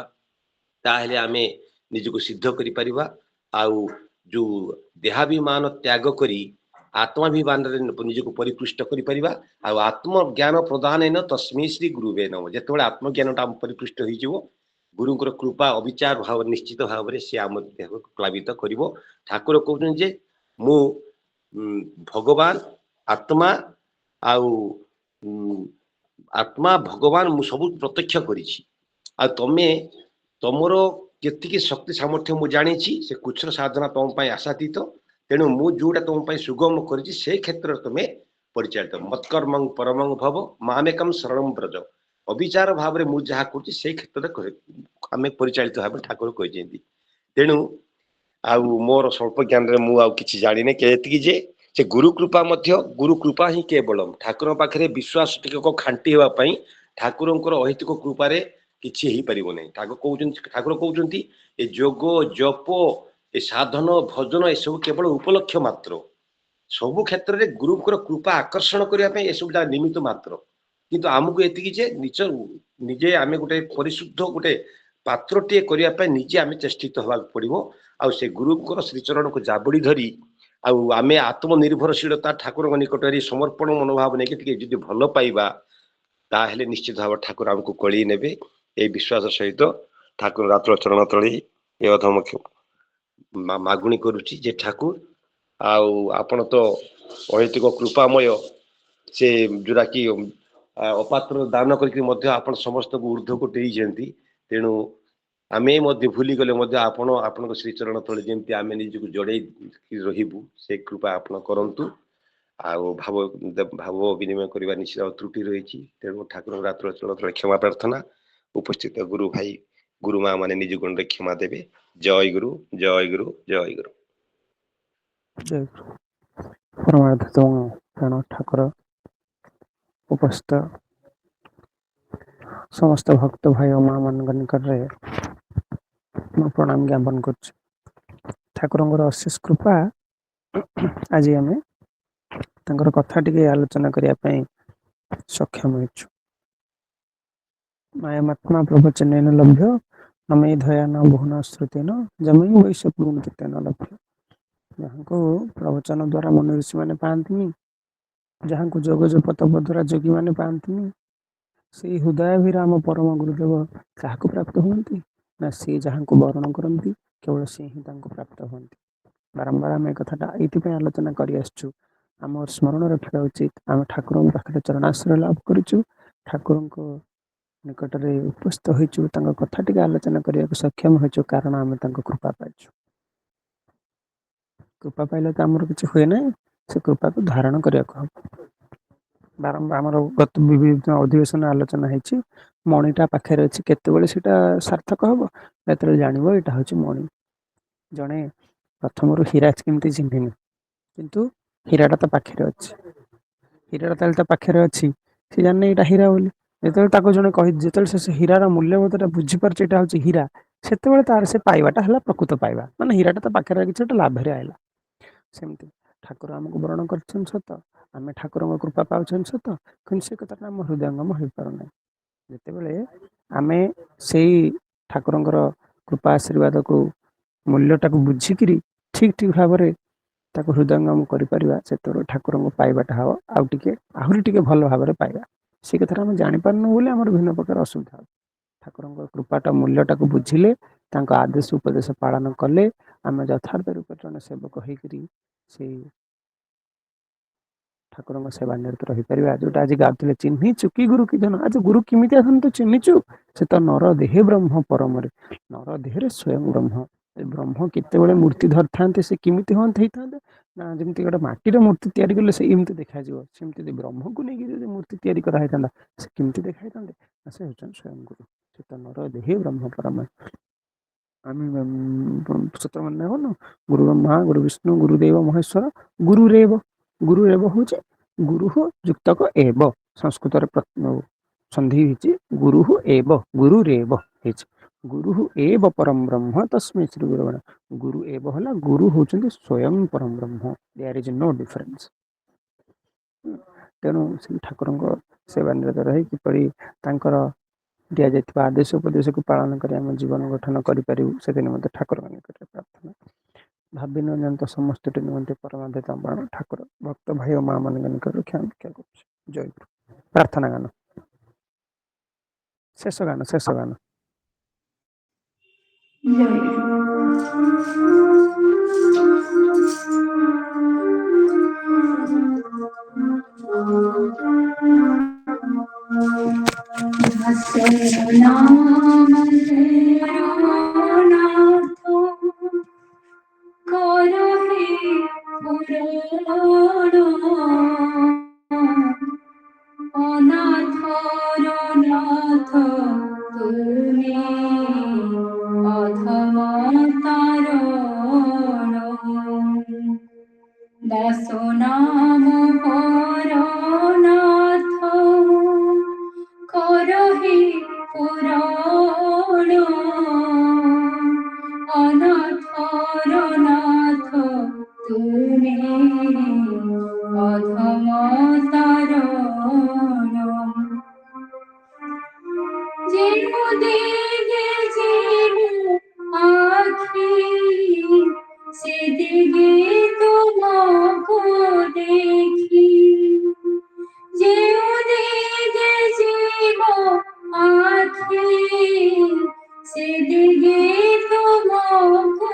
ତାହେଲେ ଆମେ ନିଜକୁ ସିଦ୍ଧ କରିପାରିବା। ଆଉ ଯୋଉ ଦେହାଭିମାନ ତ୍ୟାଗ କରି ଆତ୍ମାଭିମାନରେ ନିଜକୁ ପରିପୃଷ୍ଟ କରିପାରିବା। ଆଉ ଆତ୍ମଜ୍ଞାନ ପ୍ରଦାନେନ ତସ୍ମୈ ଶ୍ରୀ ଗୁରୁବେ ନମଃ। ଯେତେବେଳେ ଆତ୍ମଜ୍ଞାନଟା ଆମ ପରିପୃଷ୍ଟ ହେଇଯିବ, ଗୁରୁଙ୍କର କୃପା ଅବିଚାର ଭାବରେ ନିଶ୍ଚିତ ଭାବରେ ସେ ଆମ ଦେହକୁ ପ୍ଲାବିତ କରିବ। ଠାକୁର କହୁଛନ୍ତି ଯେ ମୁଁ ଭଗବାନ ଆତ୍ମା, ଆଉ ଆତ୍ମା ଭଗବାନ ମୁଁ ସବୁ ପ୍ରତ୍ୟକ୍ଷ କରିଛି, ଆଉ ତମର ଯେତିକି ଶକ୍ତି ସାମର୍ଥ୍ୟ ମୁଁ ଜାଣିଛି, ସେ କୁଚ୍ଛ୍ର ସାଧନା ତମ ପାଇଁ ଆଶାତୀତ। ତେଣୁ ମୁଁ ଯୋଉଟା ତମ ପାଇଁ ସୁଗମ କରିଛି, ସେଇ କ୍ଷେତ୍ରରେ ତମେ ପରିଚାଳିତ। ମତ୍କର୍ମଂ ପରମଂ ଭବ ମାମେକଂ ଶରଣଂ ବ୍ରଜ। ଅବିଚାର ଭାବରେ ମୁଁ ଯାହା କରୁଛି ସେଇ କ୍ଷେତ୍ରରେ ଆମେ ପରିଚାଳିତ ଭାବରେ ଠାକୁର କହିଛନ୍ତି। ତେଣୁ ଆଉ ମୋର ସ୍ୱଳ୍ପ ଜ୍ଞାନରେ ମୁଁ ଆଉ କିଛି ଜାଣିନି, ଏତିକି ଯେ ସେ ଗୁରୁ କୃପା ମଧ୍ୟ, ଗୁରୁ କୃପା ହିଁ କେବଳମ୍। ଠାକୁରଙ୍କ ପାଖରେ ବିଶ୍ୱାସ ଟିକେ ଖାଣ୍ଟି ହେବା ପାଇଁ ଠାକୁରଙ୍କର ଅହେତୁକ କୃପାରେ କିଛି ହେଇପାରିବ ନାହିଁ। ଠାକୁର କହୁଛନ୍ତି ଏ ଯୋଗ ଜପ, ଏ ସାଧନ ଭଜନ, ଏସବୁ କେବଳ ଉପଲକ୍ଷ ମାତ୍ର। ସବୁ କ୍ଷେତ୍ରରେ ଗୁରୁଙ୍କର କୃପା ଆକର୍ଷଣ କରିବା ପାଇଁ ଏସବୁ ଯାହା ନିମିତ୍ତ ମାତ୍ର। କିନ୍ତୁ ଆମକୁ ଏତିକି ଯେ ନିଜେ ଆମେ ଗୋଟେ ପରିଶୁଦ୍ଧ ଗୋଟେ ପାତ୍ରଟିଏ କରିବା ପାଇଁ ନିଜେ ଆମେ ଚେଷ୍ଟିତ ହେବାକୁ ପଡିବ। ଆଉ ସେ ଗୁରୁଙ୍କର ଶ୍ରୀଚରଣକୁ ଜାବୁଡି ଧରି, ଆଉ ଆମେ ଆତ୍ମନିର୍ଭରଶୀଳତା ଠାକୁରଙ୍କ ନିକଟରେ ସମର୍ପଣ ମନୋଭାବ ନେଇକି ଟିକେ ଯଦି ଭଲ ପାଇବା, ତାହେଲେ ନିଶ୍ଚିତ ଭାବରେ ଠାକୁର ଆମକୁ କଳେଇ ନେବେ। ଏଇ ବିଶ୍ୱାସ ସହିତ ଠାକୁର ରାତ୍ର ଚରଣ ତଳେ ଏ ଅଧମ ମାଗୁଣି କରୁଛି ଯେ ଠାକୁର, ଆଉ ଆପଣ ତ ଅହେତୁକ କୃପାମୟ, ସେ ଯୋଉଟା କି ଅପାତ୍ର ଦାନ କରିକି ମଧ୍ୟ ଆପଣ ସମସ୍ତଙ୍କୁ ଉର୍ଦ୍ଧ୍ୱକୁ ଦେଇଛନ୍ତି। ତେଣୁ ଆମେ ମଧ୍ୟ ଭୁଲିଗଲେ ମଧ୍ୟ ଆପଣ ଆପଣଙ୍କ ଶ୍ରୀଚରଣ ତଳେ ଯେମିତି ଆମେ ନିଜକୁ ଜଡ଼େଇ ରହିବୁ ସେ କୃପା ଆପଣ କରନ୍ତୁ। ଆଉ ଭାବ ବିନିମୟ କରିବା ନିଶ୍ଚିତ ତ୍ରୁଟି ରହିଛି, ତେଣୁ ଠାକୁରଙ୍କ ରାତ୍ର ଚଳତରେ କ୍ଷମା ପ୍ରାର୍ଥନା। ଉପସ୍ଥିତ ଗୁରୁ ଭାଇ ଗୁରୁ ମା ମାନେ ନିଜ ଗୁଣରେ କ୍ଷମା ଦେବେ। ଜୟ ଗୁରୁ, ଜୟ ଗୁରୁ, ଜୟ ଗୁରୁ। ଜୟ ଗୁରୁ। ପରମାର୍ଥ ପ୍ରାଣ ଠାକୁର ଉପସ୍ଥିତ ସମସ୍ତ ଭକ୍ତ ଭାଇ ଓ ମା ମାନଙ୍କ ନିକଟରେ ମୁଁ ପ୍ରଣାମ ଜ୍ଞାପନ କରୁଛି। ଠାକୁରଙ୍କର ଅଶେଷ କୃପା ଆଜି ଆମେ ତାଙ୍କର କଥା ଟିକେ ଆଲୋଚନା କରିବା ପାଇଁ ସକ୍ଷମ ହେଇଛୁ। ମାୟାମାତ୍ମା ପ୍ରବଚନେନ ଲଭ୍ୟ ଆମେ ଧୟାନ ବହୁନ ଶ୍ରୁତେନ ଜମି ବୈଶ୍ୟ ପୂର୍ଣ୍ଣତେନ ଲଭ୍ୟ। ଯାହାଙ୍କୁ ପ୍ରବଚନ ଦ୍ୱାରା ମନୁ ଋଷି ମାନେ ପାଆନ୍ତିନି, ଯାହାଙ୍କୁ ଯୋଗ ଜପତପ ଦ୍ୱାରା ଯୋଗୀ ମାନେ ପାଆନ୍ତିନି, ସେଇ ହୃଦୟାଭିରାମ ପରମ ଗୁରୁଦେବ କାହାକୁ ପ୍ରାପ୍ତ ହୁଅନ୍ତି ନା ସେ ଯାହାଙ୍କୁ ବରଣ କରନ୍ତି, କେବଳ ସେ ହିଁ ତାଙ୍କୁ ପ୍ରାପ୍ତ ହୁଅନ୍ତି। ବାରମ୍ବାର ଆମେ ଏ କଥାଟା ଏଇଥିପାଇଁ ଆଲୋଚନା କରି ଆସିଛୁ, ଆମର ସ୍ମରଣ ରଖିବା ଉଚିତ ଆମେ ଠାକୁରଙ୍କ ପାଖରେ ଚରଣାଶ୍ରୟ ଲାଭ କରିଛୁ, ଠାକୁରଙ୍କ ନିକଟରେ ଉପସ୍ଥିତ ହୋଇଛୁ, ତାଙ୍କ କଥା ଟିକେ ଆଲୋଚନା କରିବାକୁ ସକ୍ଷମ ହୋଇଛୁ, କାରଣ ଆମେ ତାଙ୍କ କୃପା ପାଇଛୁ। କୃପା ପାଇଲେ ତ ଆମର କିଛି ହୁଏ ନାହିଁ, ସେ କୃପାକୁ ଧାରଣ କରିବାକୁ ହବ। ବାରମ୍ବାର ଆମର ଗତ ବିଭିନ୍ନ ଅଧିବେଶନ ଆଲୋଚନା ହେଇଛି, ମଣିଟା ପାଖରେ ଅଛି, କେତେବେଳେ ସେଟା ସାର୍ଥକ ହବ ଯେତେବେଳେ ଜାଣିବ ଏଇଟା ହଉଛି ମଣି। ଜଣେ ପ୍ରଥମରୁ ହୀରା କେମିତି ଚିହ୍ନିନି, କିନ୍ତୁ ହୀରାଟା ତା ପାଖରେ ଅଛି। ହୀରାଟା ତାହେଲେ ତା ପାଖରେ ଅଛି, ସେ ଜାଣିନି ଏଇଟା ହୀରା ବୋଲି। ଯେତେବେଳେ ତାକୁ ଜଣେ କହି, ଯେତେବେଳେ ସେ ହୀରାର ମୂଲ୍ୟବୋଧଟା ବୁଝିପାରୁଛି ଏଇଟା ହଉଛି ହୀରା, ସେତେବେଳେ ତାର ସେ ପାଇବାଟା ହେଲା ପ୍ରକୃତ ପାଇବା, ମାନେ ହୀରାଟା ତା ପାଖରେ କିଛି ଗୋଟେ ଲାଭରେ ଆଇଲା। ସେମିତି ଠାକୁର ଆମକୁ ବରଣ କରିଛନ୍ତି ସତ, ଆମେ ଠାକୁରଙ୍କ କୃପା ପାଉଛନ୍ତି ସତ, କିନ୍ତୁ ସେ କଥାଟା ଆମ ହୃଦୟଙ୍ଗମ ହୋଇପାରୁନାହିଁ। ଯେତେବେଳେ ଆମେ ସେଇ ଠାକୁରଙ୍କର କୃପା ଆଶୀର୍ବାଦକୁ ମୂଲ୍ୟଟାକୁ ବୁଝିକିରି ଠିକ ଭାବରେ ତାକୁ ହୃଦୟଙ୍ଗମ କରିପାରିବା, ସେତେବେଳେ ଠାକୁରଙ୍କୁ ପାଇବାଟା ହବ ଆଉ ଟିକେ ଆହୁରି ଟିକେ ଭଲ ଭାବରେ ପାଇବା। ସେ କଥାଟା ଆମେ ଜାଣିପାରୁନୁ ବୋଲି ଆମର ବିଭିନ୍ନ ପ୍ରକାର ଅସୁବିଧା ହବ। ଠାକୁରଙ୍କ କୃପାଟା ମୂଲ୍ୟଟାକୁ ବୁଝିଲେ, ତାଙ୍କ ଆଦେଶ ଉପଦେଶ ପାଳନ କଲେ, ଆମେ ଯଥାର୍ଥ ରୂପେ ଜଣେ ସେବକ ହେଇକରି ସେଇ ଠାକୁରଙ୍କ ସେବା ନିରତ ରହିପାରିବା। ଯୋଉଟା ଆଜି ଗାଉଥିଲେ, ଚିହ୍ନିଛୁ କି ଗୁରୁ କି ଧନ। ଆଜି ଗୁରୁ କେମିତି ଆସନ୍ତି ତୁ ଚିହ୍ନିଛୁ? ସେ ତ ନର ଦେହେ ବ୍ରହ୍ମ ପରମରେ, ନର ଦେହରେ ସ୍ଵୟଂ ବ୍ରହ୍ମ। ବ୍ରହ୍ମ କେତେବେଳେ ମୂର୍ତ୍ତି ଧରିଥାନ୍ତେ, ସେ କେମିତି ହେଇଥାନ୍ତେ ନା ଯେମିତି ଗୋଟେ ମାଟିର ମୂର୍ତ୍ତି ତିଆରି କଲେ ସେ ଏମିତି ଦେଖାଯିବ, ସେମିତି ଯଦି ବ୍ରହ୍ମକୁ ନେଇକି ଯଦି ମୂର୍ତ୍ତି ତିଆରି କରାହେଇଥାନ୍ତା ସେ କେମିତି ଦେଖାଇଥାନ୍ତେ ନା ସେ ହେଉଛନ୍ତି ସ୍ୱୟଂ ଗୁରୁ। ସେ ତ ନର ଦେହେ ବ୍ରହ୍ମ ପରମରେ। ଆମେ ସୂତ୍ର ମାନେ କହୁନୁ, ଗୁରୁ ବ୍ରହ୍ମା ଗୁରୁ ବିଷ୍ଣୁ ଗୁରୁଦେବ ମହେଶ୍ୱର ଗୁରୁରେବ। ଗୁରୁରେବ ହଉଛି ଗୁରୁ ଯୁକ୍ତକ ଏବ, ସଂସ୍କୃତରେ ସନ୍ଧି ହେଇଛି ଗୁରୁ ଏବ, ଗୁରୁରେବ ହେଇଛି। ଗୁରୁ ଏବ ପରମ ବ୍ରହ୍ମ ତସ୍ମୈ ଶ୍ରୀ ଗୁରବେ ନମଃ। ଗୁରୁ ଏବ ହେଲା, ଗୁରୁ ହଉଛନ୍ତି ସ୍ୱୟଂ ପରମ ବ୍ରହ୍ମ, ଦେୟାର ଇଜ ନୋ ଡିଫରେନ୍ସ। ତେଣୁ ସେ ଠାକୁରଙ୍କ ସେବା ନିରତ ରହି କିପରି ତାଙ୍କର ଦିଆଯାଇଥିବା ଆଦେଶ ଉପଦେଶକୁ ପାଳନ କରି ଆମ ଜୀବନ ଗଠନ କରିପାରିବୁ, ସେଥି ନିମନ୍ତେ ଠାକୁରଙ୍କ ନିକଟରେ ପ୍ରାର୍ଥନା। ଭାବି ନିଅନ୍ତ ସମସ୍ତେ ନିମନ୍ତେ ପରମାଧିତ ଠାକୁର ଭକ୍ତ ଭାଇ ଓ ମା ମାନଙ୍କ ନିକଟରେ କ୍ଷମା କରୁଛି। ଜୟ ଗୁରୁ। ପ୍ରାର୍ଥନା ଗାନ, ଶେଷ ଗାନ, ଶେଷ ଗାନ। অনাথ তুমি অধমতারণ দাস নাম হরনাথ করহি পুরাণ অনাথর নাথ তুমি অধমতারণ যেনু দিগে জীব আখি সেদিগে তোমাকে দেখি যেউ দিগে জীব আখি সেদিগে তোমাকে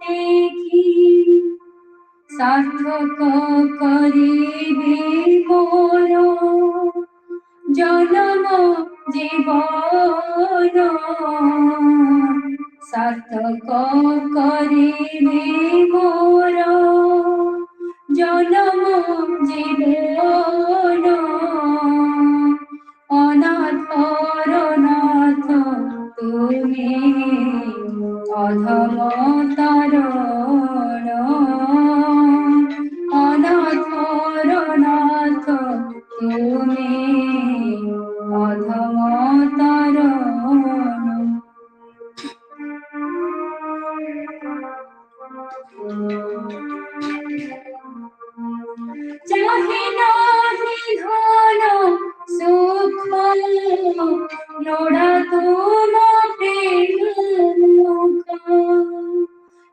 দেখি সার্থক করিবি মোর জনম জীবন সার্থক করিবে মোর জনম জীবন অনাথর নাথ তুমি অধম তারণ অনাথর নাথ তুমি অধম তারণ চাহে নাহি ধন সুখ লোড়া তুম প্রেম মুখ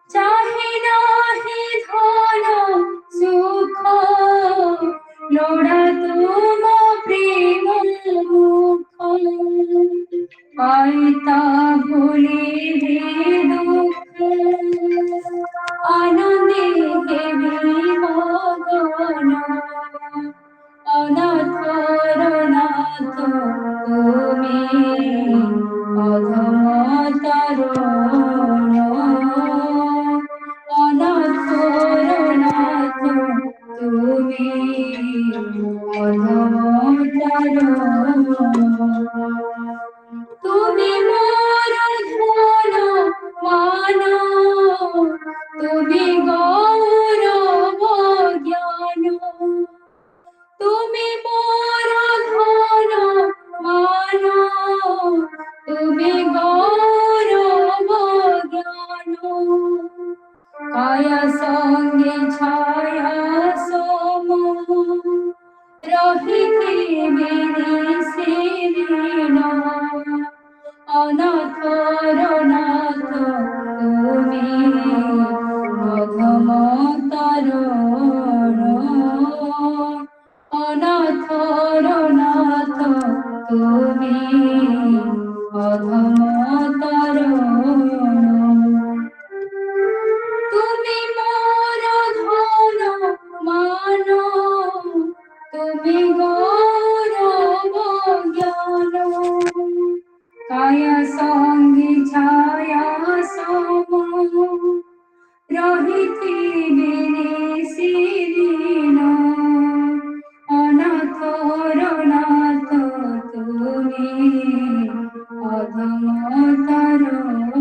চাহে নাহি ধন সুখ লোড়া তুম প্রেম মুখ পাইতা ভুলিবে দুঃখ আনন্দে হেবি মগন অনাথর নাথ তুমি অধম তারণ অনাথর নাথ তুমি অধম তারণ তুমি মোর ধন মান তুমি গৌরব জ্ঞান তুমি মোর ধন মান তুমি গৌরব জ্ঞান কায়া সঙ্গে ছায়া সম রহিতে বিদেশে দিন অনাথর নাথ তুমি অধম তারণ অনাথর নাথ তুমি অধম তারণ তুমি মোর ধন মান তুমি গৌরব জ্ঞান কায়া সঙ্গে ছায়া সম রহিতে বিদেশে দিন অনাথর নাথ তুমি অধম তারণ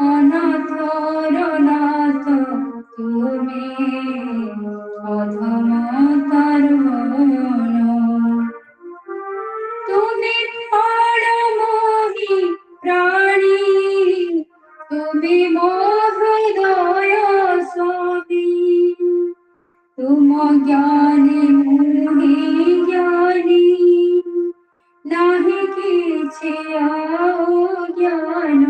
অনাথর নাথ তুমি অধম তারণ তুমি প্রাণমোহী প্রাণী তুমি মহৃদয় স্বামী তুম জ্ঞানী মুনি জ্ঞানী নাহি কিছু জ্ঞান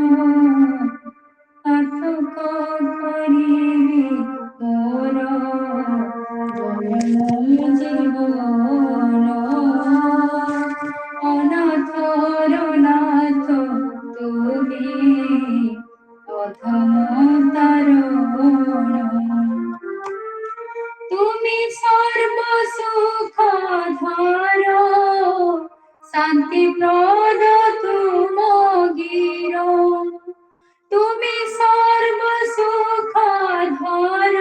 সার্থক করিবে মোর জীবন অনাথর নাথ তুমি অধম তারণ তুমি সর্বসুখ ধার শান্তি প্রদ তুম গির তুমি সর্বসুখ ধার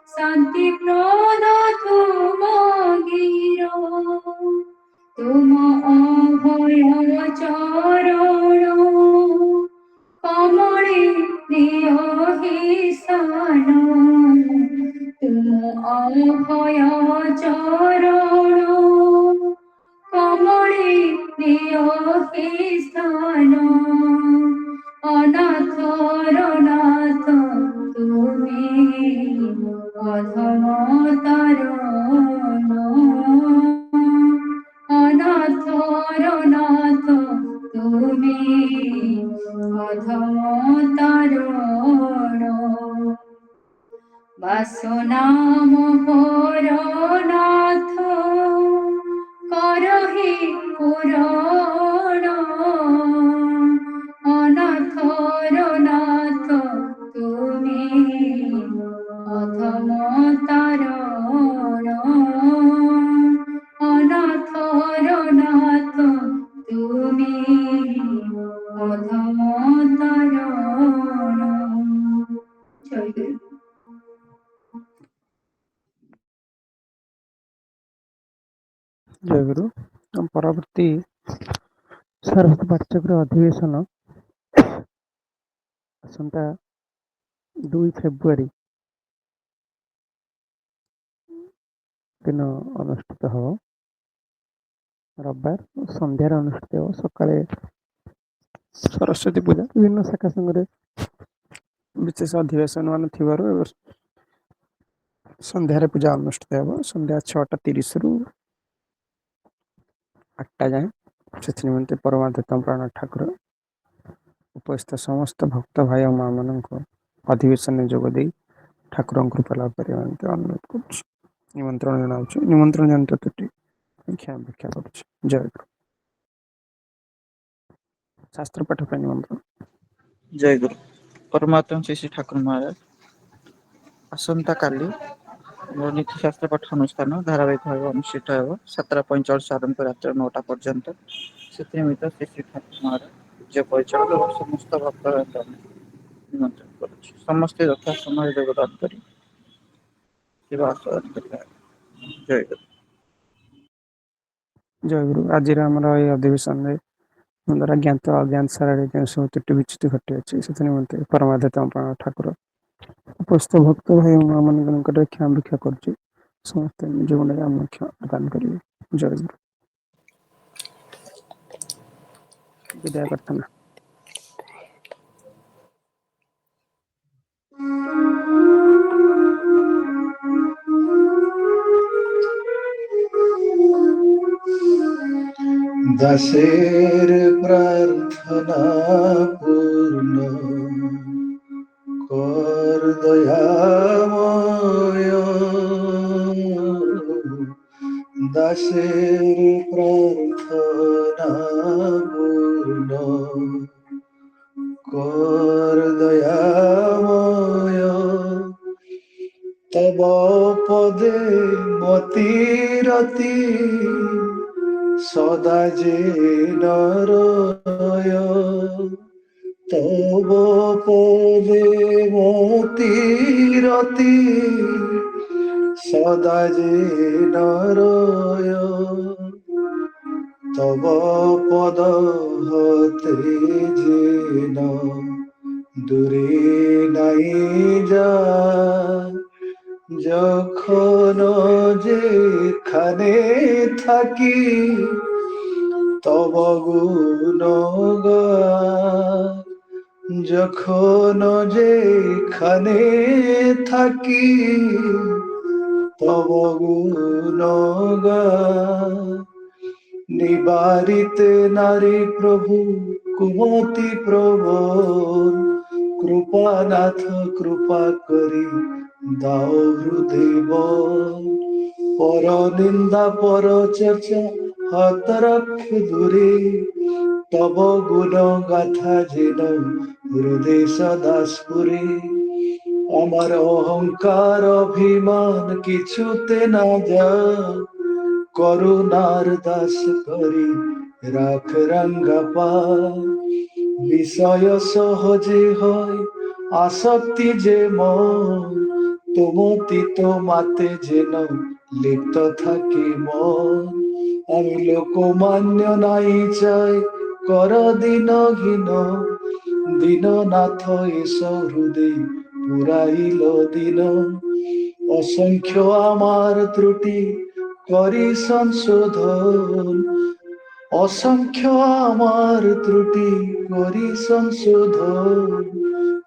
শান্তি প্রদ তুম গির তুম অভয় চরণ কমলে দিও হে স্থান তুম অভয় চরণ কমলে দিও হে স্থান অনাথর নাথ তুমি অধম তারণ অনাথর নাথ তুমি অধম তারণ বাসনা মোহর নাথ করহে পুরণ অনাথর নাথ তুমি অধম তারণ অনাথর নাথ তুমি ଜୟଗୁରୁ। ପରବର୍ତ୍ତୀ ସରସ୍ୱତୀ ପାଠ୍ୟକ୍ରମ ଅଧିବେଶନ ଆସନ୍ତା 2 ଫେବୃଆରୀ ଦିନ ଅନୁଷ୍ଠିତ ହେବ। ରବିବାର ସନ୍ଧ୍ୟାରେ ଅନୁଷ୍ଠିତ ହେବ। ସକାଳେ ସରସ୍ୱତୀ ପୂଜା ବିଭିନ୍ନ ଶାଖା ସଂଘରେ ବିଶେଷ ଅଧିବେଶନ ମାନ ଥିବାରୁ ସନ୍ଧ୍ୟାରେ ପୂଜା ଅନୁଷ୍ଠିତ ହେବ। ସନ୍ଧ୍ୟା 6:30ରୁ 8ଟା ଯାଏଁ। ସେଥି ନିମନ୍ତେ ପରମାଦିତ୍ୟ ପ୍ରାଣ ଠାକୁର ଉପସ୍ଥିତ ସମସ୍ତ ଭକ୍ତ ଭାଇ ଓ ମା ମାନଙ୍କୁ ଅଧିବେଶନରେ ଯୋଗ ଦେଇ ଠାକୁରଙ୍କ କୃପା ଲାଭ କରିବା ନିମନ୍ତେ ଅନୁରୋଧ କରୁଛି, ନିମନ୍ତ୍ରଣ ଜଣାଉଛି। ନିମନ୍ତ୍ରଣ ଜନିତ ତ୍ରୁଟି କ୍ଷମା କରୁଛି। ଜୟଗୁରୁ। ଶାସ୍ତ୍ର ପାଠ ପାଇଁ ନିମନ୍ତ୍ରଣ। ଜୟଗୁରୁ। ପରମାତ୍ମ ଶ୍ରୀ ଶ୍ରୀ ଠାକୁର ମହାରାଜ ଆସନ୍ତା କାଲି ଆମର ନୀତିଶାସ୍ତ୍ର ପାଠ ଅନୁଷ୍ଠାନ ଧାରାବାହିକ ଭାବେ ଅନୁଷ୍ଠିତ ହେବ। 7:45 ଆରମ୍ଭ ରାତ୍ରି 9ଟା ପର୍ଯ୍ୟନ୍ତ। ସେଥିନିମିତ୍ତ ଶ୍ରୀ ଶ୍ରୀ ଠାକୁର ମହାରାଜ ପୂଜ୍ୟ ପରିଚାଳକ ଏବଂ ସମସ୍ତ ଭକ୍ତ ନିମନ୍ତ୍ରଣ କରୁଛି। ସମସ୍ତେ ଯଥା ସମୟରେ ଯୋଗଦାନ କରି ସେବା ଆସ୍ୱାଦନ କରିବା। ଜୟଗୁରୁ। ଜୟଗୁରୁ। ଆଜିର ଆମର ଏହି ଅଧିବେଶନରେ ଦ୍ୱାରା ଜ୍ଞାତ ଅଜ୍ଞାତ ସାରରେ ଯେଉଁ ସବୁ ତ୍ରୁଟି ବିଚ୍ୟୁତି ଘଟିଅଛି ସେଥି ନିମନ୍ତେ ପରମାଦିତ୍ୟ ପ୍ରାଣ ଠାକୁର ଉପସ୍ଥିତ ଭକ୍ତ ଭାଇ ଓ ମା ମାନଙ୍କ ନିକଟରେ କ୍ଷମା ଭିକ୍ଷା କରୁଛି। ସମସ୍ତେ ନିଜ ମନରେ ଆମ କ୍ଷମା ପ୍ରଦାନ କରିବେ। ଜୟଗୁରୁ। ବିଦାୟ ପ୍ରାର୍ଥନା। দাসের প্রার্থনা পূর্ণ কর দয়াময়, দাসের প্রার্থনা পূর্ণ কর দয়াময়, তব পদে মতিরতি সদা যে নরয়, তব পদে মতিরতি সদা যে নরয়, তব পদ হতে যেন দূরে নাই যায়, যখন যেখানে থাকি তব গুণ গায়, যখন যেখানে থাকি তব গুণ গায়, নিবারিতে নারী প্রভু কুমতি প্রবর, কৃপানাথ কৃপা করি দাও হৃদয়, পর নিন্দা পর চর্চা হাত রাখে দূরে, তব গুণ গাথা যেন হৃদয় সদা স্ফুরে, আমার অহংকার অভিমান কিছুতে না যায়, করুণার দাস করি রাখ রাঙ্গা পায়, বিষয় সহজে হয় আসক্তি যে মন, তুমতি তোমাতে যেন লিপ্ত থাকে মন, আমি লোকমান্য নাই চাই কর দিনহীন, দীননাথ এস হৃদয় পুরাইল দিন, অসংখ্য আমার ত্রুটি করি সংশোধন, অসংখ্য আমার ত্রুটি করি সংশোধন,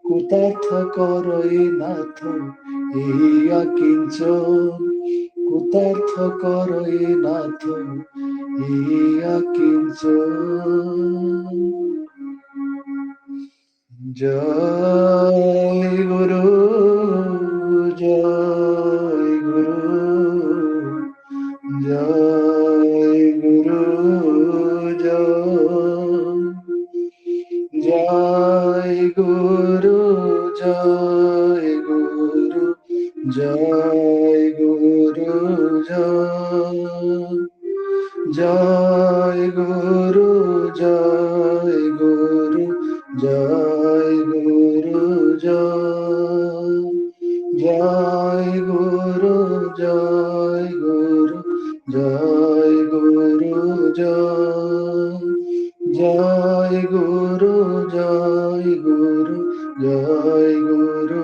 কৃতার্থ কর এ নাথ ইয়া কিঞ্চন, কৃতার্থ কর এ নাথ ইয়া কিঞ্চন। জয় গুরু, জয় গুরু, জয় গুরু, জয় গুরু, জয় গুরু, জয় গুরু, জয় গুরু, জয় গুরু, জয় গুরু, জয় গুরু, জয় গুরু, জয় गुरु जय गुरु जय गुरु जय गुरु जय गुरु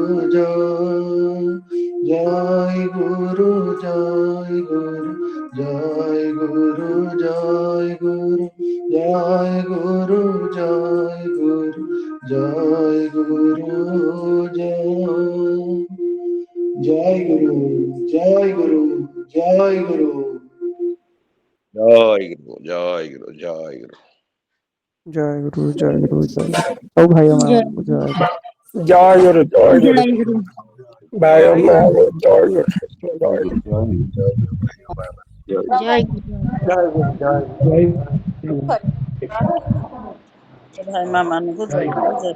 जय गुरु जय गुरु जय गुरु जय गुरु जय गुरु जय गुरु जय गुरु जय गुरु जय गुरु जय गुरु जय गुरु जय गुरु। जय गुरु जय गुरु जय गुरु। सब भाई जय ମାନଙ୍କୁ ଜୟ ଗୁରୁ। ଜୟ ଗୁରୁ ଜୟ ଗୁରୁ ଜୟ ଗୁରୁ। ଭାଇ ମାନଙ୍କୁ ଜୟ ଗୁରୁ ଜୟ ଗୁରୁ। ଜୟ ଗୁରୁ। ଜୟ ଗୁରୁ ଜୟ ଜୟ ଭାଇ ମା ମାନଙ୍କୁ ଜୟ ଗୁରୁ ଜୟ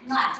ନା